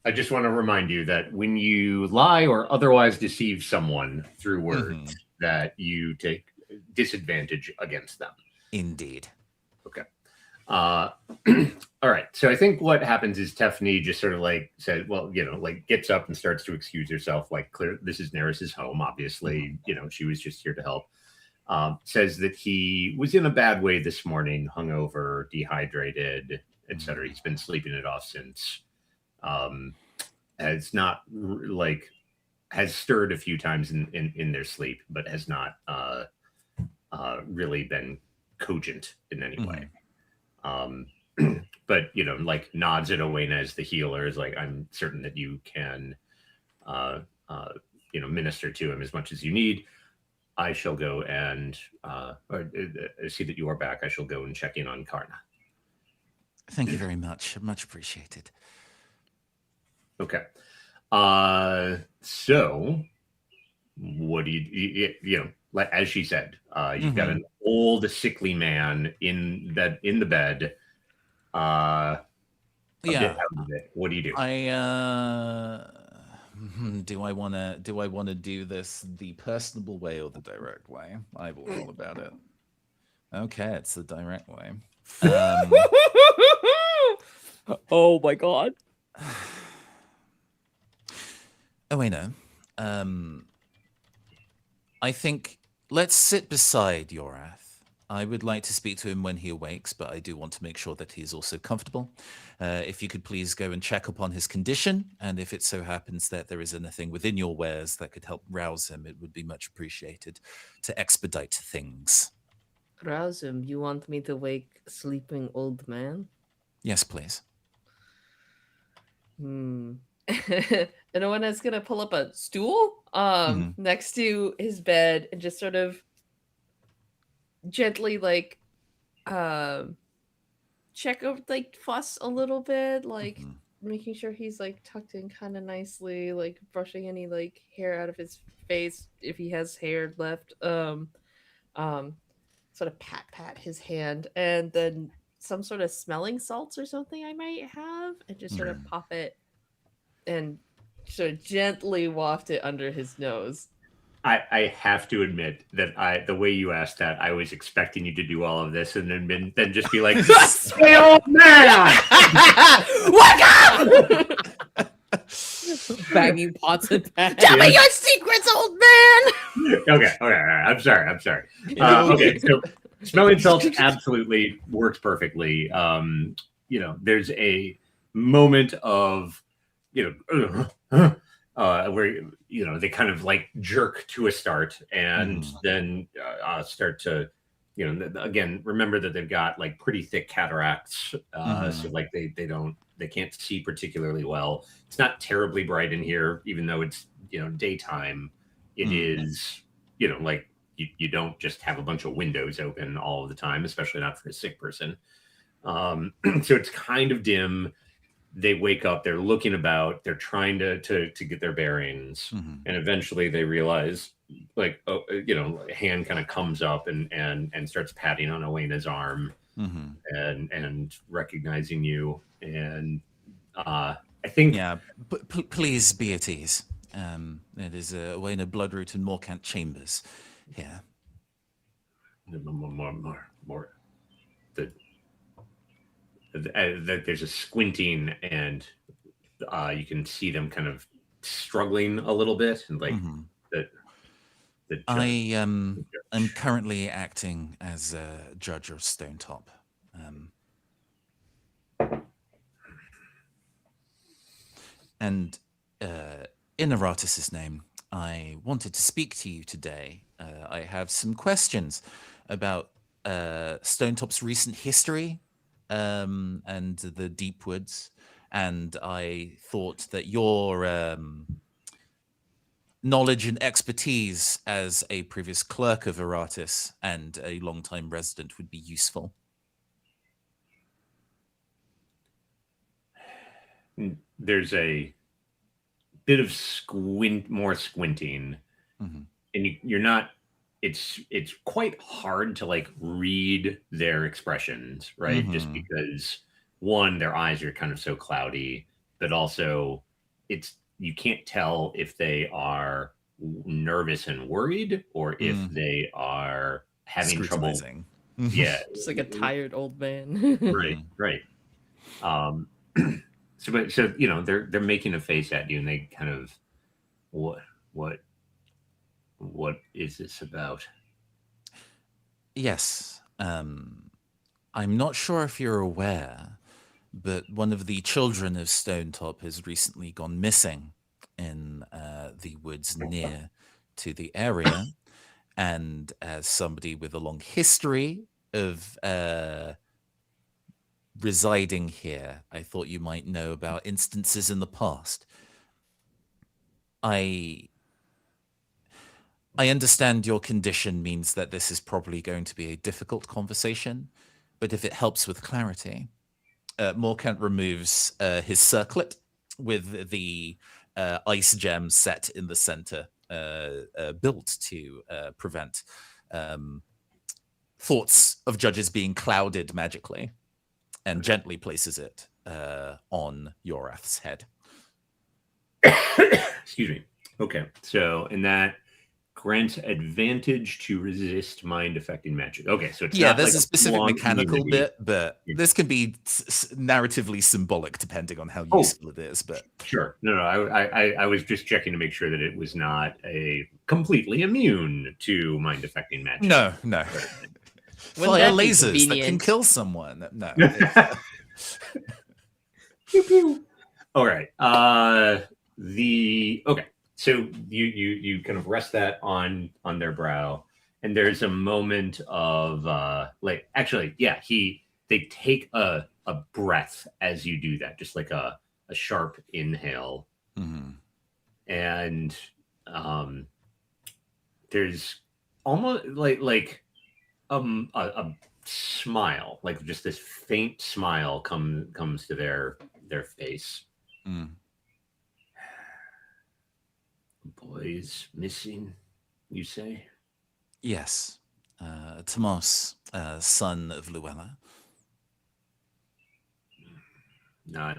I just want to remind you that when you lie or otherwise deceive someone through words, that you take disadvantage against them. Indeed. Okay. All right. So I think what happens is Tefni just sort of like said, well, like gets up and starts to excuse herself. Like, clear, this is Neris's home. Obviously, she was just here to help. Says that he was in a bad way this morning, hungover, dehydrated, etc. He's been sleeping it off since. Has not like has stirred a few times in their sleep, but has not really been cogent in any way. But like nods at Owena as the healer, is like, I'm certain that you can minister to him as much as you need. I shall go and see that you are back. I shall go and check in on Karna. Thank you very much. Much appreciated. Okay. So what do you like, as she said, you've got an old sickly man in the bed. Yeah. What do you do? Do I want to do this the personable way or the direct way? I will roll about it. Okay, it's the direct way. Oh my god. Owena, I think let's sit beside Yorath. I would like to speak to him when he awakes, but I do want to make sure that he is also comfortable. If you could please go and check upon his condition, and if it so happens that there is anything within your wares that could help rouse him, it would be much appreciated to expedite things. Rouse him? You want me to wake a sleeping old man? Yes, please. And Owena's gonna pull up a stool next to his bed and just sort of gently like check over, like fuss a little bit, like making sure he's like tucked in kind of nicely, like brushing any like hair out of his face if he has hair left. Sort of pat his hand, and then some sort of smelling salts or something I might have, and just sort of pop it and sort of gently waft it under his nose. I have to admit that the way you asked that, I was expecting you to do all of this and then just be like, "Hey, old man, wake up!" Banging pots and pans. Tell me your secrets, old man. Okay. I'm sorry. Okay, so smelling salts absolutely works perfectly. There's a moment of where they kind of like jerk to a start and then start to again, remember that they've got like pretty thick cataracts, so like they can't see particularly well. It's not terribly bright in here, even though it's daytime. It is like you don't just have a bunch of windows open all of the time, especially not for a sick person. So it's kind of dim. They wake up, they're looking about, they're trying to get their bearings, and eventually they realize like hand kind of comes up and starts patting on Elena's arm and recognizing you. And I think Yeah, please be at ease. It is Elena Bloodroot and Morcant Chambers here. more that there's a squinting, and you can see them kind of struggling a little bit, and like the I the am judge. currently acting as a judge of Stonetop. And in Aratus's name, I wanted to speak to you today. I have some questions about Stonetop's recent history and the Deep Woods. And I thought that your knowledge and expertise as a previous clerk of Aratus and a longtime resident would be useful. There's a bit of more squinting, and you're not. It's quite hard to like read their expressions, right? Just because one, their eyes are kind of so cloudy, but also you can't tell if they are nervous and worried or if they are having trouble. Scrutinizing. Yeah, Just like a tired old man. right. So they're making a face at you, and they kind of what is this about? Yes. I'm not sure if you're aware, but one of the children of Stonetop has recently gone missing in the woods near to the area. And as somebody with a long history of residing here, I thought you might know about instances in the past. I understand your condition means that this is probably going to be a difficult conversation, but if it helps with clarity, Morcant removes his circlet with the ice gem set in the center, built to prevent thoughts of judges being clouded magically, and gently places it on Yorath's head. Excuse me. Okay, so and that grants advantage to resist mind affecting magic. Okay, so it's not there's like a specific long mechanical immunity. bit, but this can be narratively symbolic depending on how useful it is. But sure, no, I was just checking to make sure that it was not a completely immune to mind affecting magic. No. Fire that be lasers that can convenient? kill someone. No. Pew pew. All right. Okay. So you kind of rest that on their brow, and there's a moment of they take a breath as you do that, just like a sharp inhale, and there's almost like a smile, like just this faint smile comes to their face. Boys missing, you say? Yes. Tomas, son of Luella. Not.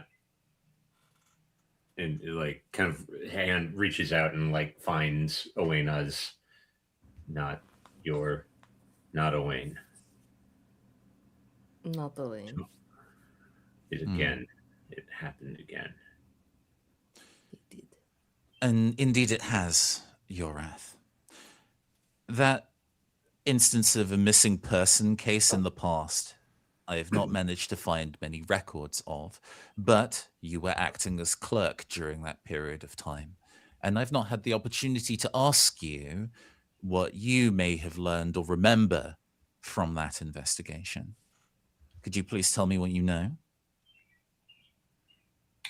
And like kind of hand reaches out and like finds Owena's. Not Owain. Not the lane. It happened again. It did. And indeed it has, Yorath. That instance of a missing person case in the past, I have not managed to find many records of, but you were acting as clerk during that period of time. And I've not had the opportunity to ask you what you may have learned or remember from that investigation. Could you please tell me what you know?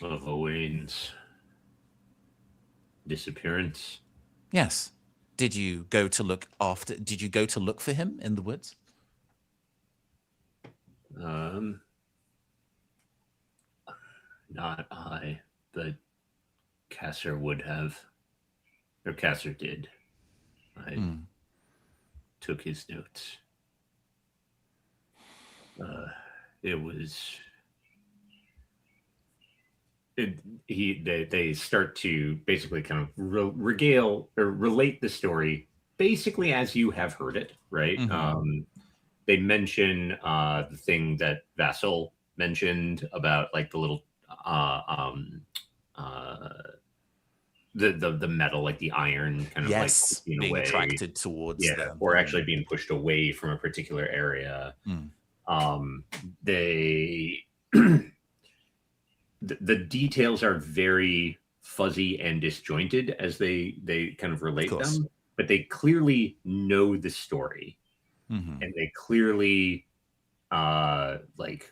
Of Owain's disappearance? Yes. Did you go to look for him in the woods? Not I, but Casser would have, or Casser did. I took his notes. They start to basically kind of regale or relate the story basically as you have heard it, right? They mention the thing that Vassal mentioned about like the little the metal, like the iron, kind of like pushing being away. attracted towards them, or actually being pushed away from a particular area. They the details are very fuzzy and disjointed as they kind of relate them, but they clearly know the story, and they clearly like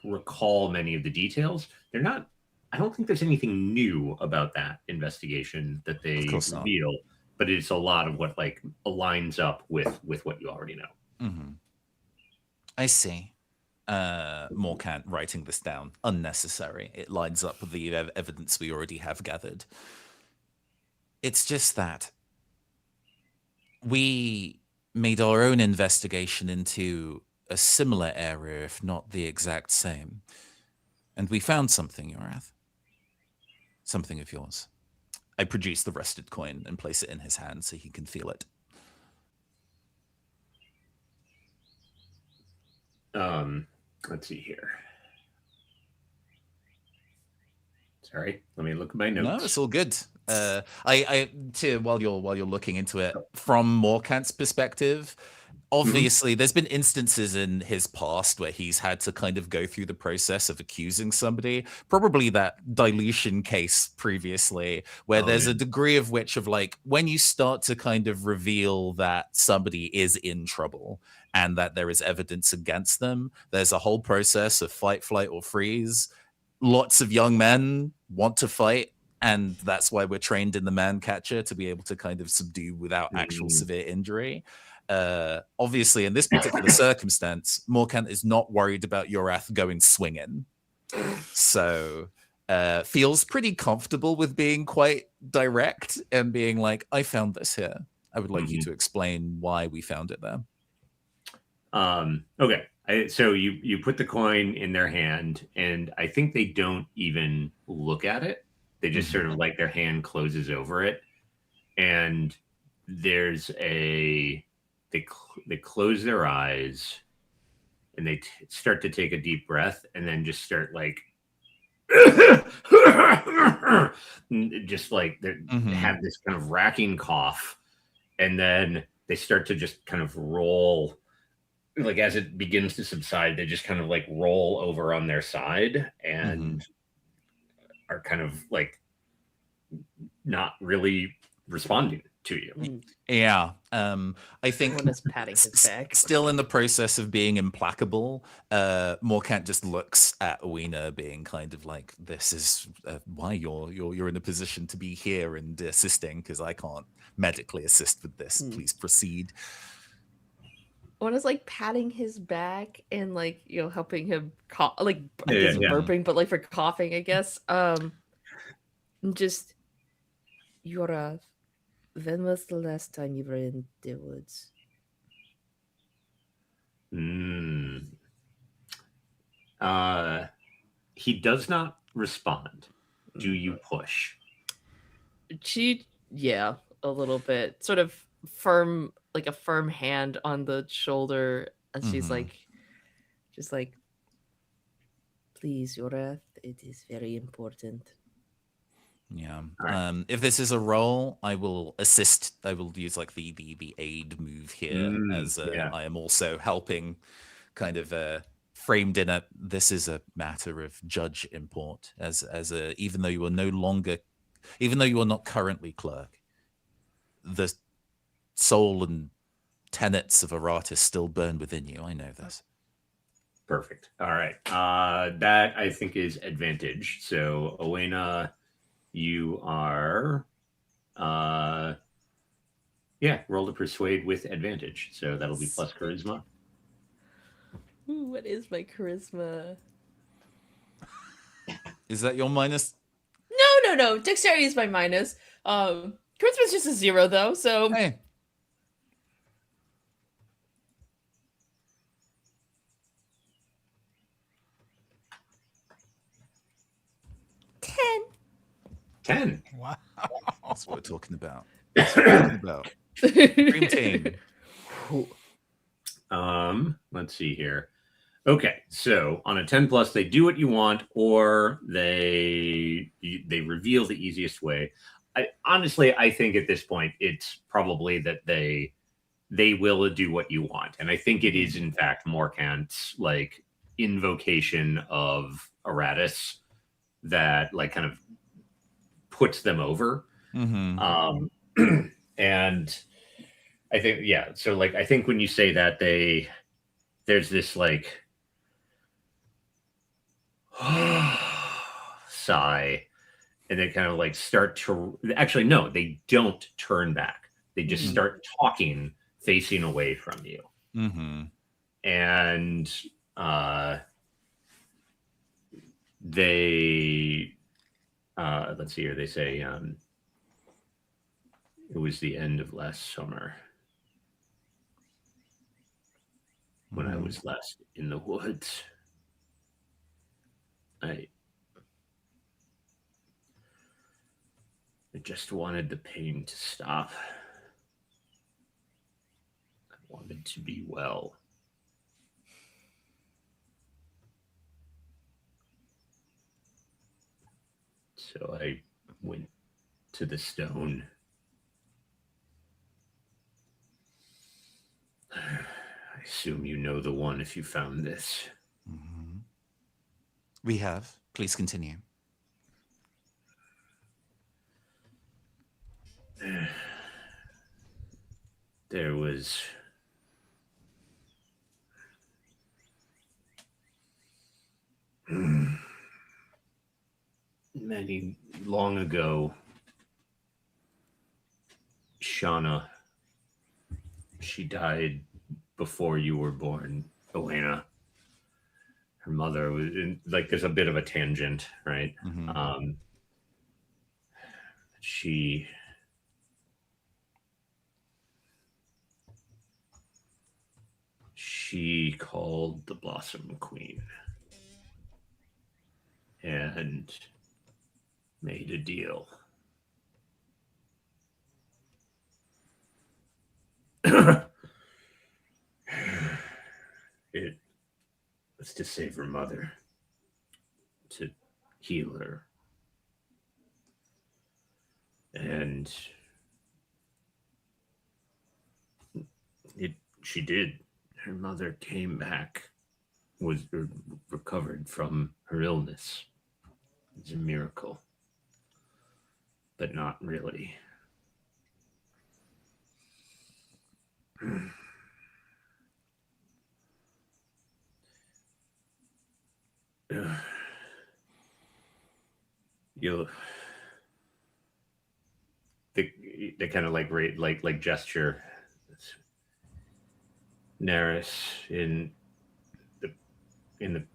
recall many of the details. They're not. I don't think there's anything new about that investigation that they reveal, but it's a lot of what like aligns up with what you already know. I see. Morkant writing this down. Unnecessary. It lines up with the evidence we already have gathered. It's just that we made our own investigation into a similar area, if not the exact same. And we found something, Yorath. Something of yours. I produce the rusted coin and place it in his hand so he can feel it. Let's see here. Sorry, let me look at my notes. No, it's all good. While you're looking into it from Morkant's perspective, obviously there's been instances in his past where he's had to kind of go through the process of accusing somebody, probably that dilution case previously, where there's a degree of which of like when you start to kind of reveal that somebody is in trouble and that there is evidence against them, there's a whole process of fight, flight, or freeze. Lots of young men want to fight, and that's why we're trained in the man catcher to be able to kind of subdue without actual severe injury. Obviously, in this particular circumstance, Morkant is not worried about Yorath going swinging. So feels pretty comfortable with being quite direct and being like, I found this here. I would like you to explain why we found it there. Okay. So you put the coin in their hand, and I think they don't even look at it. They just sort of like their hand closes over it, and there's they close their eyes, and they start to take a deep breath, and then just start like just like they have this kind of racking cough, and then they start to just kind of roll. Like as it begins to subside, they just kind of like roll over on their side and are kind of like not really responding to you. Yeah. I think One is patting his back. Still in the process of being implacable, Morkant just looks at Owena being kind of like, this is why you're in a position to be here and assisting, because I can't medically assist with this. Please proceed. One is like patting his back and like, you know, helping him cough, like I guess burping, but like for coughing, I guess. Just Yorath, when was the last time you were in the woods? He does not respond. Do you push? Yeah, a little bit. Sort of firm, like a firm hand on the shoulder, and she's like, just like, please, Yorath, it is very important. Yeah. Right. If this is a roll, I will assist. I will use like the aid move here as I am also helping, kind of framed in a. This is a matter of judge import. As a, even though you are not currently clerk, the soul and tenets of Aratus still burn within you. I know this. Perfect. All right. That I think is advantage. So Owena, you are roll to persuade with advantage. So that'll be plus charisma. Ooh, what is my charisma? Is that your minus? No. Dexterity is my minus. Charisma's just a 0 though, so Hey, 10. Wow. That's what we're talking about. That's what we're talking about. Dream team. Let's see here. Okay, so on a 10 plus, they do what you want, or they reveal the easiest way. I think at this point it's probably that they will do what you want, and I think it is in fact Morkant's like invocation of Aratus that like kind of puts them over. Mm-hmm. And I think so like I think when you say that there's this like sigh, and they kind of like start to actually no, they don't turn back. They just start talking, facing away from you. Mm-hmm. And they let's see here, they say it was the end of last summer when I was last in the woods. I just wanted the pain to stop. I wanted to be well. So I went to the stone. I assume you know the one if you found this. Mm-hmm. We have. Please continue. There was many long ago, Shauna, she died before you were born, Elena. Her mother was like, there's a bit of a tangent, right? Mm-hmm. She called the Blossom Queen and made a deal. It was to save her mother, to heal her. And she did. Her mother came back, was recovered from her illness. It's a miracle, but not really. You'll they kind of like gesture. Neris in the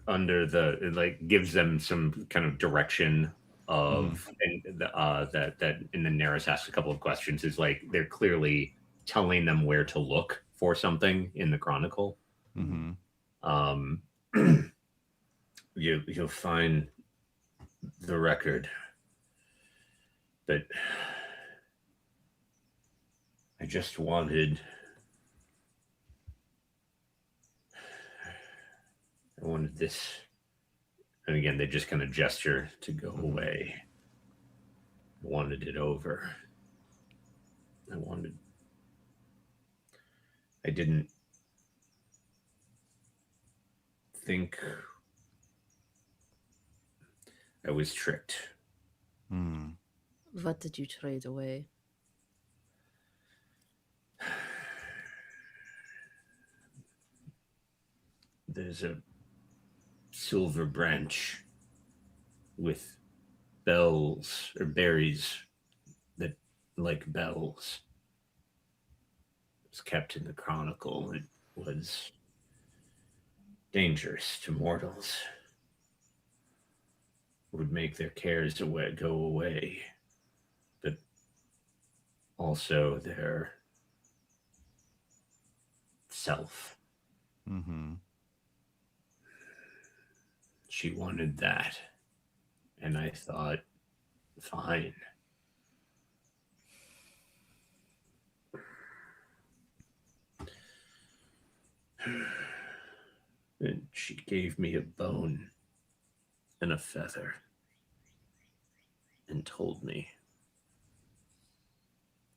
under the, it like gives them some kind of direction of and that and then Neris asks a couple of questions. Is like they're clearly telling them where to look for something in the chronicle. Mm-hmm. You'll find the record, but I just wanted this. And again, they just kind of gesture to go away. I wanted it over. I didn't think I was tricked. What did you trade away? There's a silver branch with bells or berries that like bells. It's kept in the chronicle. It was dangerous to mortals. It would make their cares go away, but also their self. Mm-hmm. She wanted that, and I thought Fine. And she gave me a bone and a feather and told me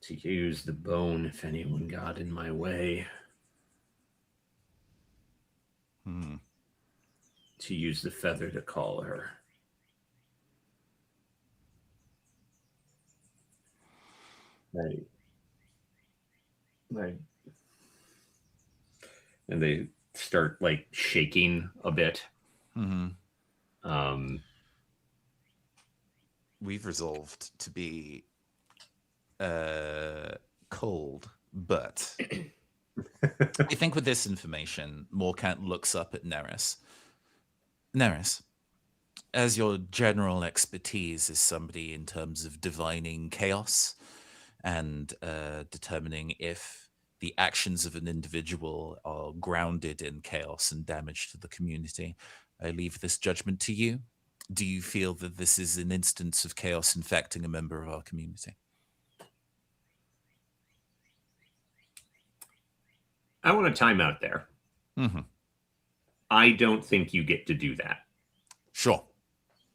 to use the bone if anyone got in my way, to use the feather to call her. Right. And they start like shaking a bit. We've resolved to be cold, but I think with this information, Morcant looks up at Neris. Neris, as your general expertise is somebody in terms of divining chaos and determining if the actions of an individual are grounded in chaos and damage to the community, I leave this judgment to you. Do you feel that this is an instance of chaos infecting a member of our community? I want a timeout there. I don't think you get to do that. Sure.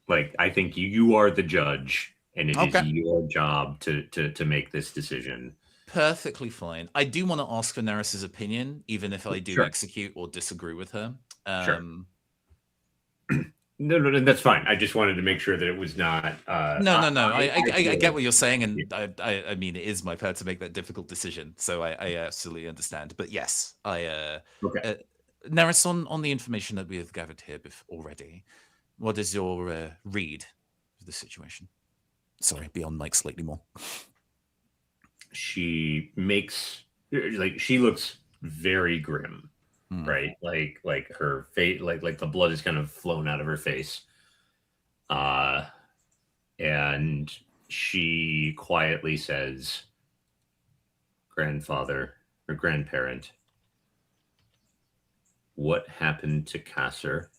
Like, I think you are the judge, and it Okay. is your job to make this decision. Perfectly fine. I do want to ask for Neris's opinion, even if I do Sure. execute or disagree with her. Sure. No, that's fine. I just wanted to make sure that it was not. No. I get what you're saying, and Yeah. I mean, it is my part to make that difficult decision, so I absolutely understand. But yes, Okay. Neris, on the information that we have gathered here already, what is your read of the situation? Sorry, be on mic slightly more. She makes she looks very grim, right? Like her face, like the blood is kind of flown out of her face. And she quietly says, "Grandfather or grandparent, what happened to Kasser?"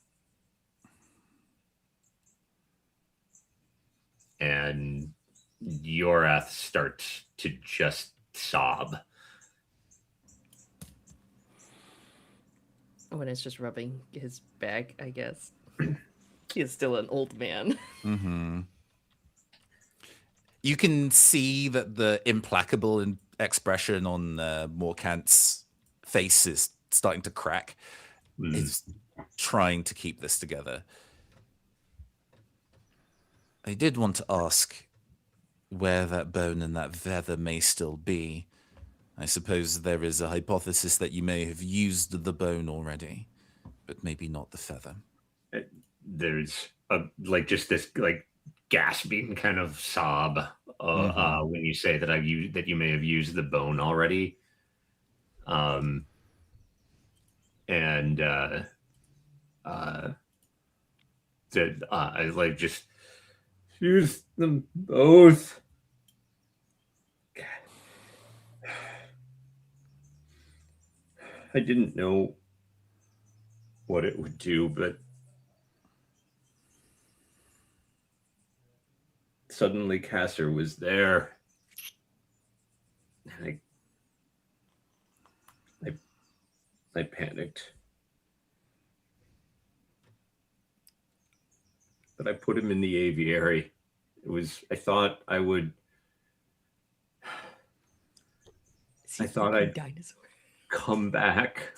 And Yorath starts to just sob. When it's just rubbing his back, I guess. He is still an old man. You can see that the implacable expression on Morcant's face is starting to crack. He's trying to keep this together. I did want to ask where that bone and that feather may still be. I suppose there is a hypothesis that you may have used the bone already, but maybe not the feather. There's just this gasping kind of sob when you say that you may have used the bone already. I just use them both. I didn't know what it would do, but suddenly Kasser was there. And I panicked. But I put him in the aviary. I thought I would. I thought I'd dinosaur. Come back.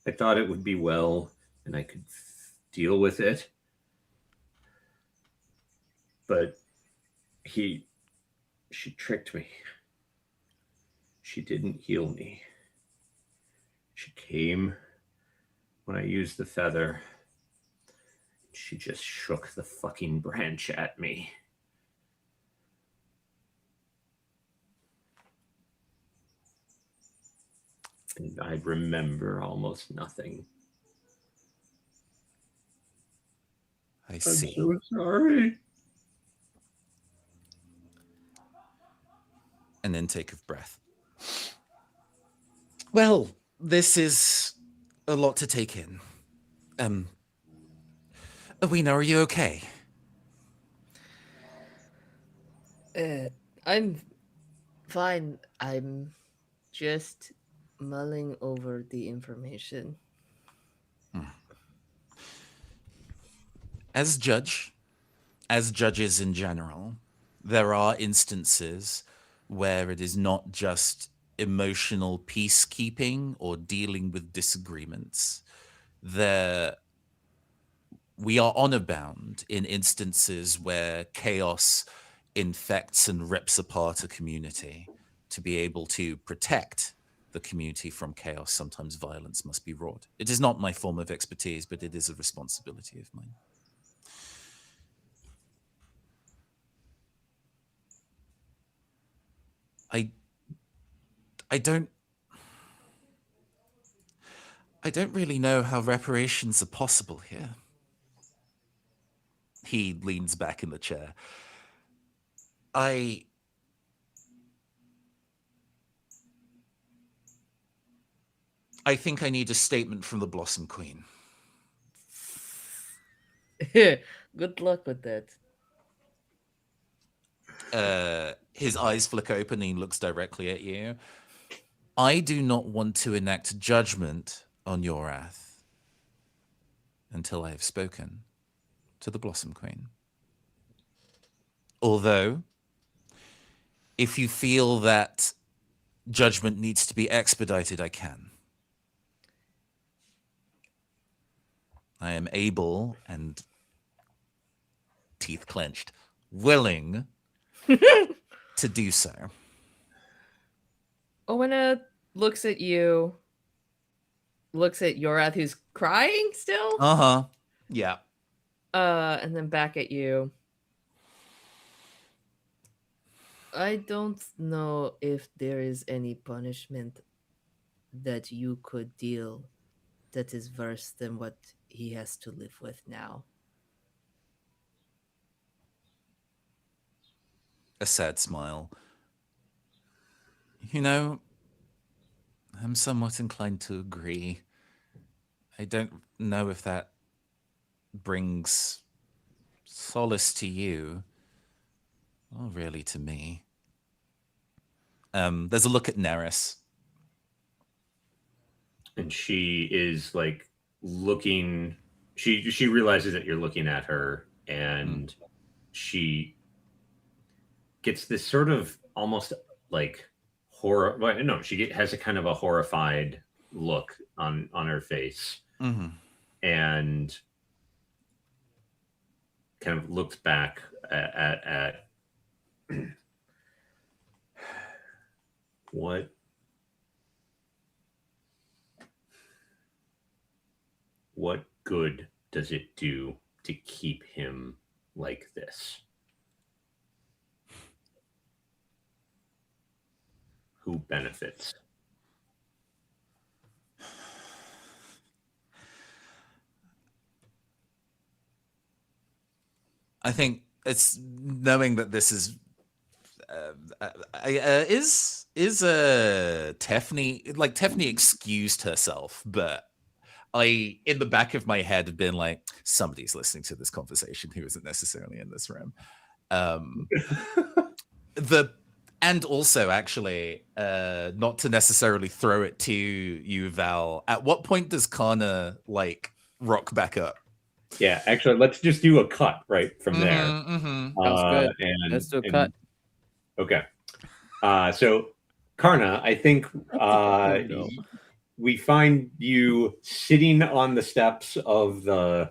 I thought it would be well, and I could deal with it. But she tricked me. She didn't heal me. She came when I used the feather. She just shook the fucking branch at me. And I remember almost nothing. I see. I'm so sorry. An intake of breath. Well, this is a lot to take in. Awina, are you okay? I'm fine. I'm just mulling over the information. As judges in general, there are instances where it is not just emotional peacekeeping or dealing with disagreements. We are honor bound in instances where chaos infects and rips apart a community. To be able to protect the community from chaos, sometimes violence must be wrought. It is not my form of expertise, but it is a responsibility of mine. I I don't really know how reparations are possible here. He leans back in the chair. I think I need a statement from the Blossom Queen. Good luck with that. His eyes flick open and he looks directly at you. I do not want to enact judgment on your wrath until I have spoken to the Blossom Queen. Although, if you feel that judgment needs to be expedited, I can. I am able, and teeth clenched, willing to do so. Owena looks at you, looks at Yorath, who's crying still, Yeah. and then back at you. I don't know if there is any punishment that you could deal that is worse than what he has to live with now. A sad smile. You know, I'm somewhat inclined to agree. I don't know if that brings solace to you, or really to me. There's a look at Neris. And she is like looking, she realizes that you're looking at her, and she gets this sort of almost like horror. Well, no, she has a kind of a horrified look on her face, and kind of looks back at what good does it do to keep him like this? Who benefits? I think it's knowing that this is Tefney, like Tefney excused herself, but I, in the back of my head, have been like, somebody's listening to this conversation who isn't necessarily in this room. And also, actually, not to necessarily throw it to you, Val. At what point does Kana like rock back up? Yeah, actually, let's just do a cut right from there. Sounds good. Let's do a cut. Okay. So, Karna, I think we find you sitting on the steps of the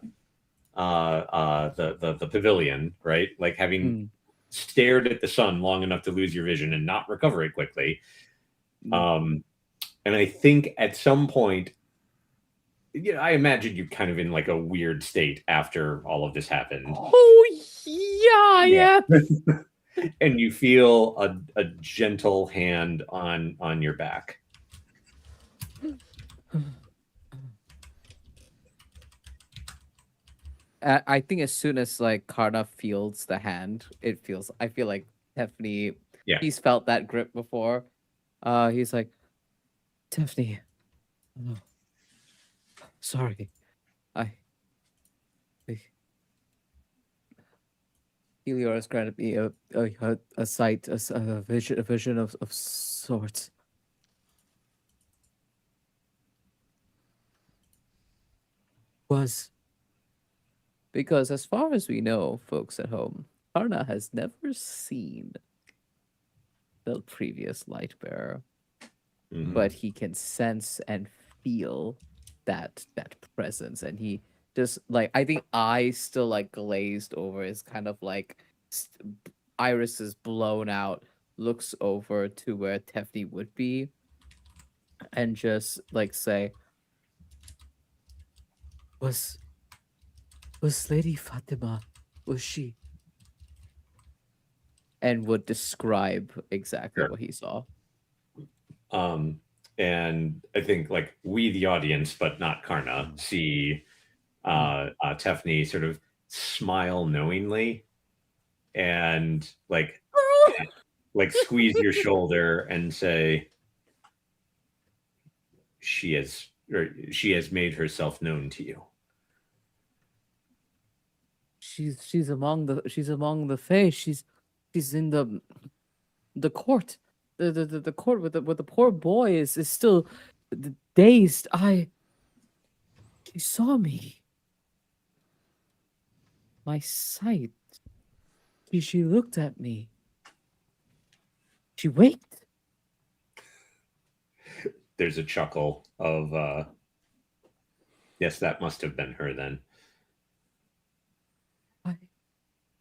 pavilion, right? Like having stared at the sun long enough to lose your vision and not recover it quickly. And I think at some point, I imagine you're kind of in like a weird state after all of this happened. Oh yeah. And you feel a gentle hand on your back. I think as soon as like Karna feels the hand, I feel like Tiffany, he's felt that grip before. He's like, Tiffany, oh, sorry. Helior has granted me a sight, a vision of sorts. Was because, as far as we know, folks at home, Karna has never seen the previous light bearer, Mhm. but he can sense and feel that presence, and he just like, I think eyes still like glazed over, is kind of like iris is blown out, looks over to where Tefty would be, and just like say, was Lady Fatima, was she? And would describe exactly Sure. what he saw. And I think like we, the audience, but not Karna, see Tefni sort of smile knowingly and like squeeze your shoulder and say, she has made herself known to you. She's among the Fae. She's in the court. The court with the poor boy is still dazed. She saw me. My sight. She looked at me. She winked. There's a chuckle of yes, that must have been her then. Why?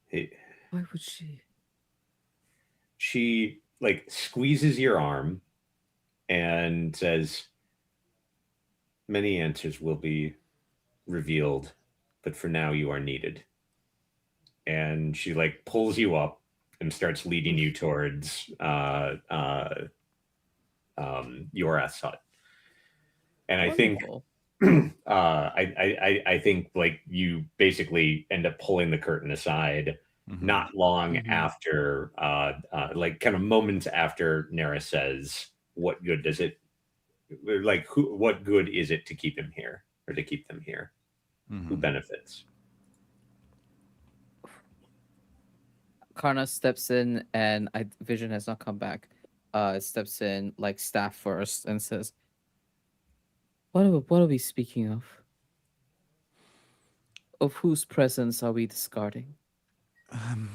Hey, Why would she? she like squeezes your arm and says, many answers will be revealed, but for now you are needed. And she like pulls you up and starts leading you towards Yorath's hut. And I think Wonderful. I think like you basically end up pulling the curtain aside not long after like kind of moments after Nera says, what good does it like what good is it to keep him here or to keep them here? Who benefits? Karna steps in, and Vision has not come back. Steps in like staff first and says, what are we speaking of? Of whose presence are we discarding? I'm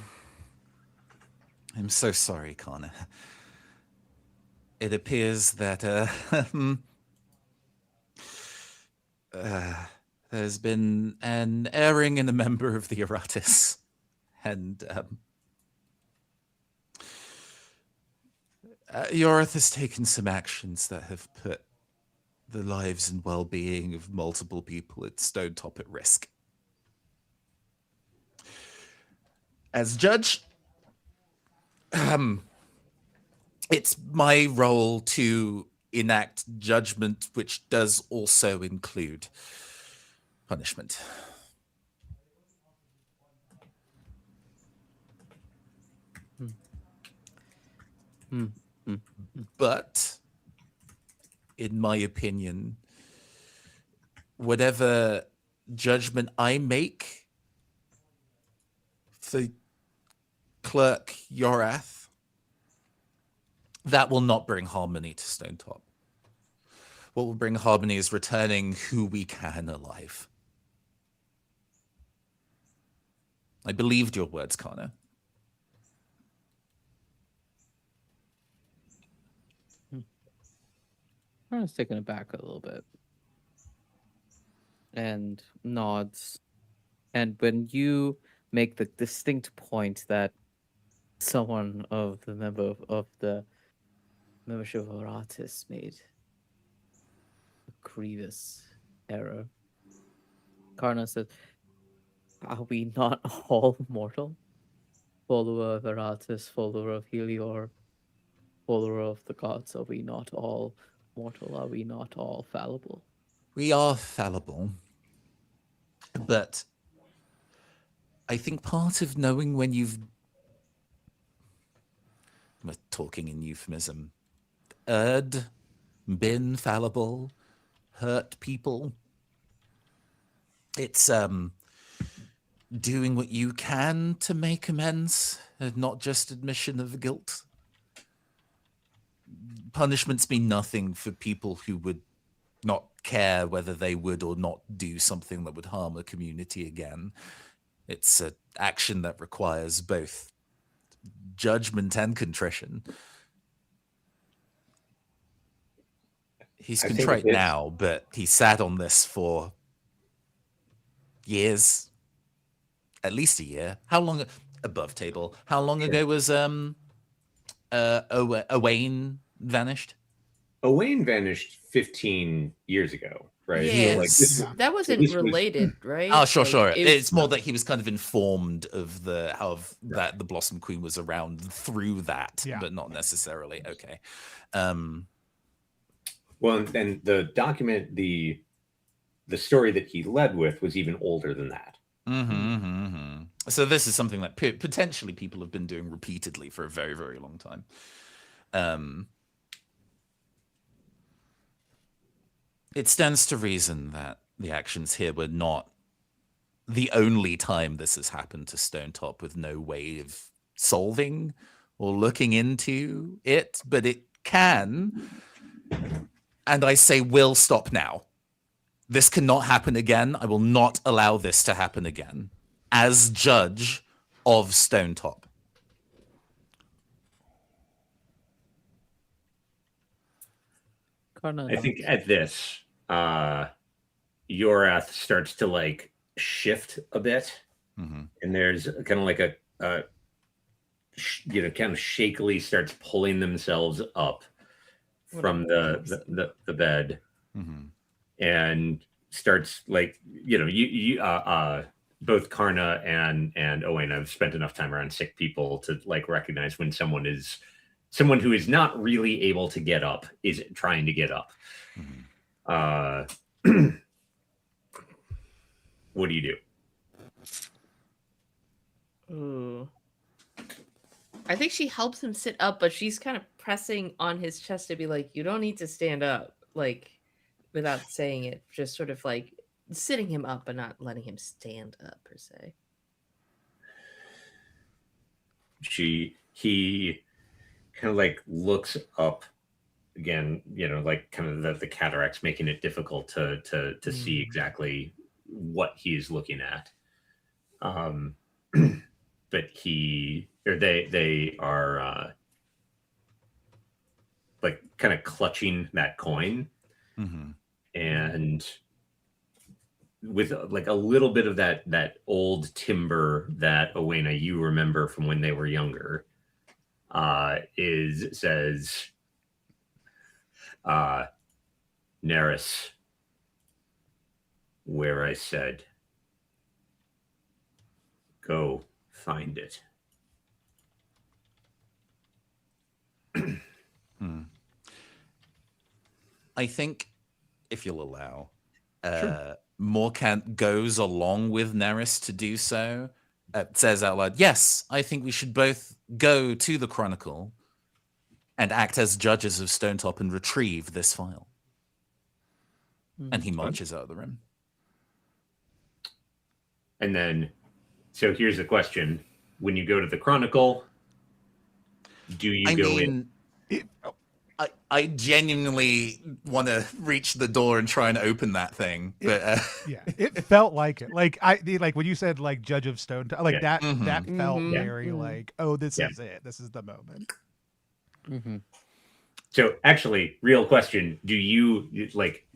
so sorry, Connor. It appears that there's been an erring in a member of the Eratis, and Yorath has taken some actions that have put the lives and well-being of multiple people at Stonetop at risk. As judge, it's my role to enact judgment, which does also include punishment. But, in my opinion, whatever judgment I make for Clerk Yorath, that will not bring harmony to Stonetop. What will bring harmony is returning who we can alive. I believed your words, Connor. I was taken aback a little bit and nods. And when you make the distinct point that someone of the membership of Aratis made a grievous error, Karna said, are we not all mortal? Follower of Aratis, follower of Helior, follower of the gods, are we not all mortal? Are we not all fallible? We are fallible, but I think part of knowing when we're talking in euphemism, been fallible, hurt people, it's doing what you can to make amends, not just admission of guilt. Punishments mean nothing for people who would not care whether they would or not do something that would harm a community again. It's an action that requires both judgment and contrition. He's contrite now, but he sat on this for years, at least a year. How long above table? How long ago was Owain vanished? Owain vanished 15 years ago, right? Yes. So that wasn't related, right? Oh, sure. Like, It's more that he was kind of informed of that the Blossom Queen was around through that, but not necessarily. Okay. Well, and the document, the story that he led with was even older than that. So this is something that potentially people have been doing repeatedly for a very, very long time. It stands to reason that the actions here were not the only time this has happened to Stonetop, with no way of solving or looking into it, but it can, and I say will stop now. This cannot happen again. I will not allow this to happen again as judge of Stonetop. I think at this, Yorath starts to like shift a bit, and there's kind of like a kind of shakily starts pulling themselves up from the bed, and starts like both Karna and Owain have spent enough time around sick people to like recognize when someone who is not really able to get up is trying to get up. What do you do? Ooh. I think she helps him sit up, but she's kind of pressing on his chest to be like, you don't need to stand up, like, without saying it, just sort of like sitting him up but not letting him stand up per se. He kind of like looks up again, like kind of the cataracts making it difficult to see exactly what he is looking at. But they are like kind of clutching that coin, and with like a little bit of that old timber that Owena you remember from when they were younger, says Neris, where I said, go find it. I think, if you'll allow, Sure. Morkant goes along with Neris to do so. Says out loud, yes, I think we should both go to the Chronicle and act as judges of Stonetop and retrieve this file. And he marches out of the room. And then, so here's the question. When you go to the Chronicle, do you go in? I genuinely want to reach the door and try and open that thing, but yeah, it felt like it. Like when you said like Judge of Stone, like that felt very like, oh, this is it. This is the moment. So actually, real question: do you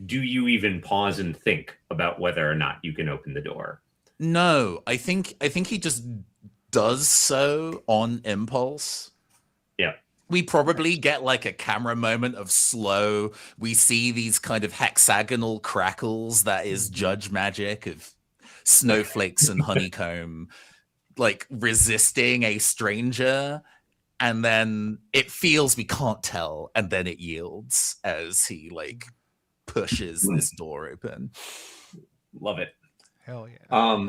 even pause and think about whether or not you can open the door? No, I think he just does so on impulse. Yeah. We probably get like a camera moment of slow. We see these kind of hexagonal crackles that is judge magic of snowflakes and honeycomb, like resisting a stranger. And then it feels we can't tell. And then it yields as he like pushes this door open. Love it. Hell yeah.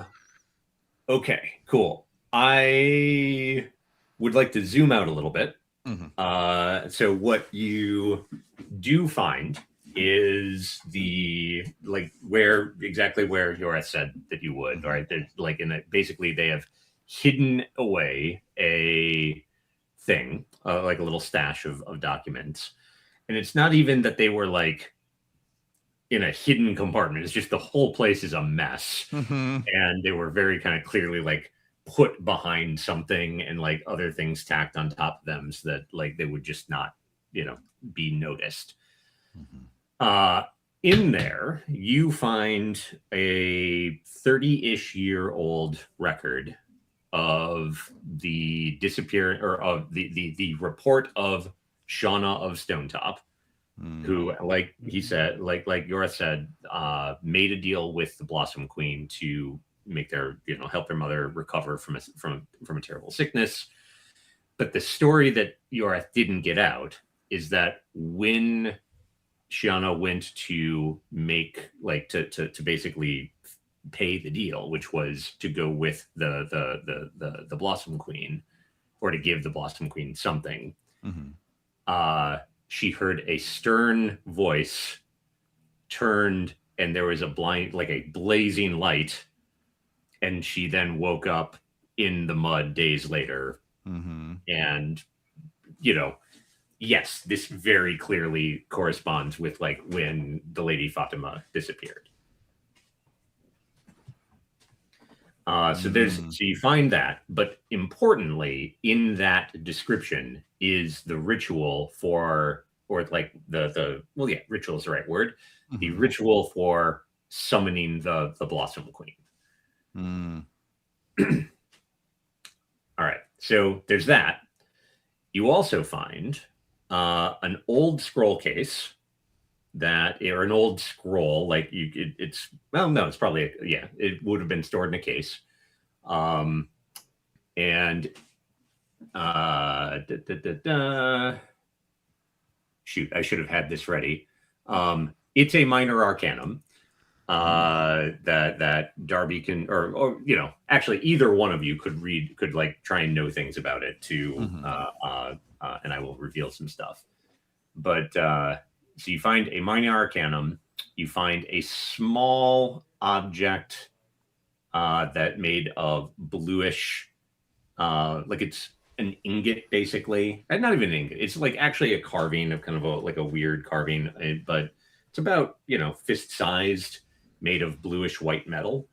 Okay, cool. I would like to zoom out a little bit. So what you do find is the exactly where Yorath said that you would. Right, they're like basically they have hidden away a thing, like a little stash of documents, and it's not even that they were like in a hidden compartment. It's just the whole place is a mess, and they were very kind of clearly like put behind something and like other things tacked on top of them so that like they would just not, be noticed. In there, you find a 30-ish year old record of the disappearance or of the report of Shauna of Stonetop, who, like he said, like Yorath said, made a deal with the Blossom Queen to make their, help their mother recover from a terrible sickness. But the story that Yorath didn't get out is that when Shauna went to make to basically pay the deal, which was to go with the Blossom Queen, or to give the Blossom Queen something, she heard a stern voice, turned, and there was a blazing light, and she then woke up in the mud days later. And yes, this very clearly corresponds with like when the Lady Fatima disappeared. So you find that, but importantly, in that description is the ritual for, or like ritual is the right word. The ritual for summoning the Blossom Queen. All right, so there's that. You also find an old scroll case or an old scroll, like it's probably it would have been stored in a case, and shoot, I should have had this ready. It's a minor arcanum that Darby can, or actually either one of you could like try and know things about it too, and I will reveal some stuff. But so you find a minor arcanum, you find a small object that made of bluish, like it's an ingot basically, and not even an ingot. It's like actually a carving of kind of a weird carving, but it's about fist sized, made of bluish white metal.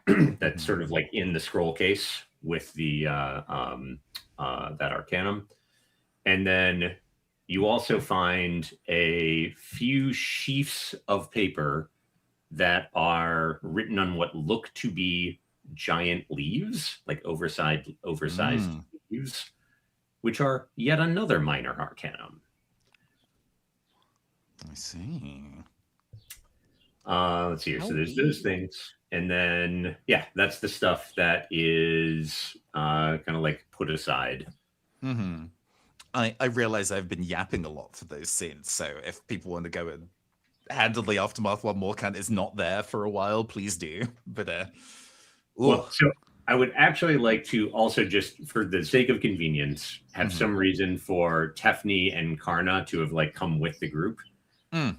That's sort of like in the scroll case with the that arcanum. And then you also find a few sheafs of paper that are written on what look to be giant leaves, like oversized leaves, which are yet another minor arcanum. I see. Let's see here. So there's those things. And then, that's the stuff that is kind of like put aside. I realize I've been yapping a lot for those scenes, so if people want to go and handle the aftermath while Morkant is not there for a while, please do. But well, so I would actually like to also, just for the sake of convenience, have some reason for Tefni and Karna to have like come with the group. And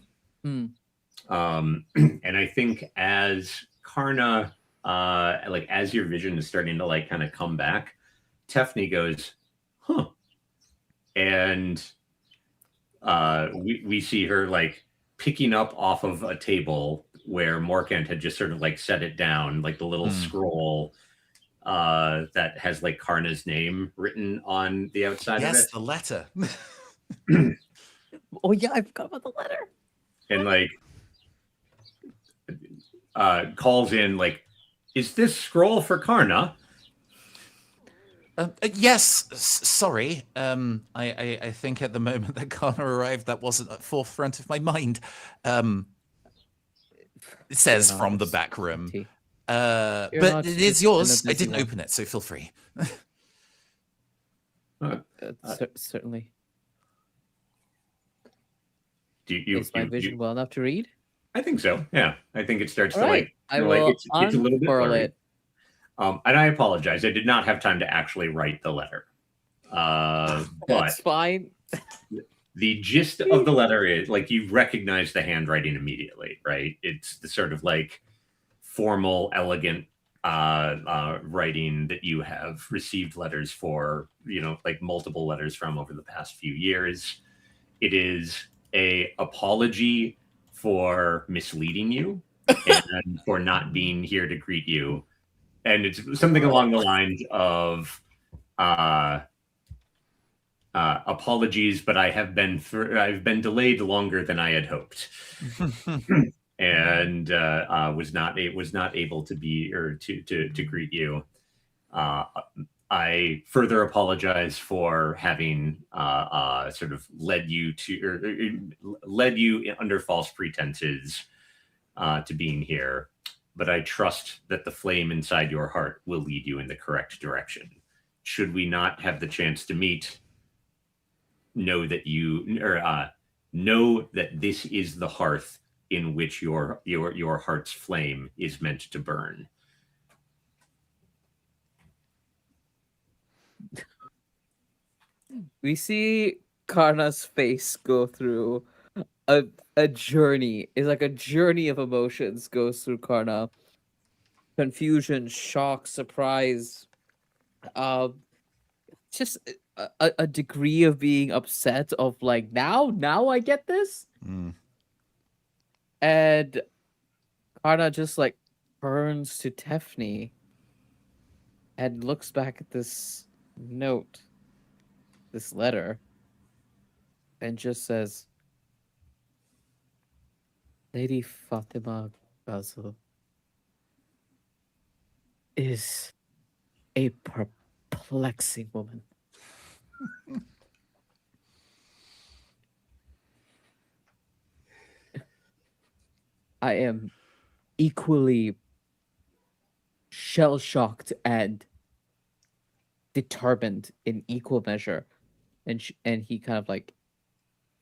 I think as Karna, like as your vision is starting to like kind of come back, Tefni goes, huh. And we see her like picking up off of a table where Morkant had just sort of like set it down, like the little scroll that has like Karna's name written on the outside of it. Yes, the letter. Oh yeah, I forgot about the letter. And like calls in like, is this scroll for Karna? Yes, sorry. I think at the moment that Karna arrived, that wasn't at forefront of my mind. It says from the back room. But it is yours. I didn't open it, so feel free. Certainly. Is my vision well enough to read? I think so. Yeah, I think it starts All to right. like. I will it's a little bit unfurl blurry. it. And I apologize. I did not have time to actually write the letter. But That's fine. The gist of the letter is like you recognize the handwriting immediately, right? It's the sort of like formal, elegant writing that you have received letters for, like multiple letters from over the past few years. It is a apology for misleading you and for not being here to greet you. And it's something along the lines of apologies, but I've been delayed longer than I had hoped. And was not able to be or to greet you. I further apologize for having sort of led you under false pretenses to being here, but I trust that the flame inside your heart will lead you in the correct direction. Should we not have the chance to meet, know that this is the hearth in which your heart's flame is meant to burn. We see Karna's face go through a journey. It's like a journey of emotions goes through Karna. Confusion, shock, surprise, just a degree of being upset of like now I get this. And Karna just like turns to Tefni and looks back at this note, this letter, and just says, Lady Fatima Basil is a perplexing woman. I am equally shell-shocked and determined in equal measure. And he kind of like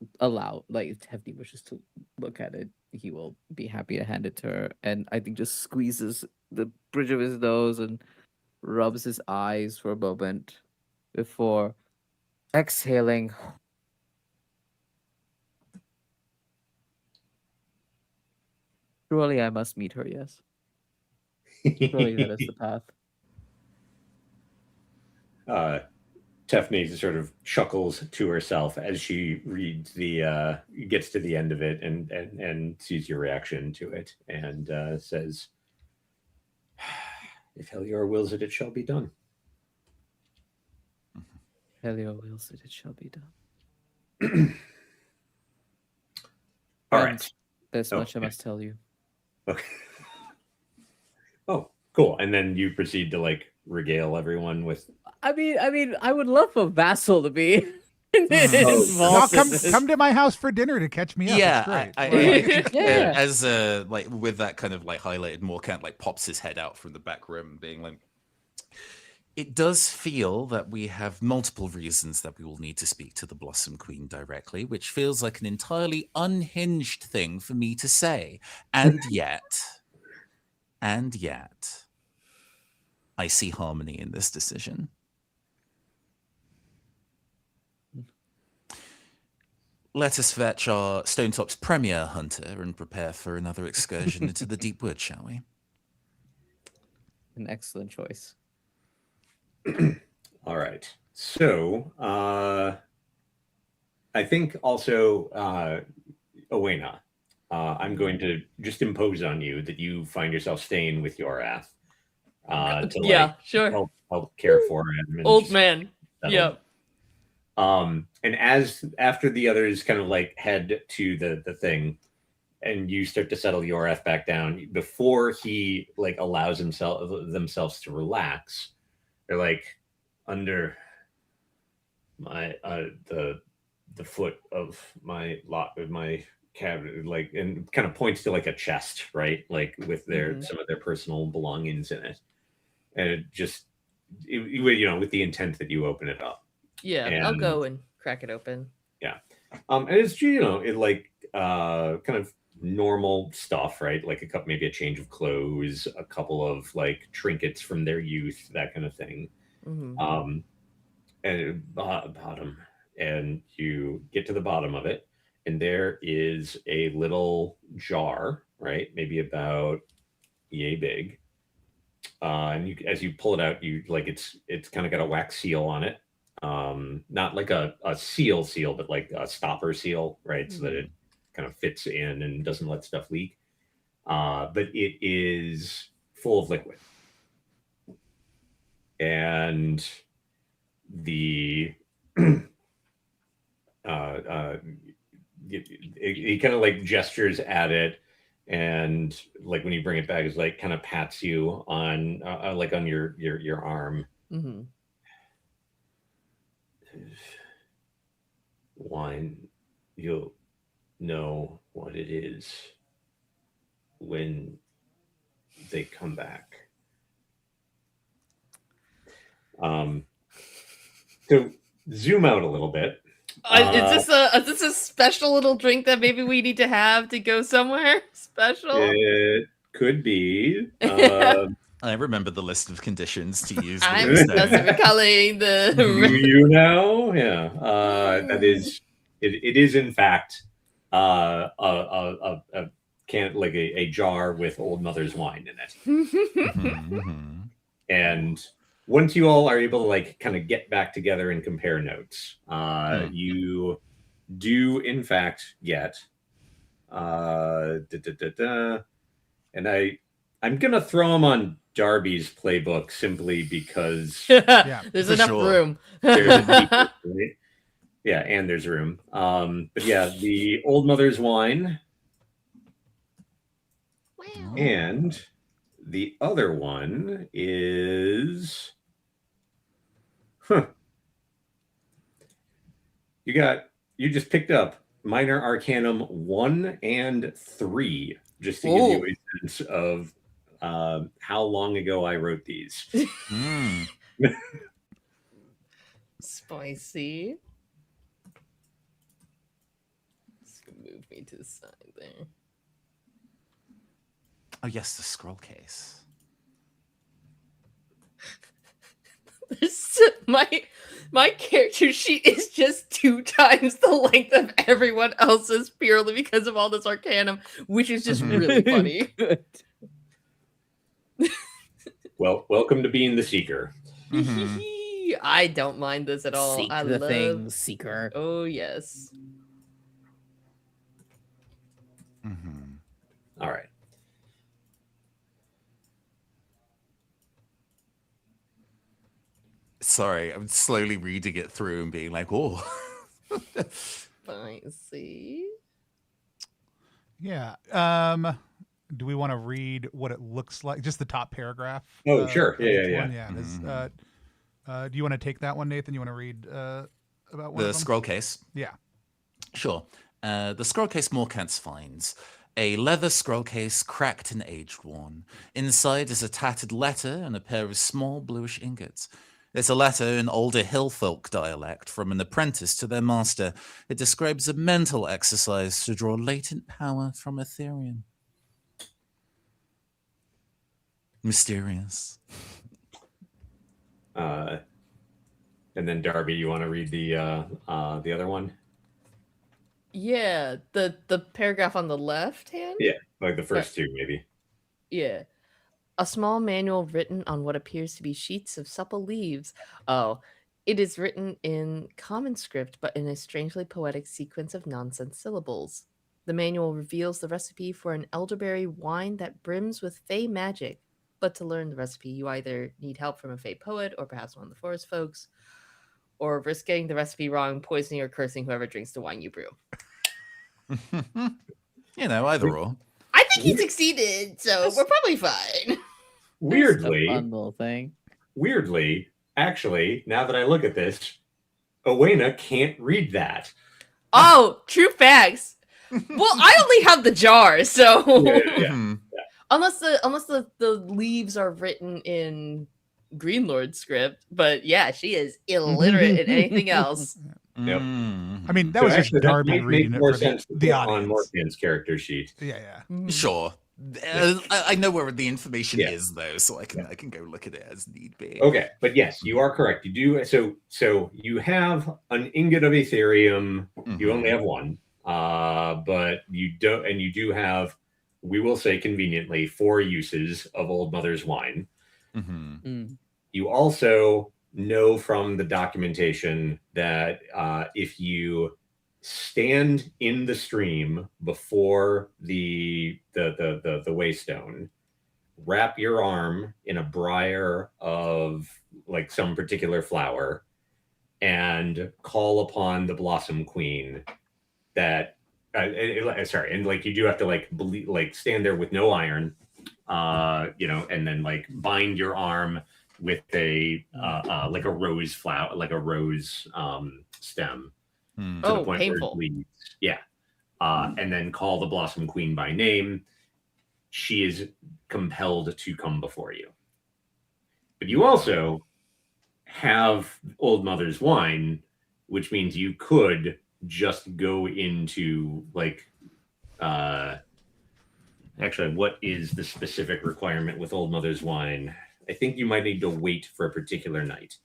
if Tefni wishes to look at it, he will be happy to hand it to her. And I think just squeezes the bridge of his nose and rubs his eyes for a moment before exhaling. Surely I must meet her, yes. Surely that is the path. Tefni sort of chuckles to herself as she reads gets to the end of it and sees your reaction to it and says, if Helior wills it, it shall be done. Helior wills it, it shall be done. All right. There's much I must tell you. Okay. Oh, cool. And then you proceed to like regale everyone with. I mean, I would love a vassal to be involved. Come to my house for dinner to catch me up. Yeah, it's great. As like with that kind of like highlighted, Morcant like pops his head out from the back room, being like, it does feel that we have multiple reasons that we will need to speak to the Blossom Queen directly, which feels like an entirely unhinged thing for me to say. And yet, I see harmony in this decision. Let us fetch our Stonetop's premier hunter and prepare for another excursion into the deep wood, shall we? An excellent choice. All right. So, I think also, Owena, I'm going to just impose on you that you find yourself staying with Yorath. Sure. Help care for him. Old man. Yeah. And after the others kind of like head to the thing, and you start to settle Yorath back down, before he like allows themselves to relax, they're like under my the foot of my cabinet, like, and kind of points to like a chest, right, like with some of their personal belongings in it, and it just with the intent that you open it up. Yeah, and I'll go and crack it open. Yeah. And it's it like kind of normal stuff, right? Like maybe a change of clothes, a couple of like trinkets from their youth, that kind of thing. Mm-hmm. And bottom, and you get to the bottom of it, and there is a little jar, right? Maybe about yay big. And as you pull it out, you like it's kind of got a wax seal on it. Not like a seal, but like a stopper seal, right? So that it kind of fits in and doesn't let stuff leak. But it is full of liquid. And the he kind of like gestures at it, and like when you bring it back, is like kind of pats you on like on your arm. Mm-hmm. Wine, you'll know what it is when they come back. So zoom out a little bit. Is this a special little drink that maybe we need to have to go somewhere special? It could be. I remember the list of conditions to use. I'm recalling the. Do you know? Yeah. That is. It is in fact a can, like a jar with Old Mother's wine in it. And once you all are able to like kind of get back together and compare notes, you do in fact get and I'm gonna throw them on Darby's playbook simply because there's enough room. Right? Yeah, and there's room. But yeah, the Old Mother's wine. Wow. And the other one is you just picked up Minor Arcanum 1 and 3, just to give you a sense of how long ago I wrote these. Spicy. Just move me to the side there. Oh yes, the scroll case. My character sheet is just 2 times the length of everyone else's purely because of all this Arcanum, which is just really funny. Well, welcome to being the Seeker. I don't mind this at all. Seek I the love thing, Seeker. Oh yes. All right. Sorry, I'm slowly reading it through and being like, oh. Spicy. Yeah. Do we want to read what it looks like? Just the top paragraph? Oh, sure. Yeah. Yeah. Do you want to take that one, Nathan? You want to read about one The of them? scroll case? Yeah. Sure. The scroll case Morkantz finds. A leather scroll case, cracked and age-worn. Inside is a tattered letter and a pair of small bluish ingots. It's a letter in older hillfolk dialect from an apprentice to their master. It describes a mental exercise to draw latent power from Ethereum. Mysterious. And then Darby, you want to read the other one? Yeah, the paragraph on the left hand? Yeah, like the first two, maybe. Yeah. A small manual written on what appears to be sheets of supple leaves. Oh, it is written in common script, but in a strangely poetic sequence of nonsense syllables. The manual reveals the recipe for an elderberry wine that brims with fey magic. But to learn the recipe, you either need help from a fey poet or perhaps one of the forest folks, or risk getting the recipe wrong, poisoning or cursing whoever drinks the wine you brew. Either or. I think he succeeded, so we're probably fine. Weirdly, Fun little thing. Actually, now that I look at this, Owena can't read that. Oh, true facts. Well, I only have the jar, so Yeah. unless the leaves are written in Green Lord script, but yeah, she is illiterate in anything else. Yep. I mean, that was just actually, Darby that might reading make it more for sense the on audience. Morgan's character sheet. Yeah. Sure. I know where the information Yeah. is though, so I can go look at it as need be. Okay, but yes, you are correct. You do so you have an ingot of Ethereum. You only have one, but you don't, and you do have, we will say conveniently, 4 uses of Old Mother's wine. You also know from the documentation that if you stand in the stream before the waystone, wrap your arm in a briar of like some particular flower, and call upon the Blossom Queen. That sorry, and like you do have to like stand there with no iron, and then like bind your arm with a like a rose flower, like a rose stem, to the point painful. where it bleeds. Yeah. And then call the Blossom Queen by name. She is compelled to come before you. But you also have Old Mother's wine, which means you could just go into like actually, what is the specific requirement with Old Mother's wine? I think you might need to wait for a particular night.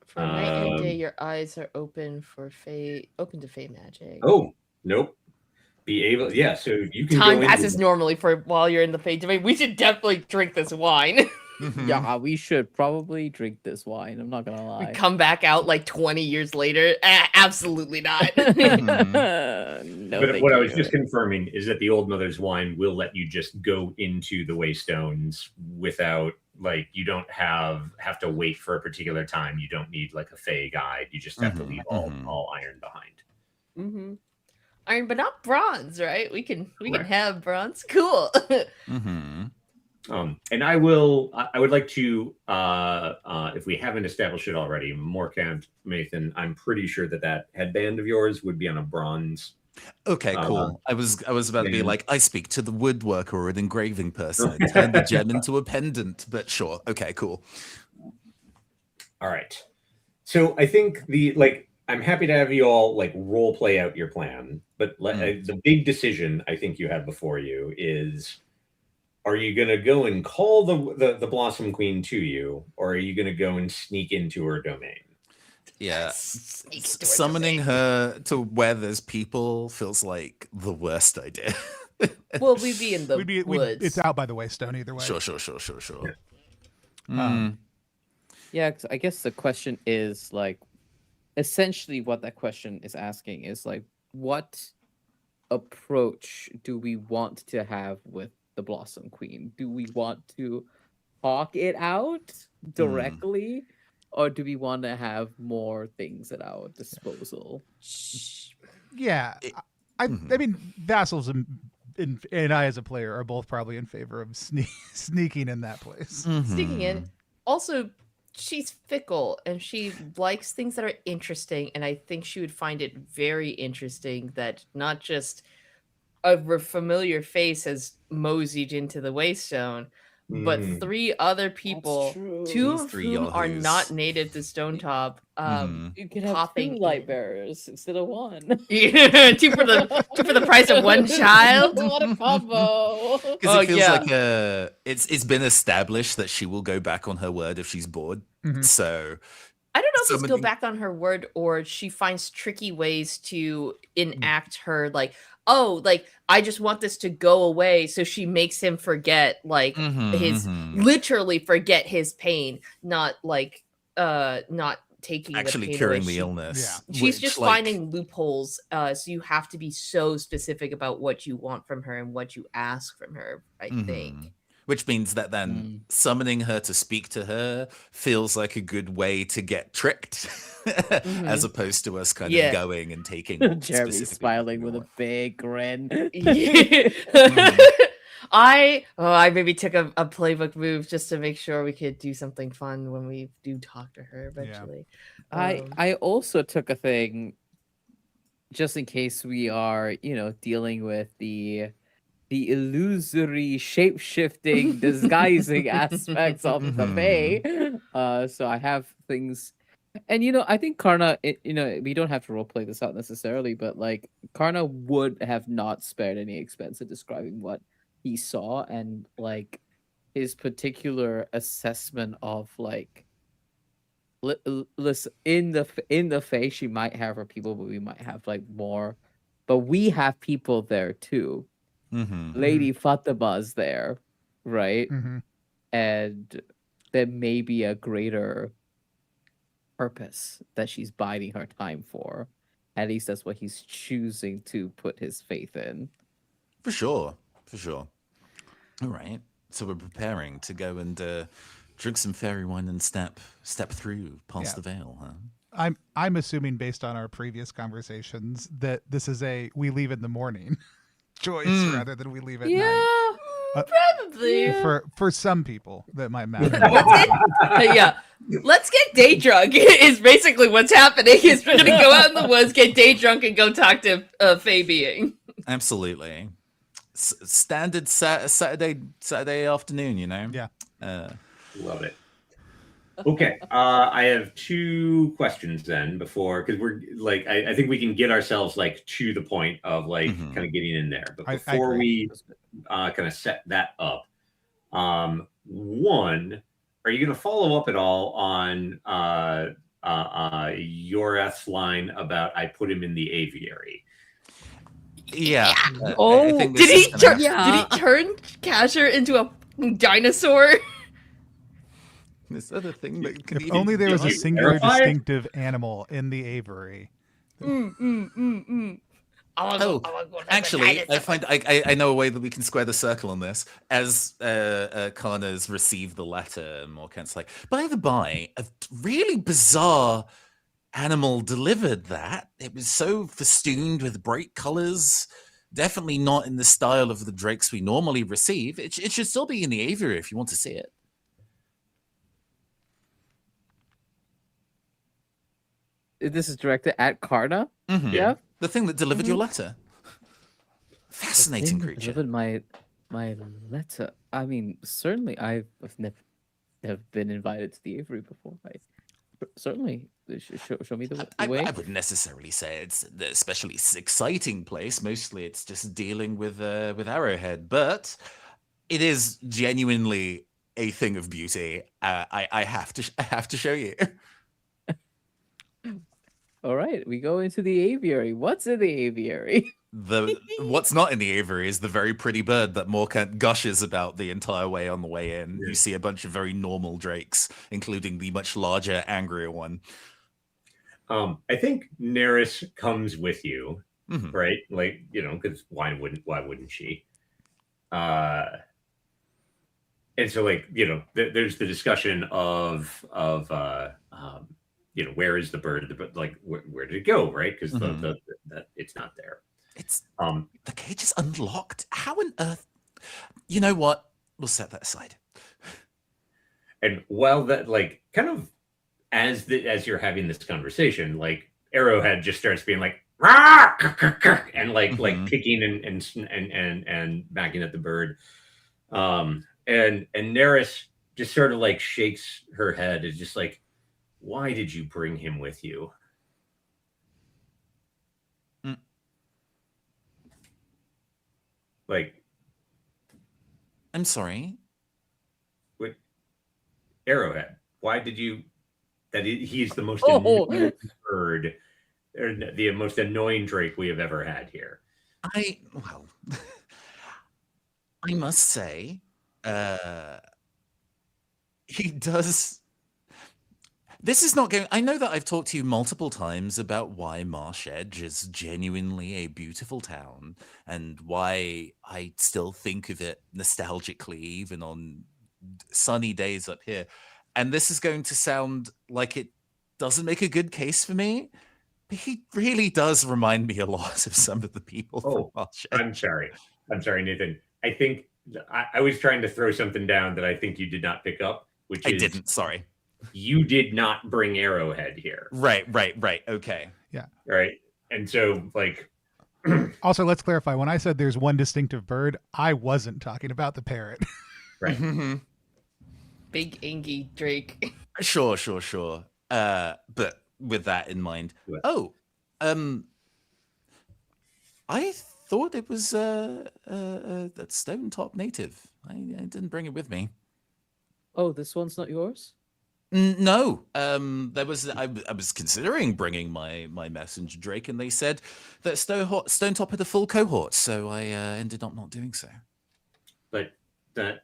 For night and day, your eyes are open to fey magic. Oh, nope. Be able, yeah. So you can time go passes into, normally for while you're in the fey domain. We should definitely drink this wine. Yeah, we should probably drink this wine. I'm not gonna We lie. come back out like 20 years later. Absolutely not. No, but what I was thank just you. confirming is that the Old Mother's wine will let you just go into the Waystones without, like, you don't have to wait for a particular time. You don't need like a fey guide. You just have to leave all iron behind. Iron, but not bronze, right? We can Correct. have bronze. Cool. And I would like to, if we haven't established it already, Morcant, Mathan, I'm pretty sure that headband of yours would be on a bronze. Okay, cool. I was about to be and- like, I speak to the woodworker or an engraving person and turn the gem into a pendant, but sure. Okay, cool. All right. So I think I'm happy to have you all like role play out your plan, but the big decision I think you have before you is, are you going to go and call the Blossom Queen to you, or are you going to go and sneak into her domain? Yeah. Summoning her to where there's people feels like the worst idea. Well, we'd be in the woods. It's out by the waystone either way. Sure. Yeah, 'cause I guess the question is like, essentially what that question is asking is like, what approach do we want to have with the Blossom Queen? Do we want to talk it out directly, or do we want to have more things at our disposal? Yeah, I mean, Vassals and I as a player are both probably in favor of sneaking in that place. Sneaking in. Also, she's fickle and she likes things that are interesting, and I think she would find it very interesting that not just a familiar face has moseyed into the Waystone, but 3 other people, 2 of whom are not native to Stonetop. You can have 2 light bearers instead of 1. 2 for the price of 1 child. What a combo! Because it feels like it's been established that she will go back on her word if she's bored. So I don't know if it's go back on her word or she finds tricky ways to enact her, like, oh, like, I just want this to go away. So she makes him forget, like, literally forget his pain, not like, not taking actually the pain curing away. the illness. She's which, just like, finding loopholes. So you have to be so specific about what you want from her and what you ask from her, I think. Which means that then summoning her to speak to her feels like a good way to get tricked, as opposed to us kind of going and taking. Jeremy smiling with a big grin. I maybe took a playbook move just to make sure we could do something fun when we do talk to her eventually. Yeah. I also took a thing just in case we are, dealing with the illusory shape-shifting disguising aspects of the Fae. So I have things, and I think Karna, we don't have to roleplay this out necessarily, but like Karna would have not spared any expense in describing what he saw, and like his particular assessment of like listen, in the face she might have her people, but we might have like more, but we have people there too. Lady Fatima's there, right? Mm-hmm. And there may be a greater purpose that she's biding her time for. At least that's what he's choosing to put his faith in. For sure. All right. So we're preparing to go and drink some fairy wine and step through past the veil, huh? I'm assuming based on our previous conversations that this is a we leave in the morning choice rather than we leave at night. Probably. For some people that might matter. Let's get day drunk is basically what's happening. Is we're gonna go out in the woods, get day drunk, and go talk to Fae being. Absolutely. Standard Saturday afternoon, you know? Yeah. Love it. Okay, I have 2 questions then before, because we're like, I think we can get ourselves like to the point of like kind of getting in there. But before we kind of set that up, 1, are you going to follow up at all on Yoreth's line about I put him in the aviary? Yeah. Did he turn Casher into a dinosaur? This other thing that if only there was a singular distinctive animal in the aviary. Actually, I know a way that we can square the circle on this. As Kana's received the letter, Morkent's like, by the by, a really bizarre animal delivered that. It was so festooned with bright colors. Definitely not in the style of the drakes we normally receive. It should still be in the aviary if you want to see it. This is directed at Karna. Mm-hmm. Yeah, the thing that delivered your letter. Fascinating creature. Delivered my letter. I mean, certainly I've never been invited to the aviary before. Certainly show me the way. I wouldn't necessarily say it's the especially exciting place. Mostly, it's just dealing with Arrowhead, but it is genuinely a thing of beauty. I have to show you. All right, we go into the aviary. What's in the aviary? What's not in the aviary is the very pretty bird that Morkant gushes about the entire way on the way in. You see a bunch of very normal drakes, including the much larger, angrier one. I think Neris comes with you, right? Like, you know, because why wouldn't she? And so, like, you know, there's the discussion of you know, where is the bird? Like, where did it go? Right? Because it's not there. It's the cage is unlocked. How on earth? You know what? We'll set that aside. And while that, like, kind of as you're having this conversation, like Arrowhead just starts being like, "Rah!" and like kicking and backing at the bird. And Neris just sort of like shakes her head. Is just like, why did you bring him with you? Like, I'm sorry. What? Arrowhead. Why did you? He's the most annoying bird, or the most annoying drake we have ever had here. I must say, he does. This is not going. I know that I've talked to you multiple times about why Marsh Edge is genuinely a beautiful town and why I still think of it nostalgically, even on sunny days up here. And this is going to sound like it doesn't make a good case for me, but he really does remind me a lot of some of the people from Marsh Edge. I'm sorry, Nathan. I think I was trying to throw something down that I think you did not pick up, which I is... didn't, sorry. You did not bring Arrowhead here. Right. Okay. Yeah. Right. And so, like... Also, let's clarify. When I said there's one distinctive bird, I wasn't talking about the parrot. Right. Big Angie Drake. Sure. But with that in mind... I thought it was a Stonetop native. I didn't bring it with me. Oh, this one's not yours? No, there was. I was considering bringing my messenger Drake, and they said that Stonetop had a full cohort, so I ended up not doing so. But and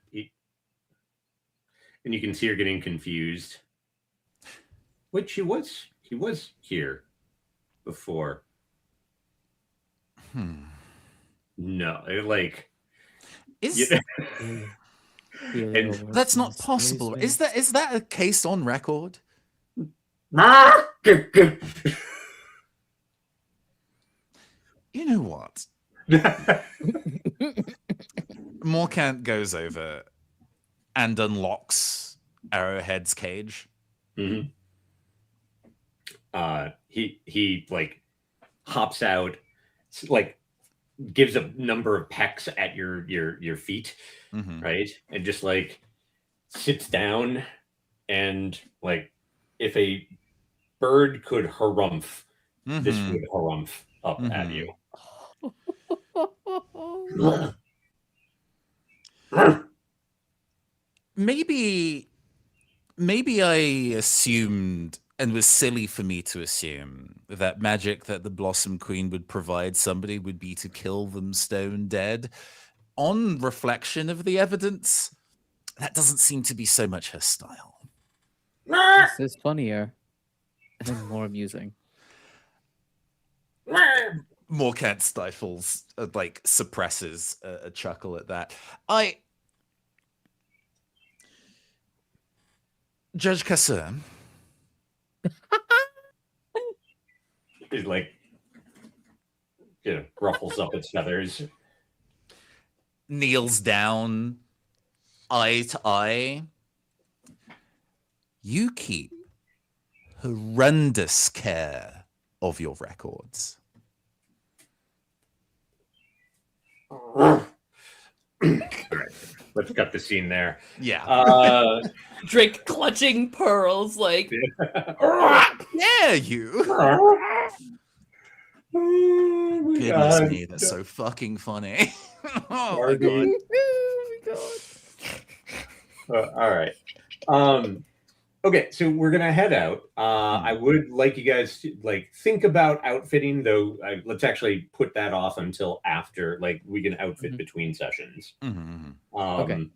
you can see her getting confused. Which he was here before. No, like Is and that's not possible? Is that a case on record? You know what? Morkant goes over and unlocks Arrowhead's cage. Mm-hmm. He like hops out, like gives a number of pecks at your feet, right, and just like sits down, and like if a bird could harumph, this would harumph up at you. Maybe I assumed, and was silly for me to assume, that magic that the Blossom Queen would provide somebody would be to kill them stone dead. On reflection of the evidence, that doesn't seem to be so much her style. This is funnier and more amusing. Morkant stifles, like suppresses a chuckle at that. Judge Kassur. He's like, ruffles up its feathers, Kneels down, eye to eye. You keep horrendous care of your records. All right, let's cut the scene there. Yeah. Drake clutching pearls like. Yeah, you. Oh my Goodness God. me, that's so fucking funny. Oh my Darby. god. Oh my god. All right. Okay, so we're gonna head out. I would like you guys to like think about outfitting, though. Let's actually put that off until after, like we can outfit between sessions. Okay.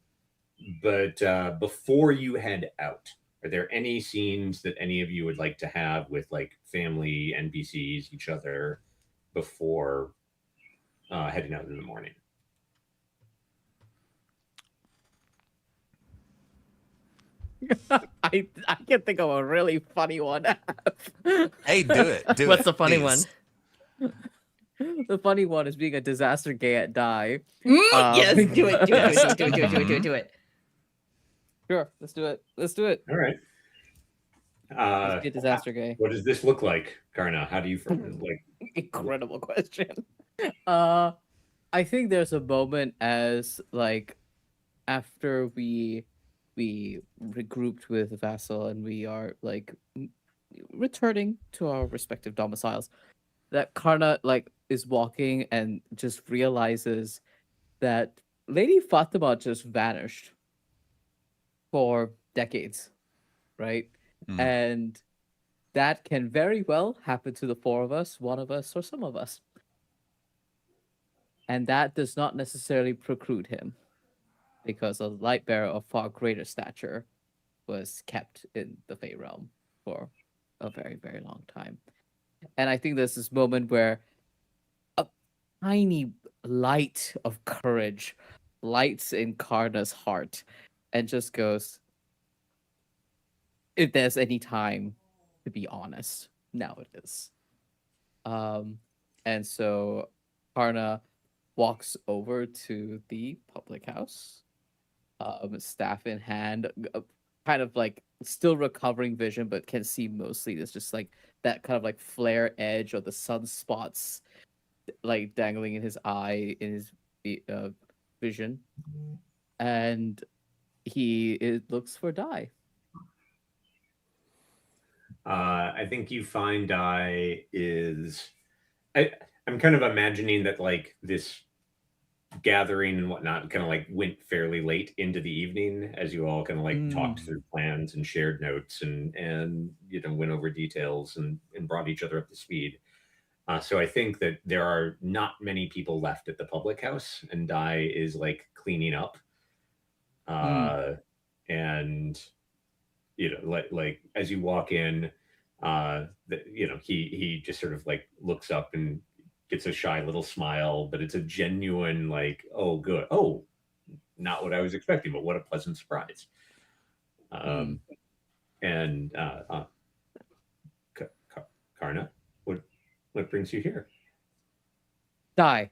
But before you head out, are there any scenes that any of you would like to have with like family, NPCs, each other before heading out in the morning? I can think of a really funny one. Hey, do it. What's the funny one? The funny one is being a disaster gay at Die. Yes, do it. Sure, let's do it. All right. Let's be a disaster gay. What does this look like, Karna? How do you like? Incredible question. I think there's a moment as like after we regrouped with Vassal and we are like returning to our respective domiciles, that Karna like is walking and just realizes that Lady Fatima just vanished for decades, right? And that can very well happen to the four of us, one of us, or some of us. And that does not necessarily preclude him, because a light bearer of far greater stature was kept in the Fey realm for a very, very long time. And I think there's this moment where a tiny light of courage lights in Karna's heart and just goes, if there's any time to be honest, now it is. And so Karna walks over to the public house, staff in hand, kind of like still recovering vision, but can see mostly. There's just like that kind of like flare edge of the sunspots like dangling in his eye, in his vision. And it looks for Die. I think you find I I'm kind of imagining that like this gathering and whatnot kind of like went fairly late into the evening as you all kind of like talked through plans and shared notes and went over details and brought each other up to speed. So I think that there are not many people left at the public house, and Dai is like cleaning up. And like as you walk in, he just sort of like looks up and gets a shy little smile, but it's a genuine like, oh, good. Oh, not what I was expecting, but what a pleasant surprise. And Karna, what brings you here? Die.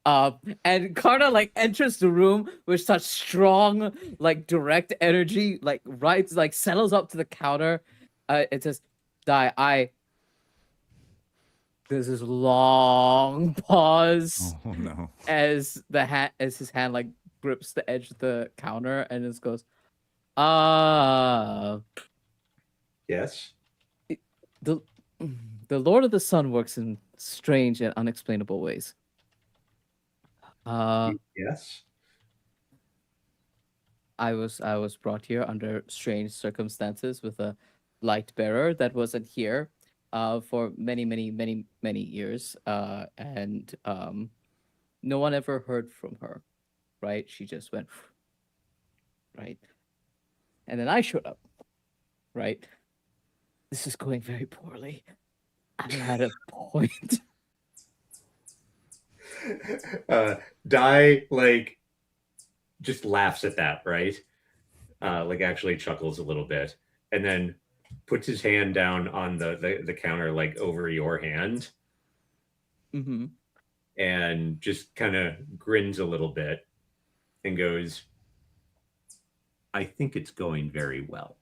And Karna like enters the room with such strong, like direct energy, like settles up to the counter. It says, Die, there's this long pause Oh no. as his hand like grips the edge of the counter and just goes, Yes. the Lord of the Sun works in strange and unexplainable ways. Yes. I was brought here under strange circumstances with a light bearer that wasn't here for many years, and no one ever heard from her, right? She just went right, and then I showed up, right? This is going very poorly. I'm at a point. Dai like just laughs at that, right? Like actually chuckles a little bit, and then puts his hand down on the counter, like over your hand, and just kind of grins a little bit and goes, I think it's going very well.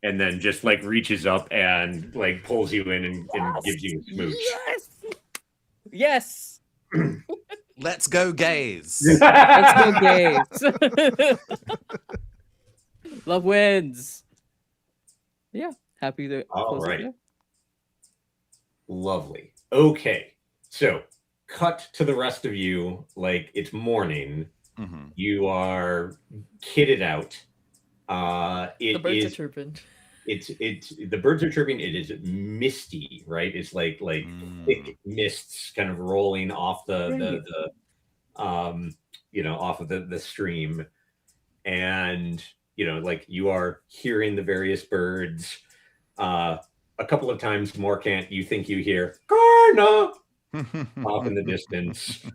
And then just like reaches up and like pulls you in and gives you a smooch. Yes. Let's go gaze. Let's go gaze. Love wins. Yeah, happy to. All right. Lovely. Okay, so cut to the rest of you. Like it's morning. You are kitted out. The birds are chirping. It's the birds are chirping. It is misty, right? It's like thick mists kind of rolling off the off of the stream, and like you are hearing the various birds. A couple of times more can't you think you hear Karna off in the distance.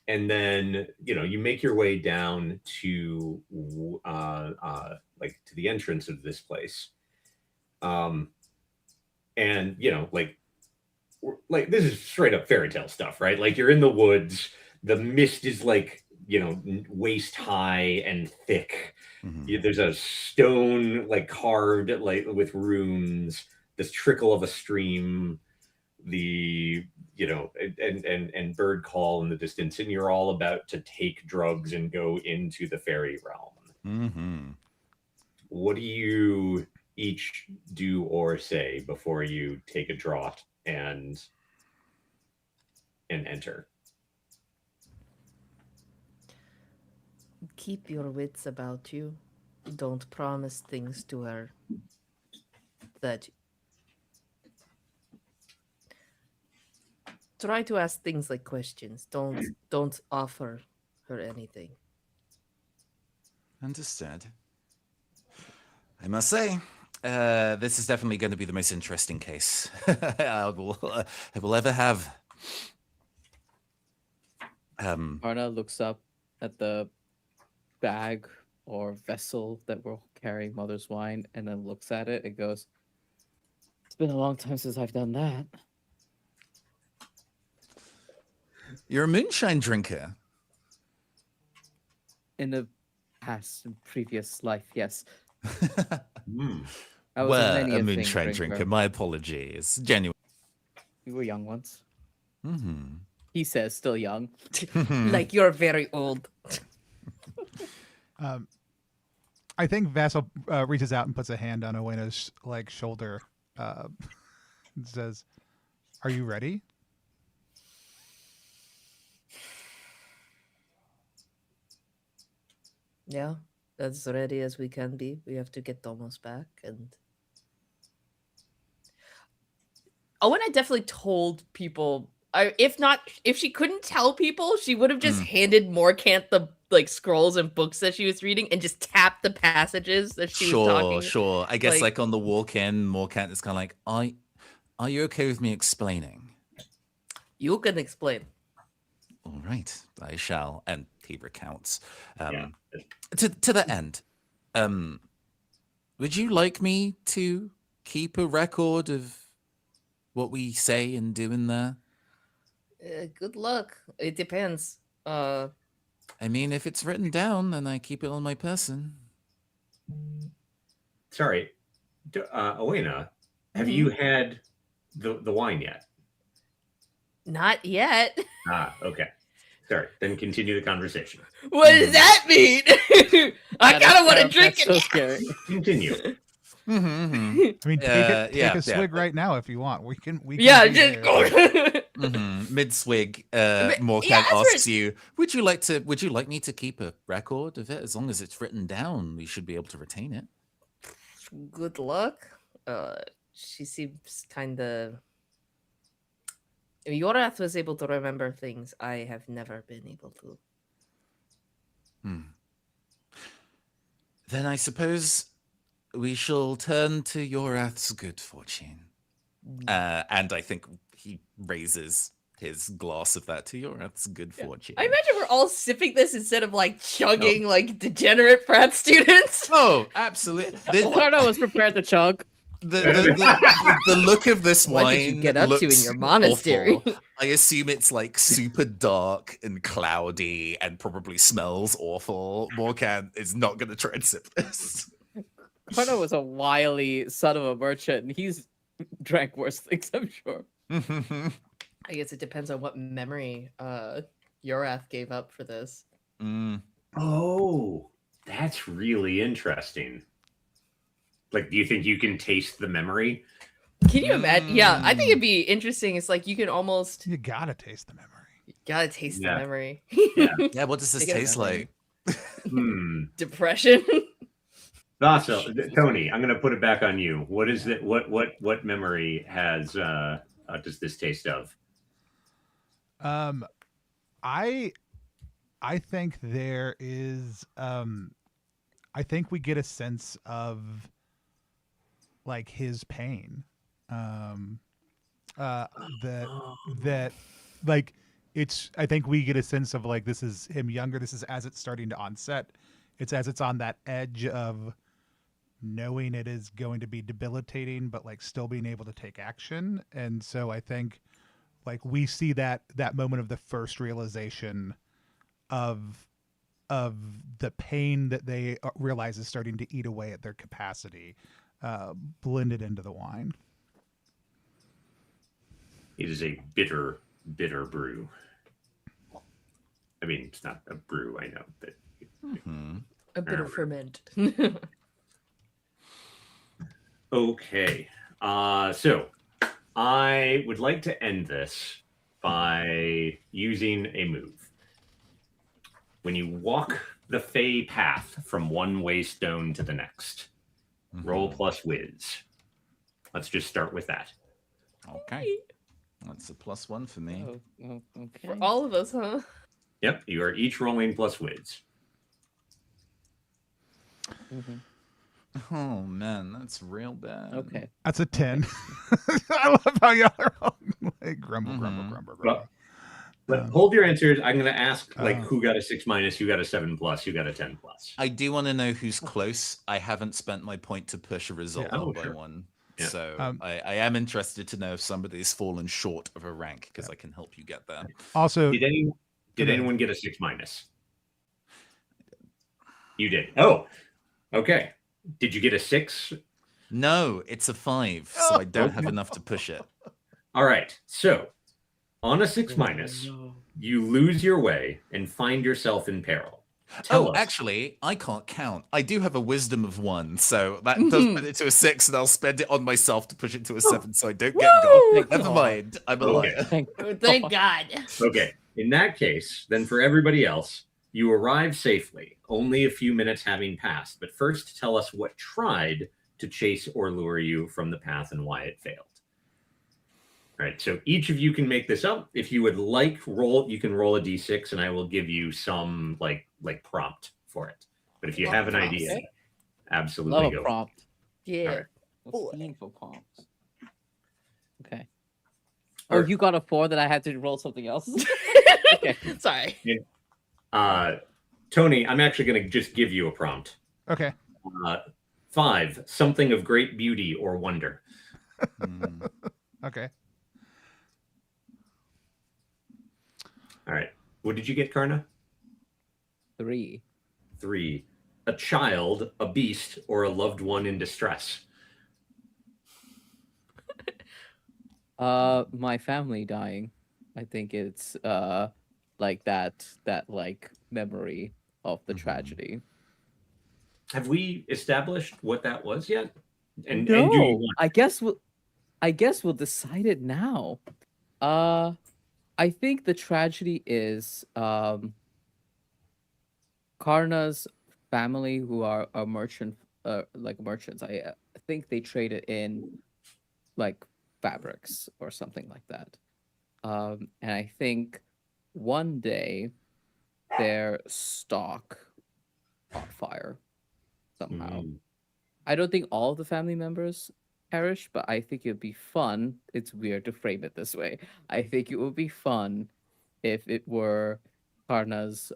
And then you make your way down to like to the entrance of this place, and like this is straight up fairy tale stuff, right? Like you're in the woods, the mist is like waist high and thick. There's a stone like carved like with runes, this trickle of a stream, the and bird call in the distance, and you're all about to take drugs and go into the fairy realm. What do you each do or say before you take a draught and enter? Keep your wits about you. Don't promise things to her that. Try to ask things like questions. Don't offer her anything. Understood. I must say, this is definitely going to be the most interesting case I will ever have. Arna looks up at the bag or vessel that we're carrying Mother's wine, and then looks at it and goes, "It's been a long time since I've done that." You're a moonshine drinker. In the past and previous life, yes. I was Were many a thing moonshine drinker. My apologies. Genuine. We were young once. He says, still young. Like you're very old. I think Vassal reaches out and puts a hand on Owena's like shoulder, and says, "Are you ready?" Yeah, as ready as we can be. We have to get Domos back, and Owen, I definitely told people. If she couldn't tell people, she would have just handed Morcant the like scrolls and books that she was reading, and just tapped the passages that she was talking. Sure. I guess like- like on the walk in, Morcant is kind of like, are you okay with me explaining? You can explain. All right, I shall. And he recounts. Yeah. To the end. Would you like me to keep a record of what we say and do in there? Good luck. It depends. I mean, if it's written down, then I keep it on my person. Sorry, Oena, have you had the wine yet? Not yet. Okay. Sorry. Then continue the conversation. What does that mean? I kind of want to drink That's it. so scary. Continue. I mean, take yeah, a swig yeah. right now if you want. We can. Yeah, be just there. go. Mid swig, But- Morcant yeah, that's asks you, would you like me to keep a record of it? As long as it's written down, we should be able to retain it. Good luck. She seems kind of. Yorath was able to remember things I have never been able to. Then I suppose we shall turn to Yorath's good fortune. And I think he raises his glass of that to Yorath's good fortune. I imagine we're all sipping this instead of like chugging like degenerate frat students. Oh, absolutely. Lorna was prepared to chug. The look of this wine. What did you get up to in looks your monastery? awful. I assume it's like super dark and cloudy and probably smells awful. Morcant is not going to try and sip this. Lorna was a wily son of a merchant, and he's drank worse things, I'm sure. I guess it depends on what memory Yorath gave up for this. Oh, that's really interesting. Like, do you think you can taste the memory? Can you imagine? Yeah, I think it'd be interesting. It's like you can almost You gotta taste the memory. gotta taste Yeah. the memory. Yeah, what does this They get a taste memory. like? Depression. Vaso, Tony, I'm going to put it back on you. What is it? What memory has does this taste of? I think there is. I think we get a sense of like his pain. That like it's. I think we get a sense of like this is him younger. This is as it's starting to onset. It's as it's on that edge of knowing it is going to be debilitating, but like still being able to take action. And so I think like we see that moment of the first realization of the pain that they realize is starting to eat away at their capacity, blended into the wine. It is a bitter brew. I mean, it's not a brew, I know, but A bit of ferment. okay. So I would like to end this by using a move. When you walk the Fey path from one waystone to the next, roll plus whiz. Let's just start with that. Okay. That's a +1 for me. Okay. For all of us, huh? Yep, you are each rolling plus whiz. Oh man, that's real bad. Okay. That's a 10. I love how y'all are all like grumble. But hold your answers. I'm going to ask like who got a 6-, who got a 7+, who got a 10+. I do want to know who's close. I haven't spent my point to push a result Yeah. up Oh, by sure. 1. Yeah. So I am interested to know if somebody's fallen short of a rank because I can help you get there. Also, Did anyone get a 6-? You did. Oh, okay. Did you get a 6? No, it's a 5, so I don't have enough to push it. All right. So on a 6-, you lose your way and find yourself in peril. Tell us. Actually, I can't count. I do have a wisdom of 1, so that does put it to a 6, and I'll spend it on myself to push it to a 7, so I don't get got. Woo! Never mind. I'm a Okay. liar. Thank God. Okay. In that case, then for everybody else, you arrive safely, only a few minutes having passed. But first, tell us what tried to chase or lure you from the path and why it failed. All right. So each of you can make this up. If you would like, you can roll a d6, and I will give you some like prompt for it. But if you have an idea, absolutely Love go. a prompt. Yeah. All right. What's meaningful prompts? Okay. Or- Oh, you got a 4 that I had to roll something else? Okay. Sorry. Tony, I'm actually going to just give you a prompt. Okay. 5, something of great beauty or wonder. Okay. All right. What did you get, Karna? 3. 3, a child, a beast, or a loved one in distress. My family dying. I think it's like that like memory of the tragedy. Have we established what that was yet? And do you want? I guess we'll decide it now. I think the tragedy is Karna's family, who are a merchant, like merchants. I think they traded in like fabrics or something like that. And I think one day their stock caught fire somehow. Mm, I don't think all the family members perish, but I think it'd be fun. It's weird to frame it this way. I think it would be fun if it were Karna's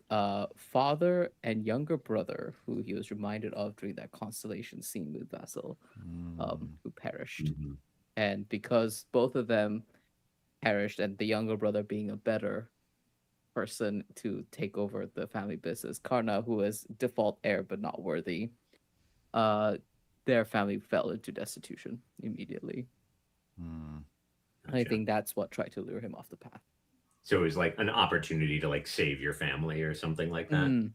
father and younger brother, who he was reminded of during that constellation scene with Vassal, who perished. mhm. And because both of them perished, and the younger brother being a better person to take over the family business, Karna, who is default heir but not worthy, their family fell into destitution immediately. And I Gotcha. think that's what tried to lure him off the path. So it was like an opportunity to like save your family or something like that.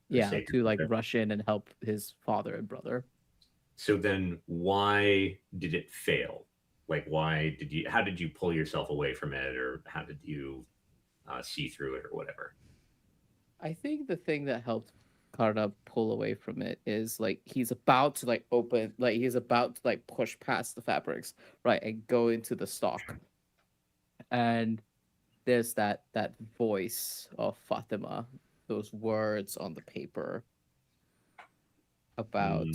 Yeah, save to your like brother. rush in and help his father and brother. So then why did it fail? Like how did you pull yourself away from it, or how did you see through it or whatever? I think the thing that helped Karna pull away from it is like he's about to like open, like he's about to like push past the fabrics, right, and go into the stock. And there's that voice of Fatima, those words on the paper about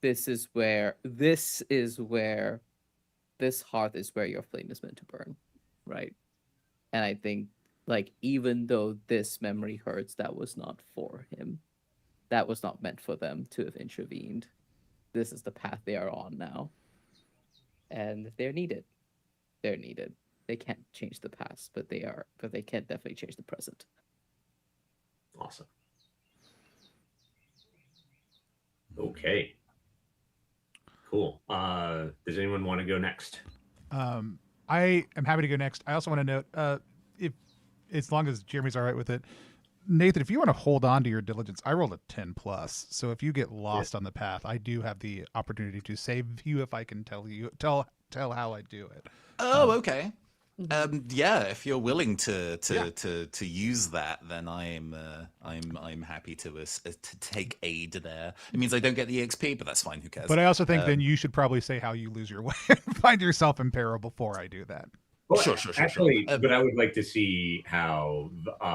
this hearth is where your flame is meant to burn, right? And I think like even though this memory hurts, that was not for him. That was not meant for them to have intervened. This is the path they are on now. And they're needed. They're needed. They can't change the past, but they can definitely change the present. Awesome. Okay. Cool. Does anyone want to go next? I am happy to go next. I also want to note, if as long as Jeremy's all right with it, Nathan, if you want to hold on to your diligence, I rolled a 10 plus. So if you get lost on the path, I do have the opportunity to save you if I can tell how I do it. Oh, okay. Yeah, if you're willing to use that, then I'm happy to take aid there. It means I don't get the EXP, but that's fine. Who cares? But I also think then you should probably say how you lose your way and find yourself in peril before I do that. Well, Sure. Actually, but I would like to see how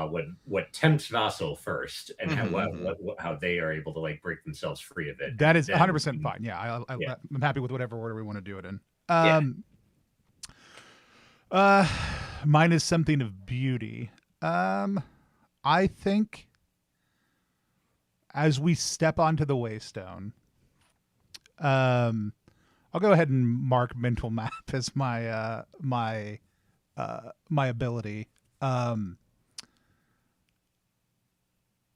what tempts Vassal first, and how they are able to like break themselves free of it. That is Then- 100% fine. Yeah, I'm happy with whatever order we want to do it in. Mine is something of beauty. I think as we step onto the Waystone, I'll go ahead and mark mental map as my my ability.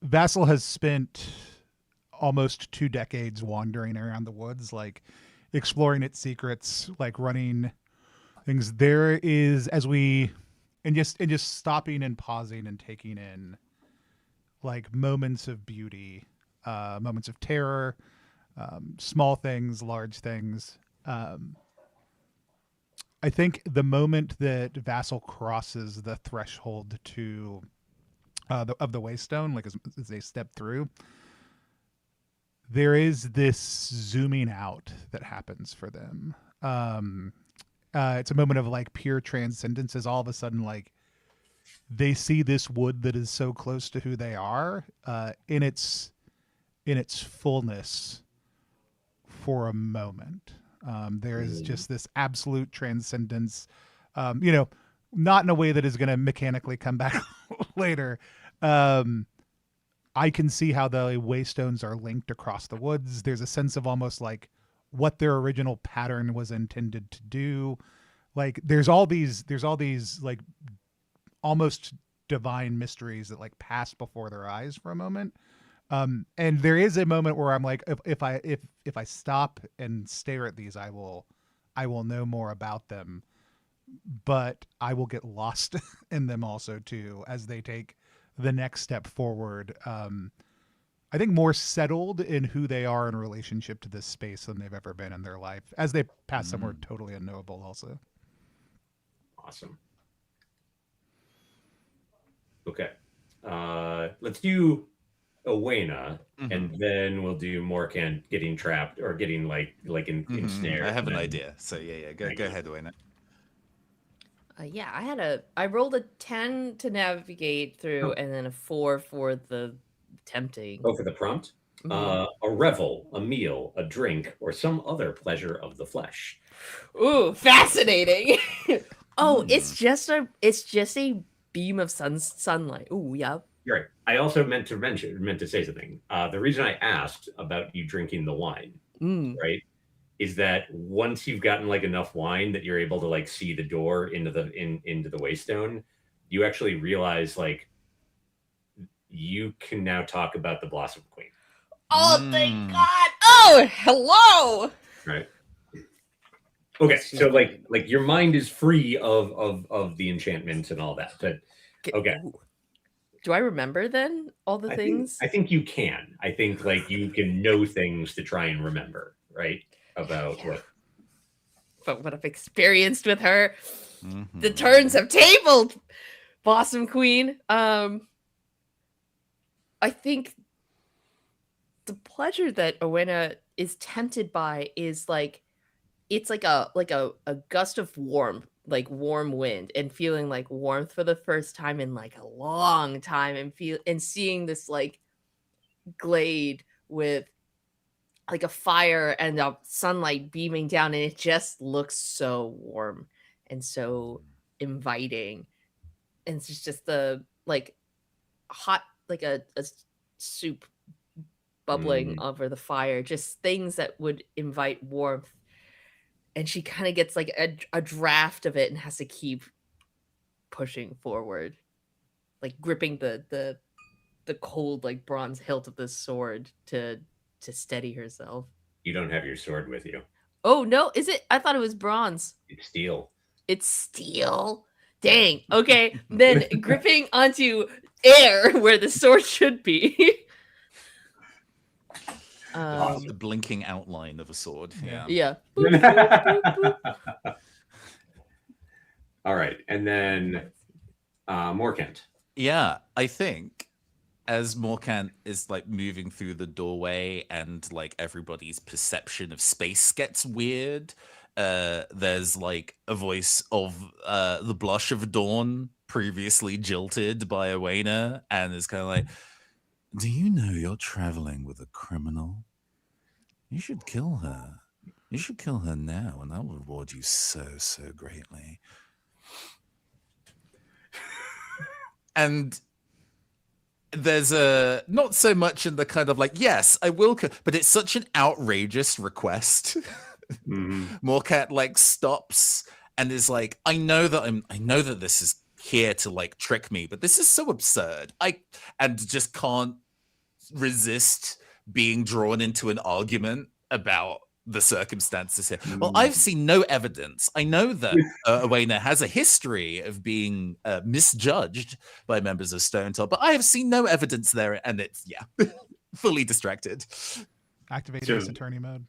Vassal has spent almost 2 decades wandering around the woods, like exploring its secrets, like running things. There is, as we and just stopping and pausing and taking in like moments of beauty, moments of terror, small things, large things. I think the moment that Vassal crosses the threshold to of the Waystone, like as they step through, there is this zooming out that happens for them. It's a moment of like pure transcendence, as all of a sudden like they see this wood that is so close to who they are in its fullness for a moment. There is just this absolute transcendence, not in a way that is going to mechanically come back later. I can see how the Waystones are linked across the woods. There's a sense of almost like what their original pattern was intended to do. Like there's all these like almost divine mysteries that like pass before their eyes for a moment. And there is a moment where I'm like, if I stop and stare at these, I will know more about them, but I will get lost in them also too, as they take the next step forward. I think more settled in who they are in relationship to this space than they've ever been in their life, as they pass somewhere totally unknowable also. Awesome. Okay. Let's do Owena, and then we'll do Morkan getting trapped or getting like ensnared. I have an idea. So yeah, go ahead, Wayne. I rolled a 10 to navigate through, and then a 4 for the tempting. Oh, for the prompt? A revel, a meal, a drink, or some other pleasure of the flesh. Ooh, fascinating. It's just a beam of sunlight. Ooh, yeah. You're right. I also meant to say something. The reason I asked about you drinking the wine, right, is that once you've gotten like enough wine that you're able to like see the door into the Waystone, you actually realize like you can now talk about the Blossom Queen. Oh, thank God! Oh, hello. Right. Okay, so like your mind is free of the enchantments and all that, but okay. Do I remember then all the things? I think you can. I think like you can know things to try and remember, right? About what I've experienced with her. The turns have tabled, Blossom Queen. I think the pleasure that Owena is tempted by is like it's like a gust of warm wind, and feeling like warmth for the first time in like a long time, and seeing this like glade with like a fire and a sunlight beaming down, and it just looks so warm and so inviting, and it's just the like hot like a soup bubbling over the fire, just things that would invite warmth. And she kind of gets like a draft of it and has to keep pushing forward, like gripping the cold like bronze hilt of the sword to steady herself. You don't have your sword with you. Oh no, is it? I thought it was bronze. It's steel. It's steel. Dang. Okay, then gripping onto air where the sword should be. The blinking outline of a sword. Yeah. All right, and then Morkant. Yeah, I think as Morkant is like moving through the doorway and like everybody's perception of space gets weird, there's like a voice of the blush of dawn, previously jilted by Owena, and is kind of like, do you know you're traveling with a criminal? You should kill her. You should kill her now, and I'll reward you so greatly. And there's a not so much in the kind of like, yes, I will, but it's such an outrageous request. Morkant like stops and is like, I know that this is here to like trick me, but this is so absurd. And just can't resist being drawn into an argument about the circumstances here. Well, I've seen no evidence. I know that Owena has a history of being misjudged by members of Stonetop, but I have seen no evidence there, and it's fully distracted. Activate So- Ace Attorney mode.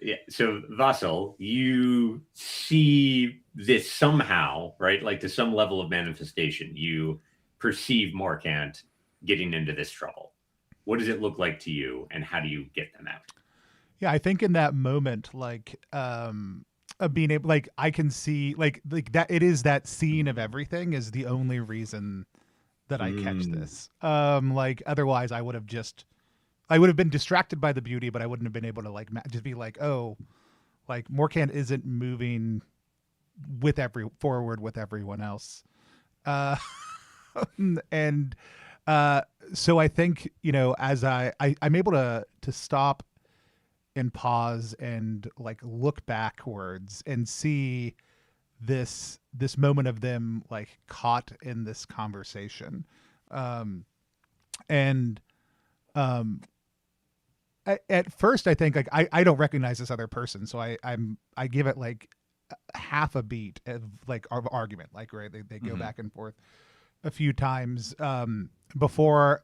Yeah. So Vassal, you see this somehow, right? Like to some level of manifestation, you perceive Morkant getting into this trouble. What does it look like to you, and how do you get them out? Yeah, I think in that moment, like, of being able, like, I can see, like that. It is that scene of everything is the only reason that I catch this. Like, otherwise, I would have been distracted by the beauty, but I wouldn't have been able to like just be like, oh, like Morkant isn't moving forward with everyone else, and so I think, you know, as I'm able to stop and pause and like look backwards and see this moment of them like caught in this conversation, and at first I think like I don't recognize this other person, so I give it like half a beat of like of argument, like, right, they go back and forth a few times before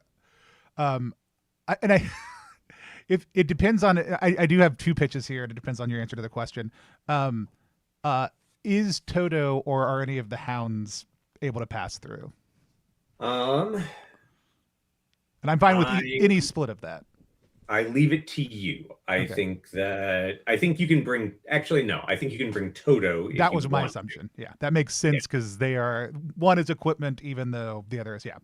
if it depends on, I do have two pitches here, and it depends on your answer to the question. Is Toto or are any of the hounds able to pass through? Um, And I'm fine with I- any split of that. I leave it to you. I Okay. think you can bring. Actually, no. I think you can bring Toto. If That you was my want to. assumption. Yeah, that makes sense because they are, one is equipment, even though the other is Yeah.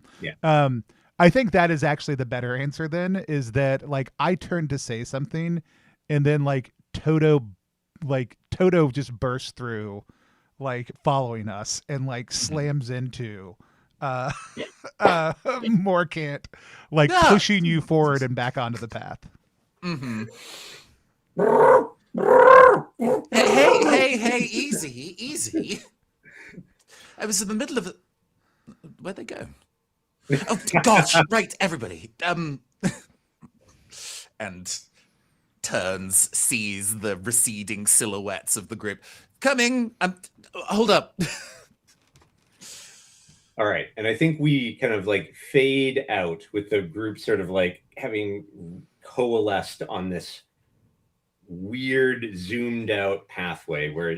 I think that is actually the better answer. Then is that like I turned to say something, and then like Toto just bursts through, like following us and like slams into Morkant, like Yeah. pushing you forward and back onto the path. Mm-hmm. Hey, easy. I was in the middle of it. Where'd they go? Oh gosh, right, everybody. And turns, sees the receding silhouettes of the group. Coming. Hold up. All right, and I think we kind of like fade out with the group sort of like having coalesced on this weird zoomed out pathway where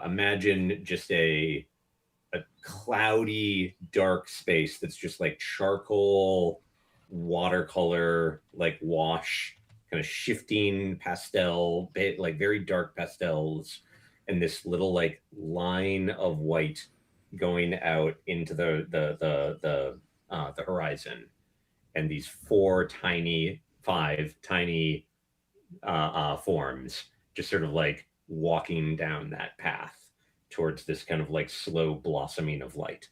imagine just a cloudy dark space that's just like charcoal watercolor like wash, kind of shifting pastel, like very dark pastels, and this little like line of white going out into the horizon, and these five tiny forms just sort of like walking down that path towards this kind of like slow blossoming of light.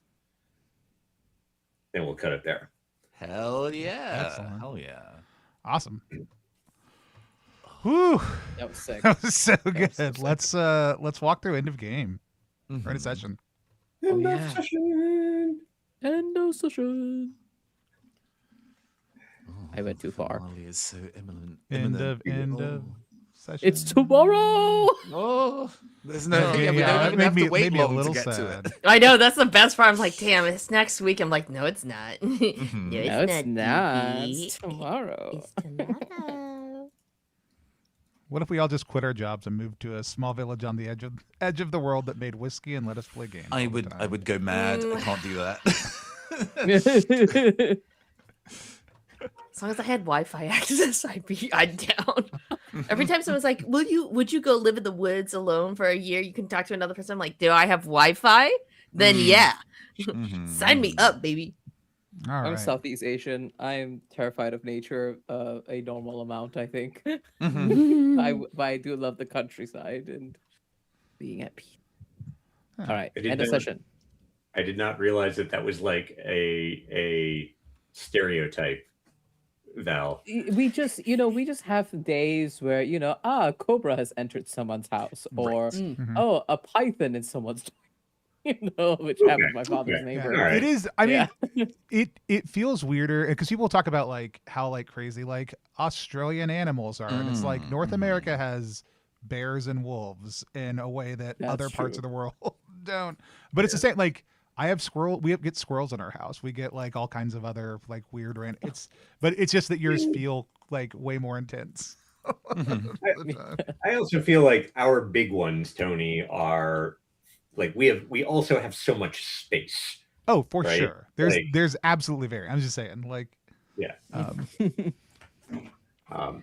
And we'll cut it there. Hell yeah. Excellent. Hell yeah. Awesome. Whew. That was sick. That was so good. was so sick. Let's walk through end of game. Mhm. Right, a session. Oh, yeah. End of session. I went too far. Finale is so imminent. End imminent. of Oh. session. It's tomorrow. Oh, there's no. Yeah, we yeah, don't that even made have me- to wait made me a long little to get sad. to it. I know, that's the best part. I'm like, damn, it's next week. I'm like, no, it's not. Mhm. No, No, it's not. Phoebe. It's tomorrow. It's tomorrow. What if we all just quit our jobs and moved to a small village on the edge of the world that made whiskey and let us play games? I all the would time? go mad. I can't do that. As long as I had Wi-Fi access, I'd down. Every time someone's like, would you go live in the woods alone for a year? You can talk to another person. I'm like, do I have Wi-Fi? Then yeah. Mhm. Sign me up, baby. All I'm right. Southeast Asian. I'm terrified of nature a normal amount, I think. Mhm. But I do love the countryside and being at peace. Huh. All right, I did end of not- session. I did not realize that was like a stereotype, Val. We just have days where Cobra has entered someone's house, or Right. Mhm. oh, a python in someone's. which happened to my father's Okay. neighbor. All right. It is. I mean, Yeah. it feels weirder because people talk about like how like crazy like Australian animals are, and it's like North America has bears and wolves in a way that That's other parts true. of the world don't. But it's the same. Like I have get squirrels in our house. We get like all kinds of other like weird but it's just that yours feel like way more intense. I also feel like our big ones, Tony, are like we also have so much space. Oh, for Right? sure. There's absolutely very. I'm just saying like. Yeah. All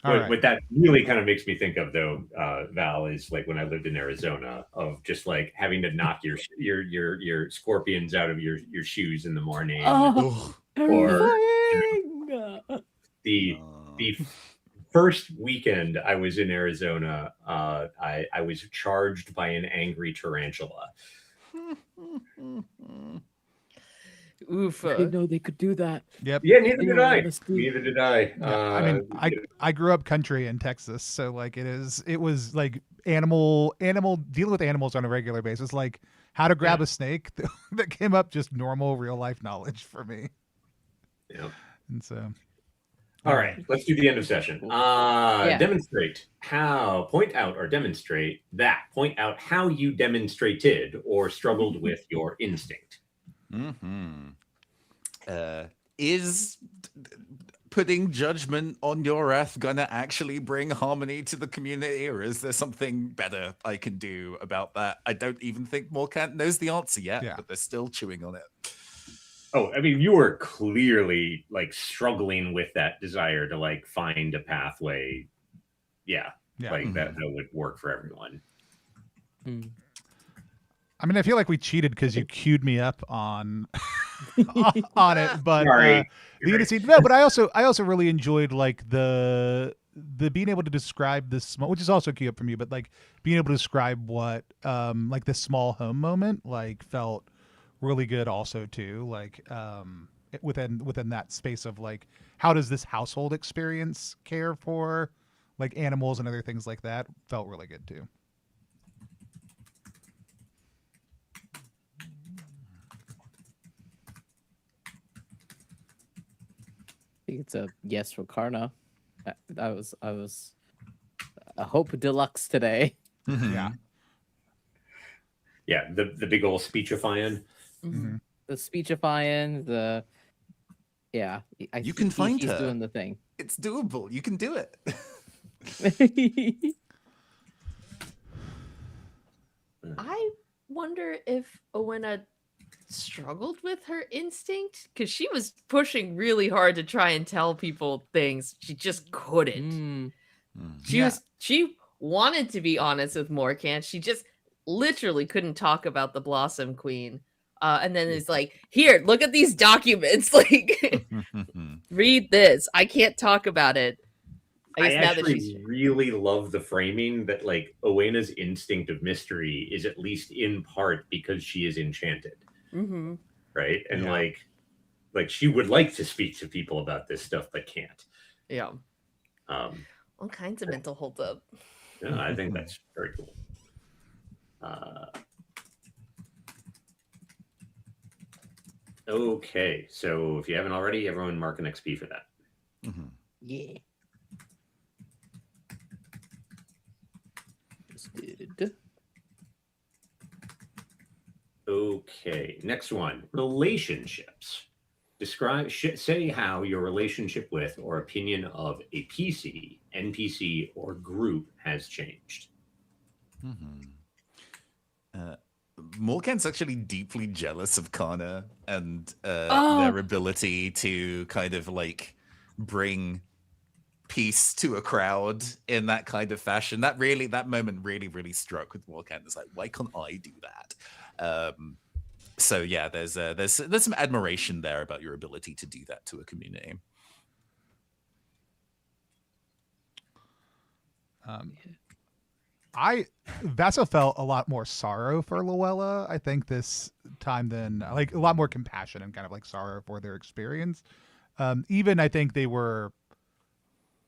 What right. that really kind of makes me think of, though, Val, is like when I lived in Arizona, of just like having to knock your scorpions out of your shoes in the morning, Oh, or terrifying! the first weekend I was in Arizona, I was charged by an angry tarantula. Oof. I didn't know they could do that. Yep. Yeah, neither In did all I. honesty. Neither did I. Yeah, I mean, I grew up country in Texas, so like it was like animal dealing with animals on a regular basis, like how to grab a snake that came up just normal real life knowledge for me. Yeah. And so, all right, let's do the end of session. Point out how you demonstrated or struggled with your instinct. Is putting judgment on your wrath gonna actually bring harmony to the community, or is there something better I can do about that? I don't even think Morkant knows the answer yet, but they're still chewing on it. Oh, I mean, you were clearly like struggling with that desire to like find a pathway. Yeah. Like that would work for everyone. I mean, I feel like we cheated because you queued me up on on it, but Sorry. No, but I also really enjoyed like the being able to describe this small, which is also queued up from you, but like being able to describe what like the small home moment like felt really good also too, like within that space of like how does this household experience care for like animals and other things like that felt really good too. I think it's a yes for Karna. I was a hope deluxe today. Yeah. Yeah, the big old speechifying. The speechifying, you can find he's her. doing the thing. It's doable. You can do it. I wonder if Owena struggled with her instinct because she was pushing really hard to try and tell people things. She just couldn't. She wanted to be honest with Morkant. She just literally couldn't talk about the Blossom Queen. And then it's like, here, look at these documents. Like, read this. I can't talk about it. I actually really love the framing that like Owena's instinct of mystery is at least in part because she is enchanted. Right. And like she would like to speak to people about this stuff, but can't. Yeah. All kinds of mental holdup. Yeah, I think that's very cool. Okay, so if you haven't already, everyone mark an XP for that. Yeah. Just did. Okay, next one. Relationships. Say how your relationship with or opinion of a PC, NPC, or group has changed. Morkant's actually deeply jealous of Kana and their ability to kind of like bring peace to a crowd in that kind of fashion. That moment really struck with Morkant. It's like, why can't I do that? So yeah, there's some admiration there about your ability to do that to a community. Vaso felt a lot more sorrow for Luella, I think, this time than like a lot more compassion and kind of like sorrow for their experience. Even I think they were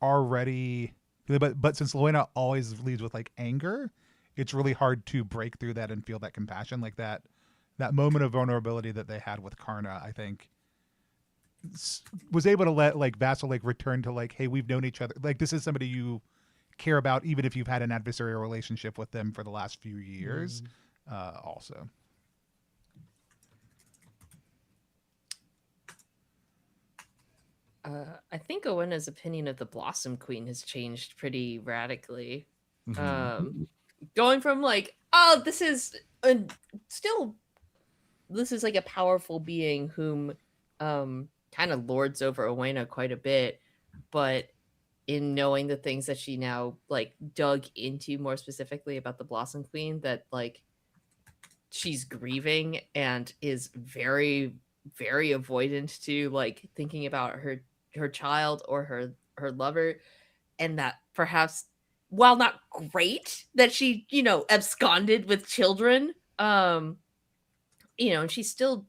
already, but since Luella always leads with like anger, it's really hard to break through that and feel that compassion, like that moment of vulnerability that they had with Karna. I think was able to let like Vassal like return to like, hey, we've known each other. Like this is somebody you care about, even if you've had an adversarial relationship with them for the last few years. Also. I think Owena's opinion of the Blossom Queen has changed pretty radically. Going from like, oh, this is like a powerful being whom kind of lords over Owena quite a bit, but in knowing the things that she now like dug into more specifically about the Blossom Queen, that like she's grieving and is very, very avoidant to like thinking about her child or her lover, and that perhaps while not great that she absconded with children, and she's still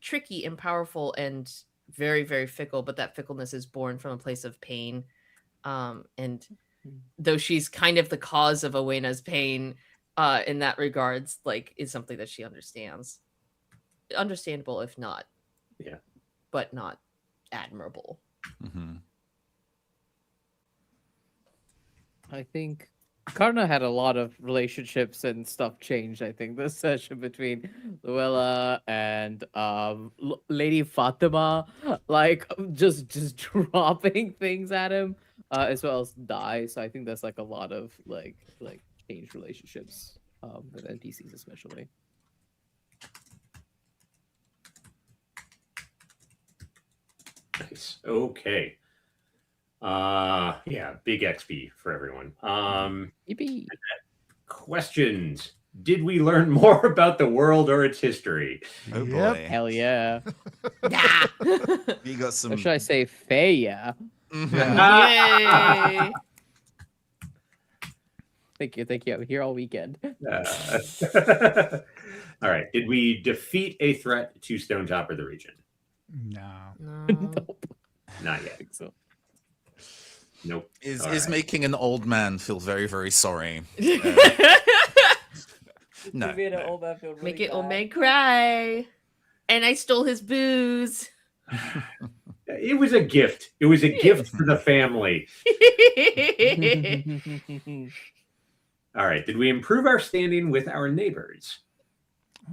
tricky and powerful and very, very fickle, but that fickleness is born from a place of pain, and though she's kind of the cause of Owena's pain in that regards, like is something that she understandable if not but not admirable. I think Karna had a lot of relationships and stuff changed. I think this session between Luella and Lady Fatima, like just dropping things at him, as well as Die. So I think that's like a lot of like changed relationships with NPCs especially. Nice. Okay. Yeah, big XP for everyone. Yippee. Questions. Did we learn more about the world or its history? Oh Yep. boy. Hell yeah. You got some. Or should I say Faye? Yeah. Yay! Thank you. I'm here all weekend. All right. Did we defeat a threat to Stonetop or the region? No. Nope. Not I yet. think so. Nope. Is All right. making an old man feel very, very sorry. No. You made an no. old man feel really Make it old bad. man cry. And I stole his booze. It was a gift. It was a gift for the family. All right. Did we improve our standing with our neighbors?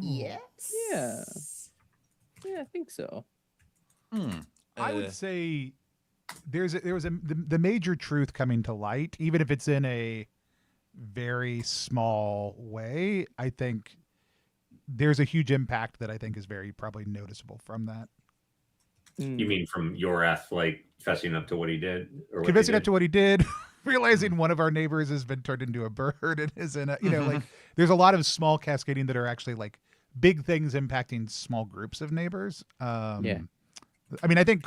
Yes. Yeah. Yeah, I think so. I would say there was the major truth coming to light, even if it's in a very small way. I think there's a huge impact that I think is very probably noticeable from that. You mean from Yorath, like fessing up to what he did, or what Confessing they up to what he did, realizing one of our neighbors has been turned into a bird and is in a, like there's a lot of small cascading that are actually like big things impacting small groups of neighbors. Yeah. I mean, I think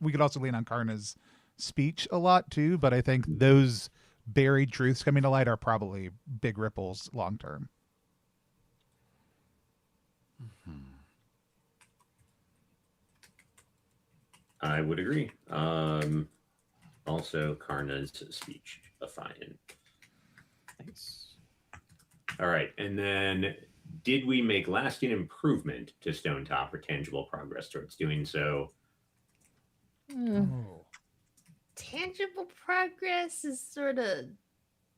we could also lean on Karna's speech a lot too, but I think those buried truths coming to light are probably big ripples long term. I would agree. Also, Karna's speech, fine. Nice. All right, and then did we make lasting improvement to Stonetop or tangible progress towards doing so? Tangible progress is sort of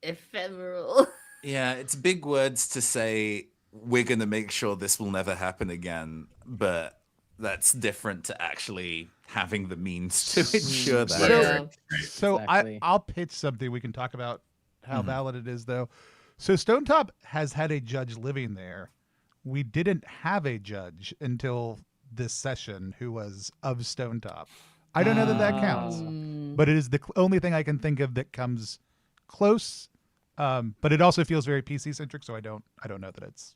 ephemeral. Yeah, it's big words to say we're going to make sure this will never happen again, but that's different to actually having the means to ensure that. Yeah. So Exactly. I'll pitch something. We can talk about how valid it is, though. So Stonetop has had a judge living there. We didn't have a judge until this session who was of Stonetop. I don't know that counts, but it is the only thing I can think of that comes close. But it also feels very PC centric, so I don't know that it's.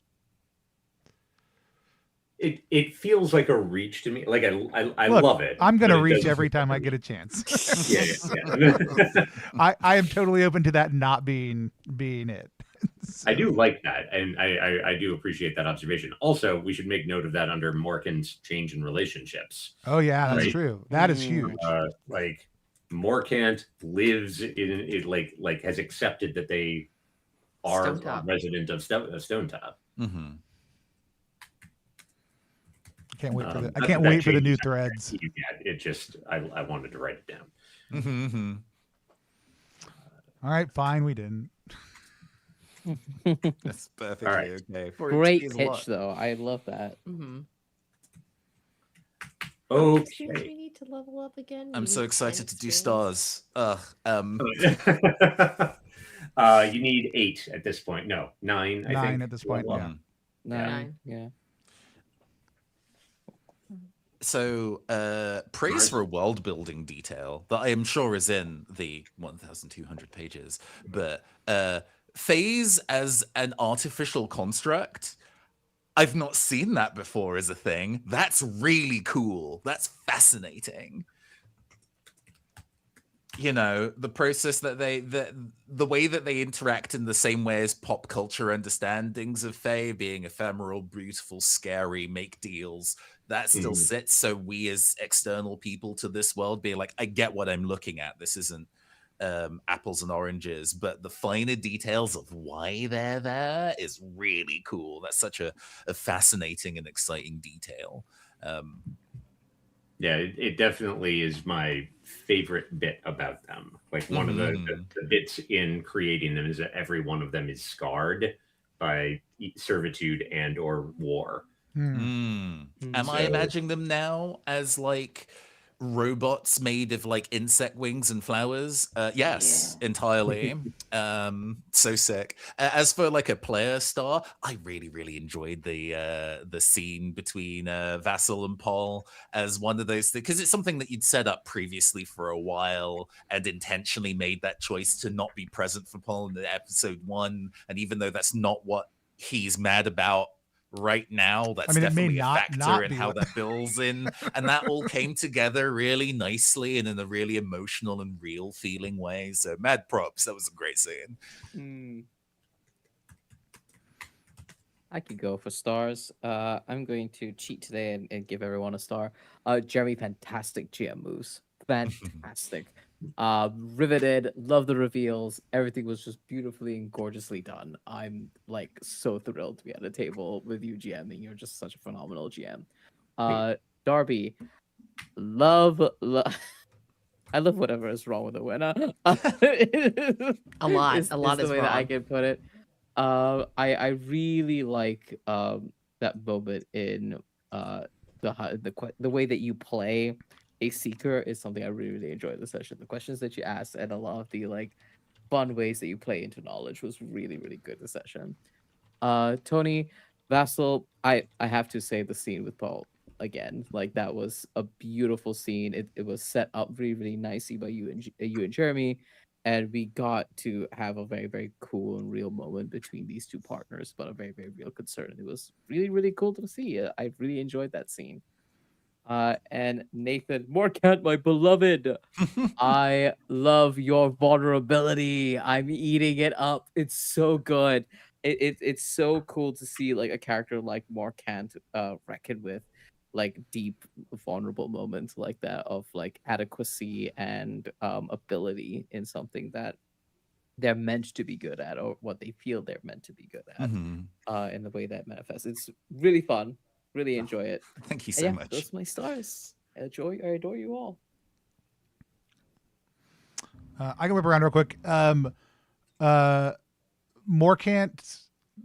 It feels like a reach to me. Like I Look, love it. I'm gonna but it reach doesn't every feel time I like get a chance. Yeah. I am totally open to that not being it. So- I do like that, and I do appreciate that observation. Also, we should make note of that under Morkan's change in relationships. Oh yeah, that's Right. true. That is huge. Like Morkant lives in it, like has accepted that they are a Stonetop. resident of Stonetop. Mm-hmm. Can't wait for the. I Not can't that wait for the changes new anything threads. yet. It just I wanted to write it down. Mm-hmm. All right, fine, we didn't. That's perfectly All right. okay. 4 Great HP is a pitch, lot. though. I love that. Mm-hmm. Okay. We need to level up again. I'm We so need excited 10 to do experience. stars. You need 8 at this point. No, 9. I 9 think at this to point. level Yeah. up. 9. Yeah. So, praise for a world building detail that I am sure is in the 1,200 pages, but phase as an artificial construct, I've not seen that before as a thing. That's really cool. That's fascinating. You know, the process that the way that they interact in the same way as pop culture understandings of Fae, being ephemeral, beautiful, scary, make deals, that still sits. So we as external people to this world being like, I get what I'm looking at. This isn't apples and oranges, but the finer details of why they're there is really cool. That's such a fascinating and exciting detail. Yeah, it definitely is my favorite bit about them. Like one of the bits in creating them is that every one of them is scarred by servitude and or war. Am I imagining them now as like robots made of like insect wings and flowers? Yes, entirely. So sick. As for like a player star, I really enjoyed the scene between Vassal and Paul as one of those things, because it's something that you'd set up previously for a while and intentionally made that choice to not be present for Paul in the episode 1. And even though that's not what he's mad about right now, that's definitely a factor in how that builds in, and that all came together really nicely and in a really emotional and real feeling way. So mad props. That was a great scene. I could go for stars. I'm going to cheat today and give everyone a star. Jeremy, fantastic GM moves. Fantastic. Riveted, love the reveals. Everything was just beautifully and gorgeously done. I'm like so thrilled to be at a table with you GMing. You're just such a phenomenal GM. Darby, love I love whatever is wrong with the winner. A lot is is the way that I wrong. can put it. I really like that moment in the way that you play a seeker is something I really enjoyed the session. The questions that you asked and a lot of the like fun ways that you play into knowledge was really good this session. Tony, Vassal, I have to say the scene with Paul again. Like that was a beautiful scene. It was set up really nicely by you and Jeremy, and we got to have a very cool and real moment between these two partners, but a very real concern. It was really cool to see. I really enjoyed that scene. And Nathan Morcant, my beloved, I love your vulnerability. I'm eating it up. It's so good. It's so cool to see like a character like Morcant reckon with like deep vulnerable moments like that of like adequacy and ability in something that they're meant to be good at, or what they feel they're meant to be good at, in the way that manifests. It's really fun. Really enjoy it. Thank you so much. Those are my stars. I adore you all. I can whip around real quick. Morcant,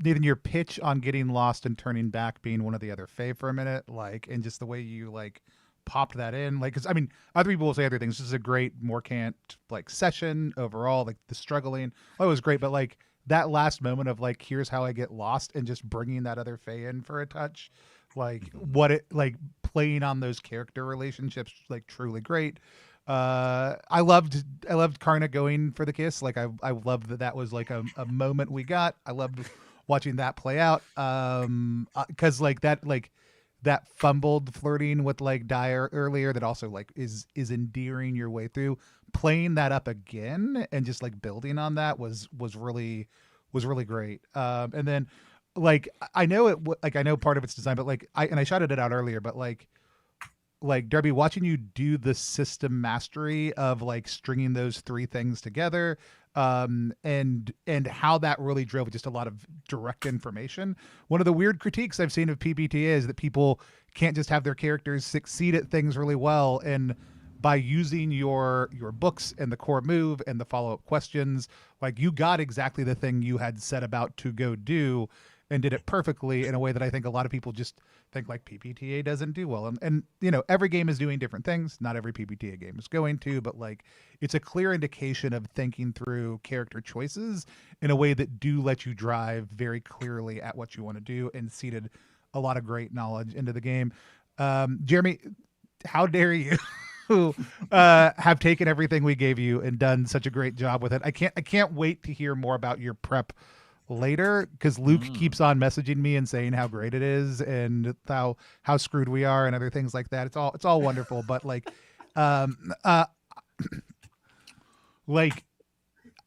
Nathan, your pitch on getting lost and turning back being one of the other Fae for a minute, like, and just the way you like popped that in, like, because I mean, other people will say other things. This is a great Morcant like session overall, like the struggling. Oh, it was great, but like that last moment of like, here's how I get lost, and just bringing that other Fae in for a touch, like what it like playing on those character relationships, like truly great. I loved Karna going for the kiss. Like I loved that was like a moment we got. I loved watching that play out. Cause like that fumbled flirting with like Dyer earlier that also like is endearing your way through. Playing that up again and just like building on that was really great. And then like I know part of it's design, but like I shouted it out earlier, but like like Darby, watching you do the system mastery of like stringing those three things together, and how that really drove just a lot of direct information. One of the weird critiques I've seen of PBTA is that people can't just have their characters succeed at things really well, and by using your books and the core move and the follow-up questions, like you got exactly the thing you had set about to go do and did it perfectly in a way that I think a lot of people just think like PBTA doesn't do well. And you know, every game is doing different things. Not every PBTA game is going to, but like it's a clear indication of thinking through character choices in a way that do let you drive very clearly at what you want to do and seeded a lot of great knowledge into the game. Jeremy, how dare you have taken everything we gave you and done such a great job with it. I can't wait to hear more about your prep later, because Luke keeps on messaging me and saying how great it is and how screwed we are and other things like that. It's all wonderful, but like like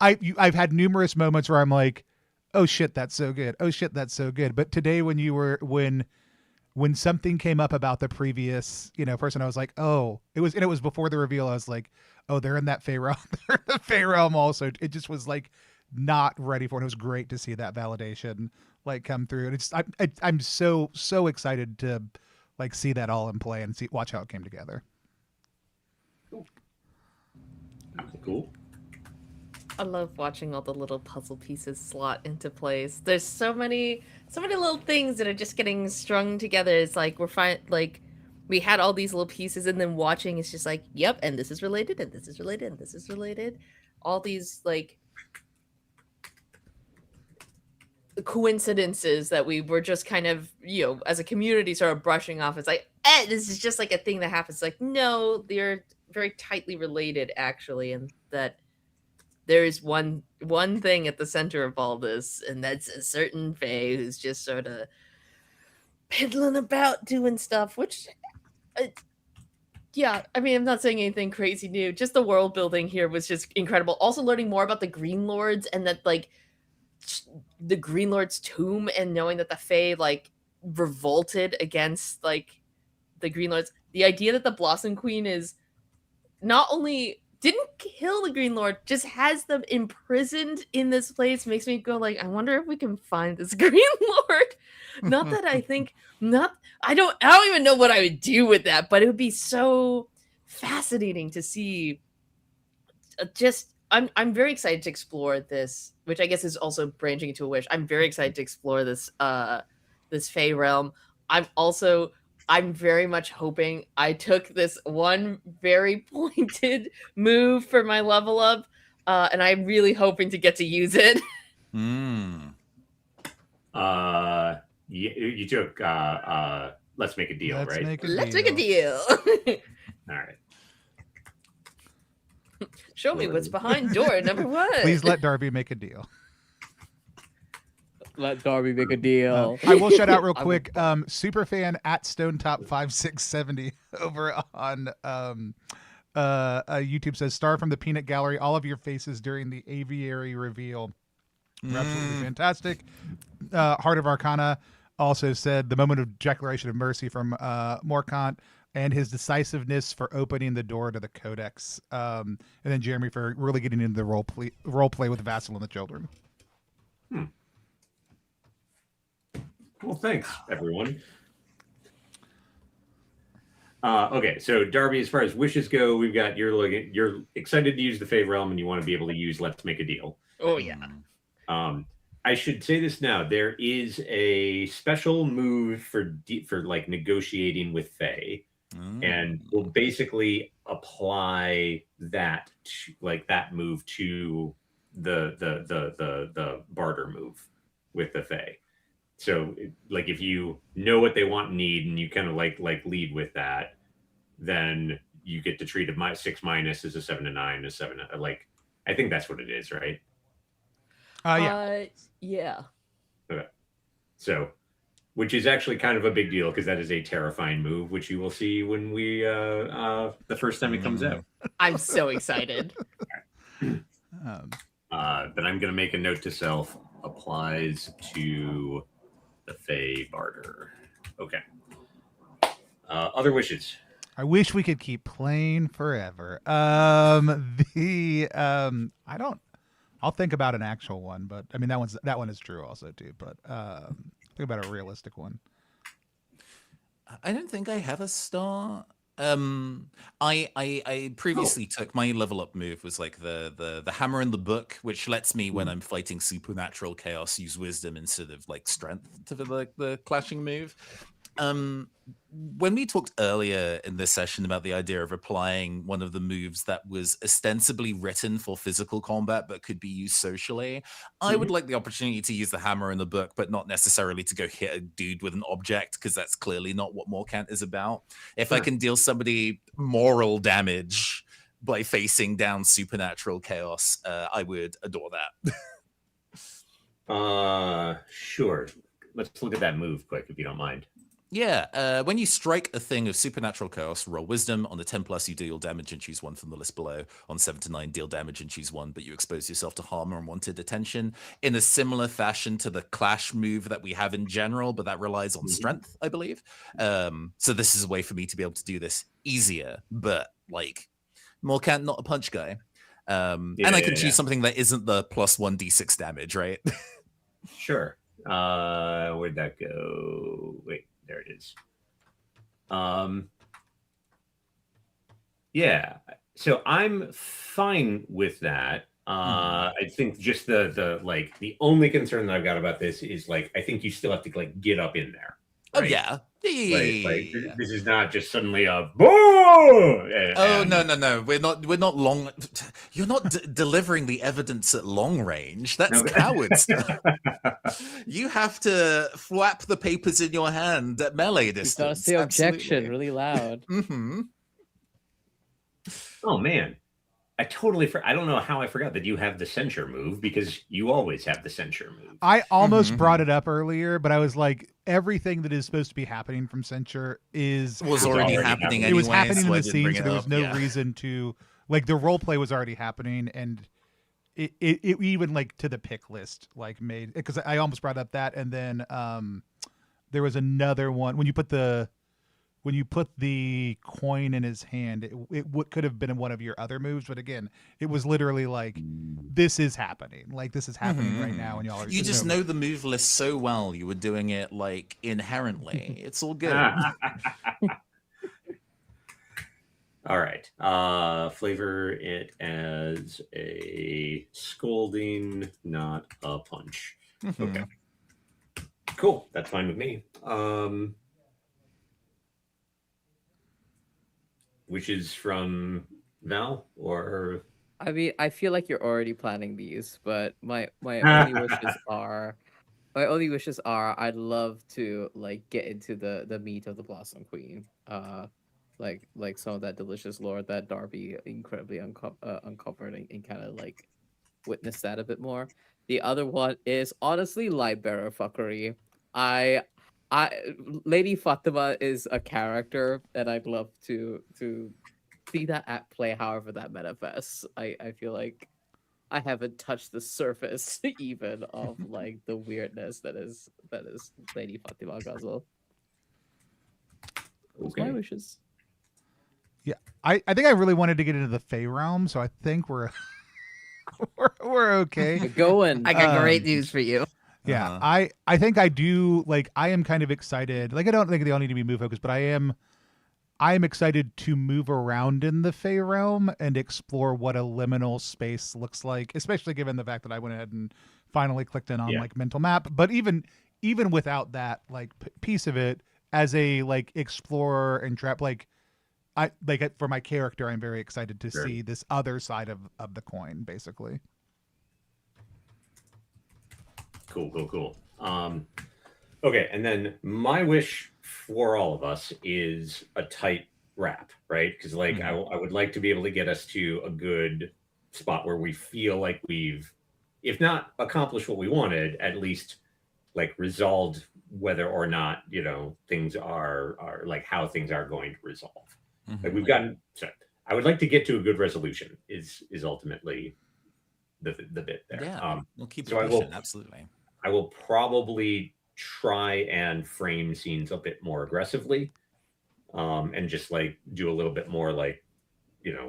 I've had numerous moments where I'm like, oh shit, that's so good. Oh shit, that's so good. But today when something came up about the previous, person, I was like, oh, it was before the reveal. I was like, oh, they're in that Fey realm. They're in the Fey realm also. It just was like not ready for it. It was great to see that validation like come through. And I'm so excited to like see that all in play and watch how it came together. Cool. I love watching all the little puzzle pieces slot into place. There's so many little things that are just getting strung together. It's like we had all these little pieces, and then watching it's just like, yep, and this is related, and this is related, and this is related. All these like coincidences that we were just kind of, as a community sort of brushing off. It's like, this is just like a thing that happens. Like, no, they're very tightly related actually, and that there is one thing at the center of all this, and that's a certain Fae who's just sort of piddling about doing stuff, which, yeah, I mean, I'm not saying anything crazy new. Just the world building here was just incredible. Also learning more about the Green Lords, and that, like, the Green Lord's tomb, and knowing that the Fae, like, revolted against, like, the Green Lords. The idea that the Blossom Queen is not only didn't kill the Green Lord, just has them imprisoned in this place, makes me go like, I wonder if we can find this Green Lord. Not that I think, I don't even know what I would do with that, but it would be so fascinating to see. I'm very excited to explore this, which I guess is also branching into a wish. I'm very excited to explore this this Fey realm. I'm very much hoping I took this one very pointed move for my level up, and I'm really hoping to get to use it. You took Let's Make a Deal, right? Let's make a deal. All right. Show me what's behind door number 1. Please let Darby make a deal. Let Darby make a deal. I will shout out real quick. Superfan at Stonetop 5670 over on YouTube says, "Star from the Peanut Gallery. All of your faces during the aviary reveal were absolutely fantastic." Heart of Arcana also said, "The moment of declaration of mercy from Morkant and his decisiveness for opening the door to the Codex." And then Jeremy for really getting into the role play with Vassal and the children. Well, thanks, everyone. Okay, so Darby, as far as wishes go, we've got you're excited to use the Fey realm, and you want to be able to use Let's Make a Deal. Oh yeah. I should say this now. There is a special move for like negotiating with Fey, and we'll basically apply that move to the barter move with the Fey. So, like, if you know what they want and need, and you kind of like lead with that, then you get to treat a 6- as a 7 to 9, a 7. Like, I think that's what it is, right? Yeah. Yeah. Okay. So, which is actually kind of a big deal, because that is a terrifying move, which you will see when we the first time it comes out. I'm so excited. But I'm going to make a note to self: applies to the Fey barter. Okay. Other wishes. I wish we could keep playing forever. I don't. I'll think about an actual one, but I mean that one is true also too. But think about a realistic one. I don't think I have a star. I previously took my level up move was like the hammer in the book, which lets me when I'm fighting supernatural chaos use wisdom instead of like strength to the clashing move. When we talked earlier in this session about the idea of applying one of the moves that was ostensibly written for physical combat but could be used socially, I would like the opportunity to use the hammer in the book, but not necessarily to go hit a dude with an object, because that's clearly not what Morcant is about. If I can deal somebody moral damage by facing down supernatural chaos, I would adore that. Sure. Let's look at that move quick, if you don't mind. Yeah, when you strike a thing of supernatural chaos, roll wisdom. On the 10+, you deal damage and choose one from the list below. On 7 to 9, deal damage and choose one, but you expose yourself to harm or unwanted attention in a similar fashion to the clash move that we have in general, but that relies on strength, I believe. So this is a way for me to be able to do this easier, but like Morcant, not a punch guy. And I can choose something that isn't the +1 d6 damage, right? Sure. Where'd that go? Wait. There it is. Yeah. So I'm fine with that. I think just the only concern that I've got about this is like I think you still have to like get up in there. Right? Oh yeah. Like this is not just suddenly a boom. No. We're not long. You're not delivering the evidence at long range. That's coward stuff. You have to flap the papers in your hand at melee distance. You gotta say objection really loud. Oh man, I totally I don't know how I forgot that you have the censure move, because you always have the censure move. I almost brought it up earlier, but I was like, everything that is supposed to be happening from censure was already happening anyway. It was happening in the scene, so there was up. no reason to like the role play was already happening, and it even like to the pick list like made, because I almost brought up that, and then there was another one when you put the coin in his hand, it could have been one of your other moves, but again, it was literally like, this is happening. Like, this is happening right now, and y'all are... You just know the move list so well, you were doing it, like, inherently. It's all good. All right. Flavor it as a scolding, not a punch. Okay. Cool. That's fine with me. Wishes from Val, or I mean, I feel like you're already planning these, but my only wishes are I'd love to like get into the meat of the Blossom Queen, like some of that delicious lore that Darby incredibly uncovered and kind of like witness that a bit more. The other one is honestly Lightbearer fuckery. Lady Fatima is a character that I'd love to see that at play, however that manifests. I feel like I haven't touched the surface even of like the weirdness that is Lady Fatima Ghazal. okay. My wishes. Yeah, I think I really wanted to get into the Fey realm, so I think we're we're okay. You're going. I got great news for you. Yeah, I think I do. Like, I am kind of excited. Like, I don't think they all need to be move focused, but I am excited to move around in the Fey realm and explore what a liminal space looks like, especially given the fact that I went ahead and finally clicked in on like mental map. But even without that like piece of it, as a like explorer and trap, like I like for my character, I'm very excited to see this other side of the coin, basically. Cool. Okay, and then my wish for all of us is a tight wrap, right? Because like I would like to be able to get us to a good spot where we feel like we've, if not accomplished what we wanted, at least like resolved whether or not, you know, things are like how things are going to resolve. Like we've gotten, so I would like to get to a good resolution is ultimately the bit there. Yeah, we'll keep it so pushing, absolutely. I will probably try and frame scenes a bit more aggressively. and just like do a little bit more like,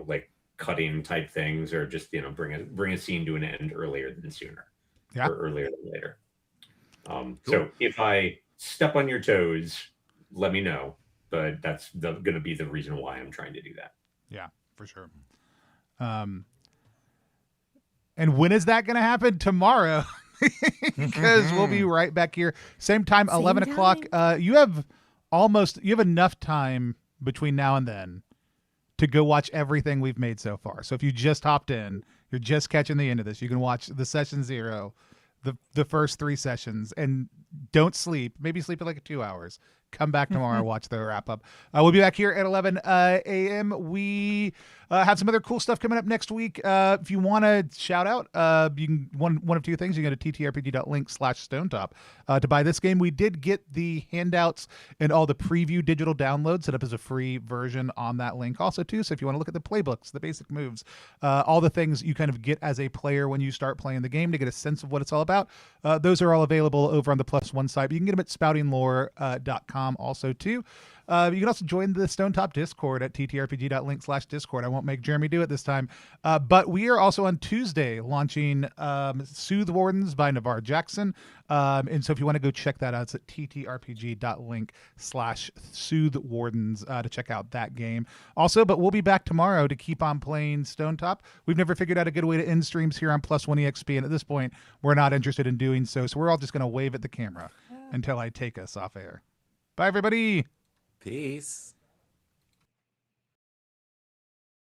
like cutting type things, or just, bring a scene to an end earlier than sooner, Yeah. or earlier than later. Cool. So if I step on your toes, let me know. But that's going to be the reason why I'm trying to do that. Yeah, for sure. And when is that going to happen? Tomorrow, because we'll be right back here, same time, Same 11 time. o'clock. You have enough time between now and then to go watch everything we've made so far. So if you just hopped in, you're just catching the end of this, you can watch the session 0, the first 3 sessions, and don't sleep. Maybe sleep for like 2 hours. Come back tomorrow, watch the wrap up. We'll be back here at 11 a.m. We have some other cool stuff coming up next week. If you want to shout out, you can one of 2 things. You can go to ttrpg.link/Stonetop to buy this game. We did get the handouts and all the preview digital downloads set up as a free version on that link also too. So if you want to look at the playbooks, the basic moves, all the things you kind of get as a player when you start playing the game to get a sense of what it's all about, those are all available over on the +1 site. But you can get them at spoutinglore.com also too. You can also join the Stonetop Discord at ttrpg.link/Discord. I won't make Jeremy do it this time. But we are also on Tuesday launching Soothe Wardens by Navarre Jackson. And so if you want to go check that out, it's at ttrpg.link/Soothe Wardens to check out that game. Also, but we'll be back tomorrow to keep on playing Stonetop. We've never figured out a good way to end streams here on +1 EXP, and at this point, we're not interested in doing so. So we're all just going to wave at the camera until I take us off air. Bye, everybody. Peace.